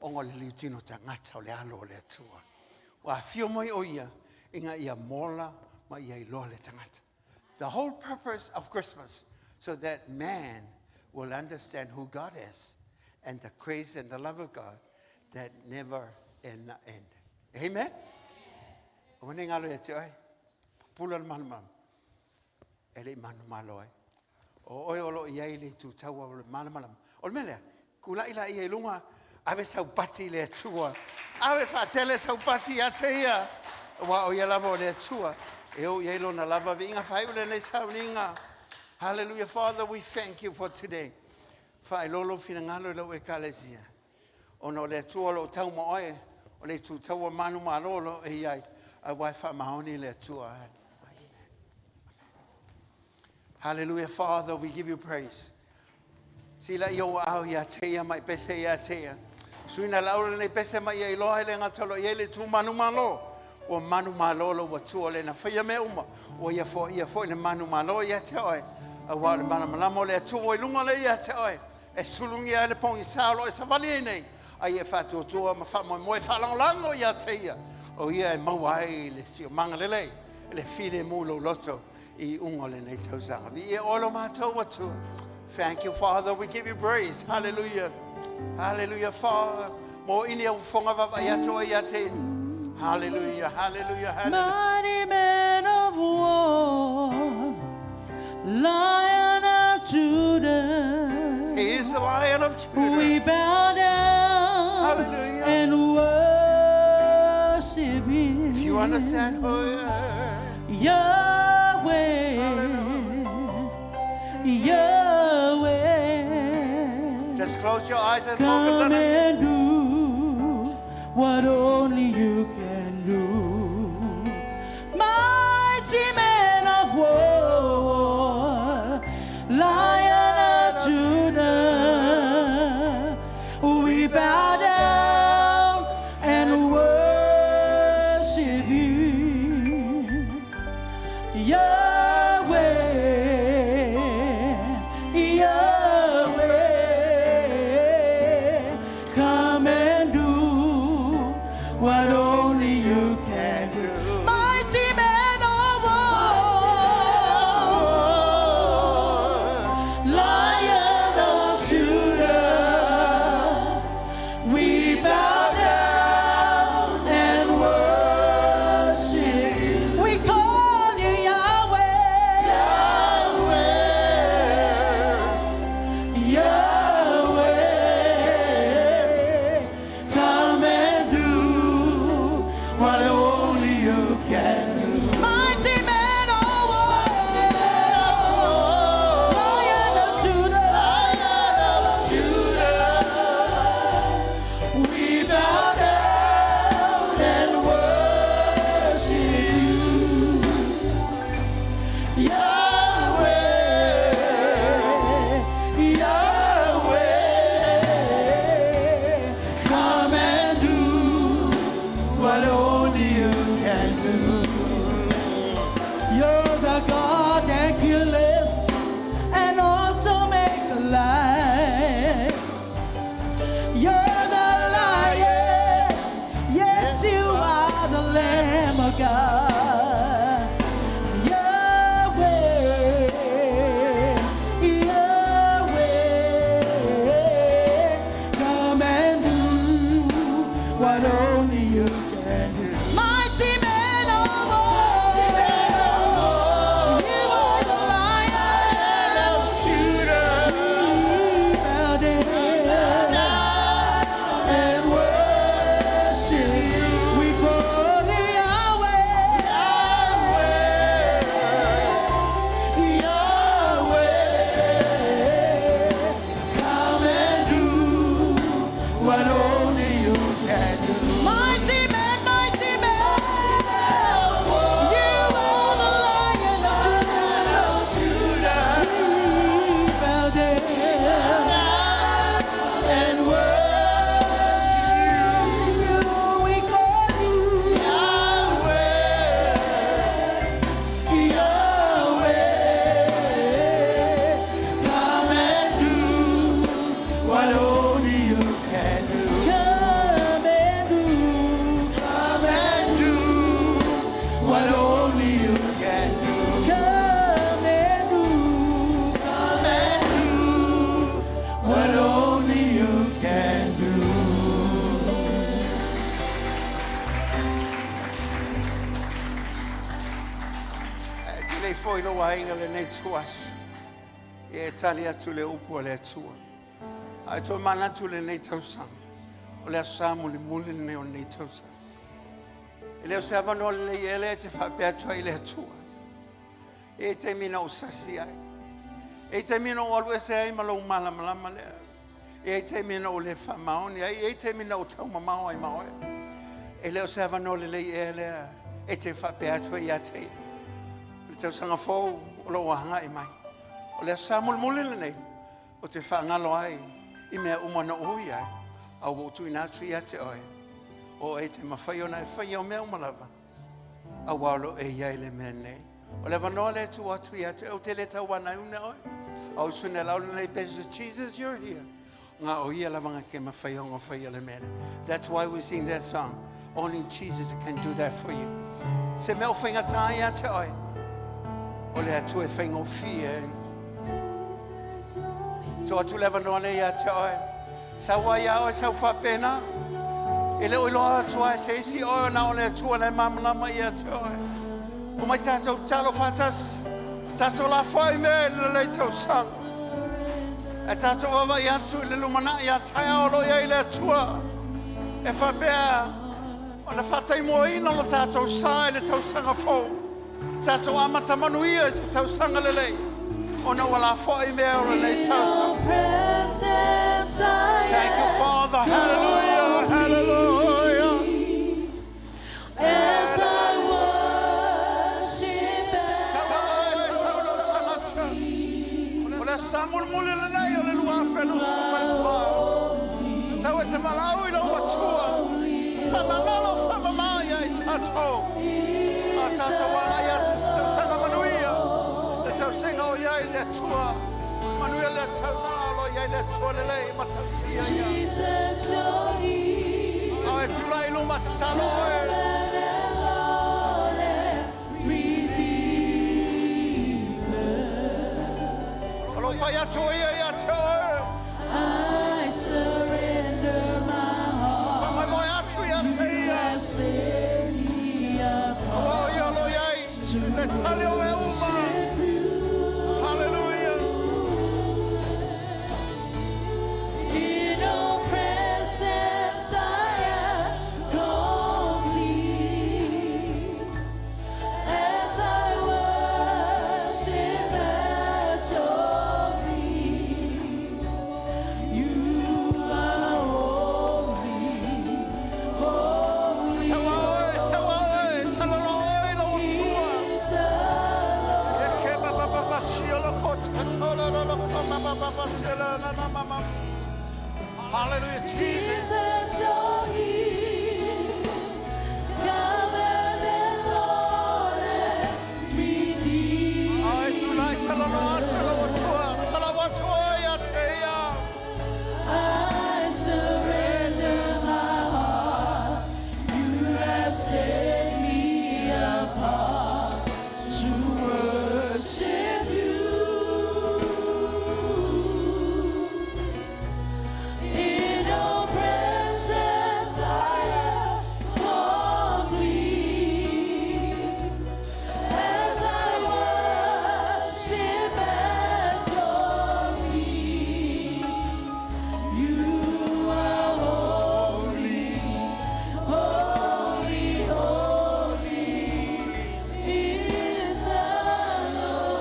O ngole liutino ta ngata o le alo o le tua. Wa fio moi o ia. Inga ia mola ma ia iloa le tangata. The whole purpose of Christmas. So that man will understand who God is. And the grace and the love of God that never end. Amen? Wane ngalo e te oi. Pula le malama. Ele manu malo ai. O oi olo iai le tu taua o le malama. O le melea. Kula ila ia ilunga. Ave sau pati le tua. Ave whatele sau pati a te ia. Wa o ia lava o le tua. E o ia ilo na lava vi inga whai ule nei sauninga. Hallelujah. Father, we thank you for today. Fai lolo fina ngalo lo e kalesia. Ono le tua lo tau mo oe. O le tu tau manu malolo e iai. A wai fa mahoni le tua. Hallelujah, Father, we give you praise. Sila yo au ya teia mai pese ya teia. Suina laula le pese mai e loa le ngatalo ye le tu manu malo. O manu malolo wa tua le na fia me uma. O ia fo le manu malo ya te oe. A wale mana malamo le tua i lunga le ya te oe. E sulungi le pongi salo e savali nei. Ai e fatu tua ma fa mo e falango ya teia. O ia e mawai le sio mangalele. Le file mulo loto I ungole nei tausanga. Vi e olo matou watu. Thank you, Father. We give you praise. Hallelujah. Hallelujah, Father. Mo ini au fonga vava ya to ya te. Hallelujah. Hallelujah. Hallelujah. Mighty man of war, Lion of Judah. He is the Lion of Judah. We bow down Hallelujah. and worship Him. If you understand who He is. Yahweh, Yahweh. Just close your eyes and focus Come on Him. and do what only you can do. Mighty man of war, Lion of Judah, we bow down and worship you. Yahweh, Yahweh, come and do what only you can. foi lo ainga le nei tuas. E tali atu le upu le atua. Ai to mana tu le nei tausang. O le asamu le muli le nei o nei tausang. E le o se avano le ele te fa pe atua i le atua. E te mina o sasi ai. E te mina o alwe se ai malo mala le. E te mina o le fa maoni ai. E te mina o tau mamao ai maoe. E le o se avano le ele e te fa pe atua i ate. Le tausanga fou o lo wahanga i mai. O le asamu mule le nei. O te whangalo ai. I mea umana ui ai. Au wotu ina atu i ate oi. O e te mawhai o na e whai o mea umalava. Au walo e iai le mea nei. O le wanoa le tu atu i ate. O te le tau wana una oi. Au sune lau le nei pesu. Jesus, you're here. Nga o ia lavanga ke mawhai o ngā whai o le mea. That's why we sing that song. Only Jesus can do that for you. Se mea o whainga tā i ate oi. O le atu e whainga o fia. To atu leva no le ia te oi. Sa wa ia oi sa whapena. E le oilo atu ai se isi oi na o le atu le mamlama ia te oi. O mai tātou talo whatas. Tātou la whai me le tau sang. E tātou wawa i atu le lumana ia tai aolo ia i le atua. E whapea. O na whatai mua ina lo tātou sa le tau sanga fau. Tātou amata manuia se tau sanga le lei. Ona wala foi mea o le tau. Thank you, Father. Hallelujah. Hallelujah. As I worship O le samul muli le nei o le lua felu sumai whao. Sau e te malau I lo watua. Whamamalo whamamaya I tātou. A tātou wanga I atu tau sanga manuia. Tau singa o iai le tua. Manuia le tau nalo iai le tua le lei matautia ia. Jesus, you're here. Au e tulai luma talo e. Alo pai atu ia ia te oe. I surrender my heart. Whamai moi atu ia te ia. Set me apart. O ia lo iai. Le tali o e uma. Hallelujah. In your presence I am complete. As I worship at your feet, you are holy, holy. Sawa oe, talalo oe lo utua. Is the Lord. E ke baba shio lo kota tolo lo koma baba shela na na mama. Hallelujah, Jesus. Jesus, you're here. Come and Lord and redeem. Ai tulai talalo atelo utua. Talalo utua ia te ia. I surrender my heart. You have set me apart to worship you. In your presence I am complete. As I worship at your feet, you are holy, holy, holy is the Lord.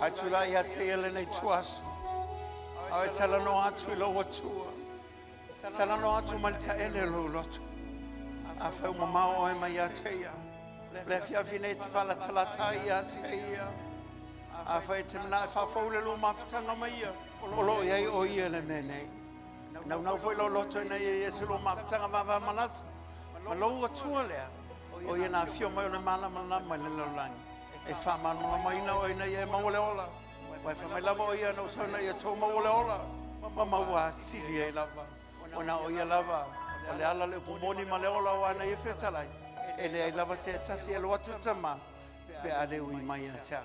Ai tulai ia te ele nei tuasu. Ai talano atu I lo watua. Talano atu mal ta ele lo lotu. A fau mamao oe mai ia te ia. Le fia fine te fala talata ia te ia. A fai te mna e whawhau le lo mawhitanga mai ia. O lo iai o ia le menei. Nau foi lo loto ina ia se lo mawhitanga wawa manata. Ma lo watua lea. O ia na fio mai o le mana mai le lo langi. E whamanu mai na o ina ia e maule ola. Wai whamai lava o ia no sauna ia tau maule ola. Ma maua tili e lava. O na o ia lava. O le ala le pumoni ma le ola o ana ia whetalai. E le ai lava se tasi e lo atu tama. Pe ale ui mai a tia.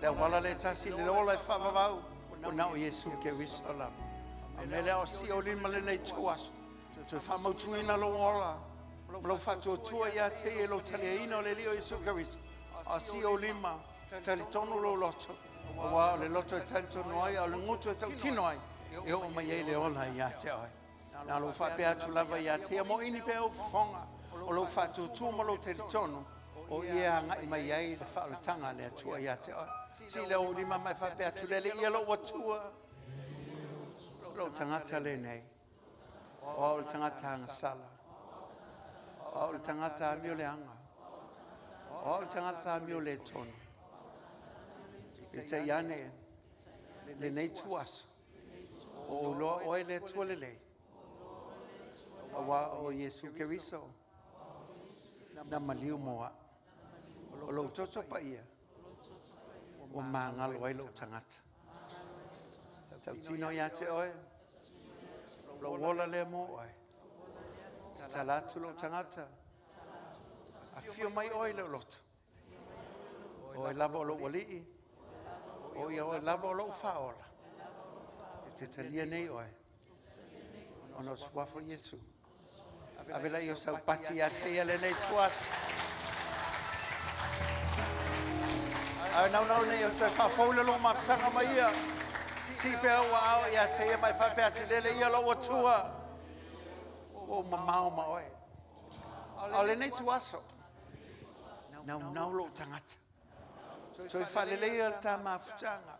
Le wala le tasi le ola e whavavau. O na o Yesu ke wisalam. E le o si o lima le nei tuasu. Toi whamautuina lo ola. Lo whatua tua ia te e lo taliaina o le lio Yesu Karisto. A si o lima, tali tonu lo loto. O wa le loto e tali tonu ai, a le ngutu e tau tino ai. E o mai e le ola ia te ai. Nā lo whapea tu lava ia te mo ini pe o whonga. O lo whatua tua mo lo tali tonu. O ia ngai mai ai le whaaratanga le atua ia te ai. Si le o lima mai whapea tu lele ia lo watua. Lo tangata le nei. O le tangata hanga sala. O le tangata mio le anga. O le tangata mio le tonu. E te iane le nei tuaso. O loa oe le tua le lei. Awa o Yesu Keriso. Na maliu moa. O lo toto pa ia. O mangalo ai lo tangata. Tau tino ia te oe. Lo wola le mo ai. Salatu lo tangata. A fio mai oi le loto. O e lava o lo walii. O ia o e lava o lo faola. Te talia nei oi. O no suafo Yesu. Avela io sau pati a te ia le nei tuas. A nau nei o te whafaule lo matanga mai ia. Si pea ua au ia te ia mai whapea te lele ia lo watua. O mamao ma oe. Au le nei tuaso. Nau lo tangata. Toi whalele ia ta mafutanga.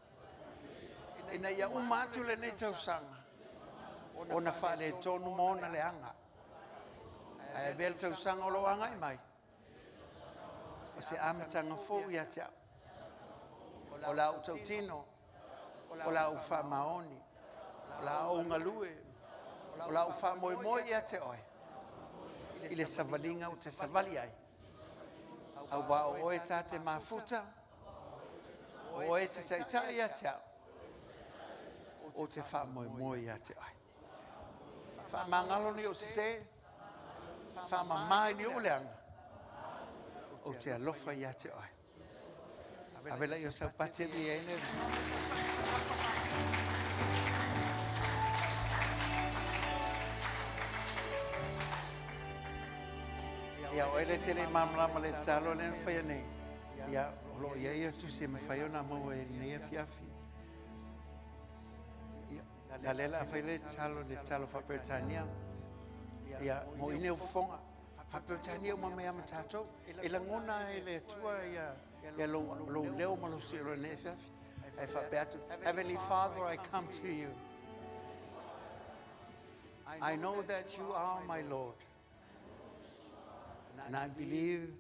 Ina ia umatu le nei tausanga. O na whale tonu mona le anga. Ai vel tausanga o lo anga i mai. O se amatanga fōu ia tia. O la u tautino. O la u wha maoni. O la u ngalue. O la u wha moe moe ia te oe. I le savalinga o te savali ai. Au wa o oe tā te mafuta. O oe te taitai ia te au. O te wha moe moe ia te oe. Wha mangalo ni o te se. Wha mamai ni o leanga. O te alofa ia te oe. Avela io sa pate vi ene. Ia o ele tele mamlama le talo le whaia nei. Ia lo ia tu se me whaia na mau e nei fiafi. Ia lela whaia le talo whaperetania. Ia mo ine ufonga. Whaperetania uma mea matatou. E la ngona e le tua ia lo leo ma lo siro nei fiafi. E whapeatu. Heavenly Father, I come to you. I know that you are my Lord. And I believe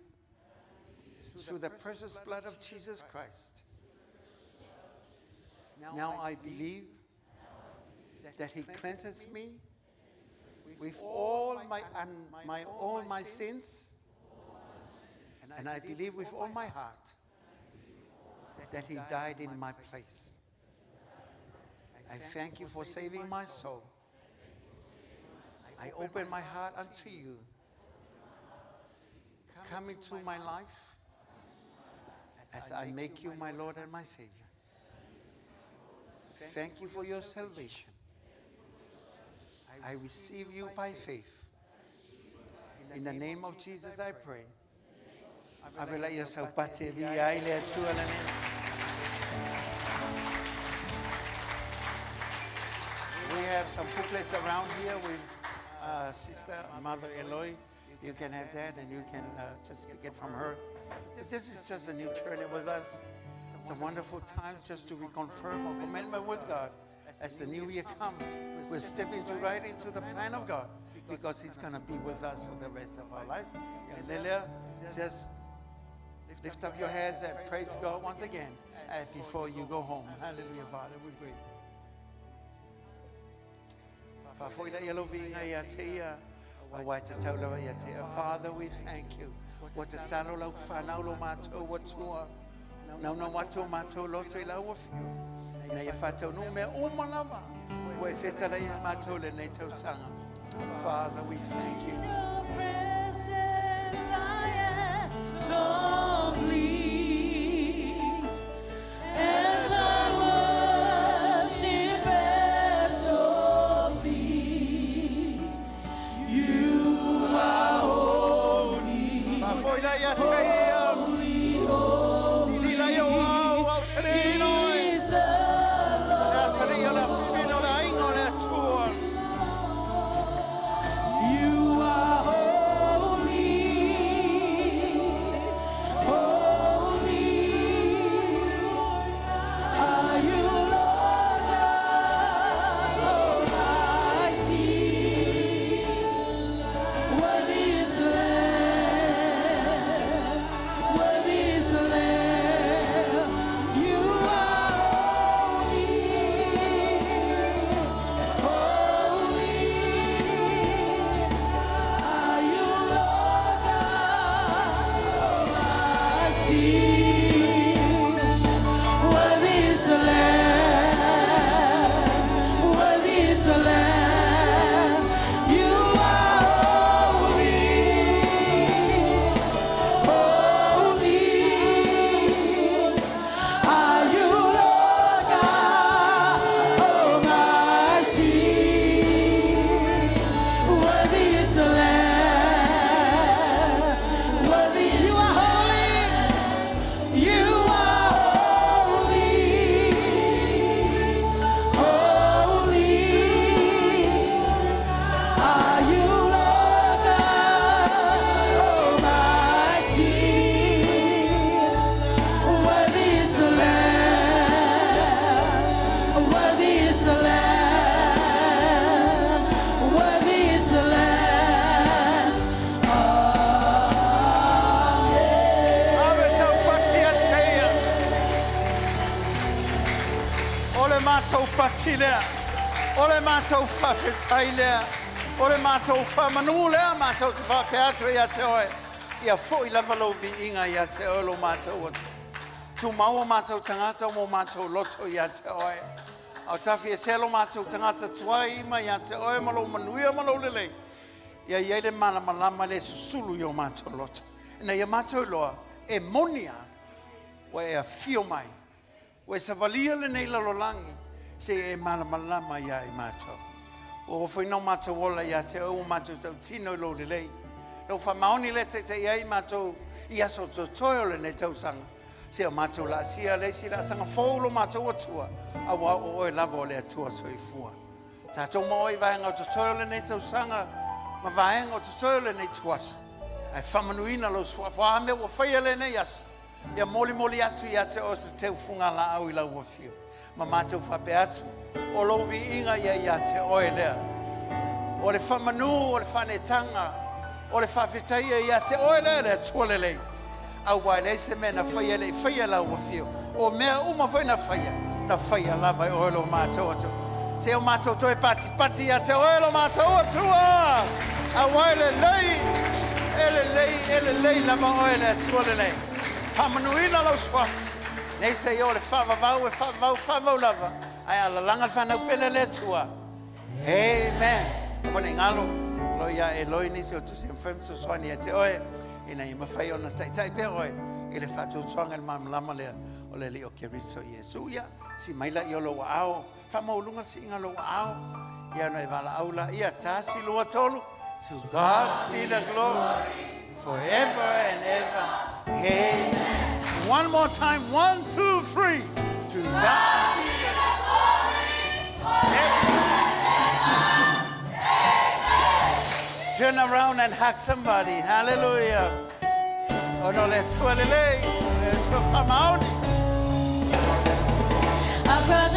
through the precious blood of Jesus Christ. Now I believe that He cleanses me with all my sins. And I believe with all my heart that He died in my place. I thank you for saving my soul. I open my heart unto you. Come into my life as I make you my Lord and my Savior. Thank you for your salvation. I receive you by faith. In the name of Jesus I pray. Avela ia sau pate vi ai le atua le nei. We have some booklets around here with Sister Mother Eloy. You can have that and you can just pick it from her. This is just a new journey with us. It's a wonderful time just to reconfirm our commitment with God. As the new year comes, we're stepping right into the plan of God because He's going to be with us for the rest of our life. And Lilia, just lift up your hands and praise God once again before you go home. Hallelujah, Father, we pray. Father, we thank you. What a talo lau whanau lo mātou watua. Nau na watu mātou loto I lau awhiu. Na ia whatau no mea umalawa. Ue whetala I mātou le nei tau sanga. Father, we thank you. Your presence I am complete. As I worship at your feet, la ya te ia. Sila yo au te noi. La te ia la fino la ingo la tua. You are holy, holy. Are you Lord God Almighty? Worthy is the Lamb, worthy is the Lamb. You are holy, holy. Are you Lord God Almighty? Worthy is the Lamb, worthy is the Lamb. You are holy, holy. Are you Lord God Almighty? Worthy is the Lamb, worthy. You are holy, you are holy, holy. Are you Lord God Almighty? Worthy is the Lamb, worthy is the Lamb, worthy is the Lamb. Ave sau patia te ia. Ole mātou pati lea. Ole mātou whawhetai lea. Ole mātou whamanu lea. Mātou te whape atu ia te oe. Ia fo I lava lau vi inga ia te oe lo mātou atu. Tu maua mātou tangata mo mātou loto ia te oe. Au tawhi e selo mātou tangata tuai ima ia te oe malo manuia malo lele. Ia iele mana malama le susulu yo mātou loto. Ina ia mātou loa e monia wa e a fio mai. Wa e savalia le nei lalolangi se e mana malama ia I mātou. O foi no mātou ola ia te o mātou tau tino lo lele. Lau whamaoni le te ia I mātou I aso to toyo le nei tau sanga. Se o mātou la sia le si la sanga fōlo mātou atua. A wa o e lava o le atua so I fua. Tātou mo I vaenga o to toyo le nei tau sanga. Ma vaenga o to toyo le nei tuasa. Ai whamanuina lo sua whaame wa whaia le nei asa. Ia moli moli atu ia te o se teu funga la au I lau wa fio. Ma mātou whape atu. O lovi inga ia te oe lea. O le whamanu, o le whanetanga. O le whawhetaia ia te oe lea lea tualelei. Au wai le se mea na whaia lau wa fio. O mea uma whai na whaia lava I oe lo mātou atu. Se o mātou toi pati ia te oe lo mātou atua. Au wai le lei lava oe lea tualelei. Pamanuina lau swafu. Nei se o le whavavau lava. Ai ala langa whanau pele le tua. Amen. Kone ngalo. Loia e loi nisi o tusi mwhem so swani e te oe. Ina I mawhai o na taitai pe oe. I le whātou tuanga le mamlama lea. O le li o ke riso Iesu ia. Si maila I o lo wa ao. Whamaulunga si inga lo wa ao. Ia no e wala aula. Ia tāsi lua tolu. To God be the glory. Forever and ever. Amen. One more time. 1, 2, 3. To God be the glory. Turn around and hug somebody. Hallelujah. Oh no, let's go. Let's go. I've got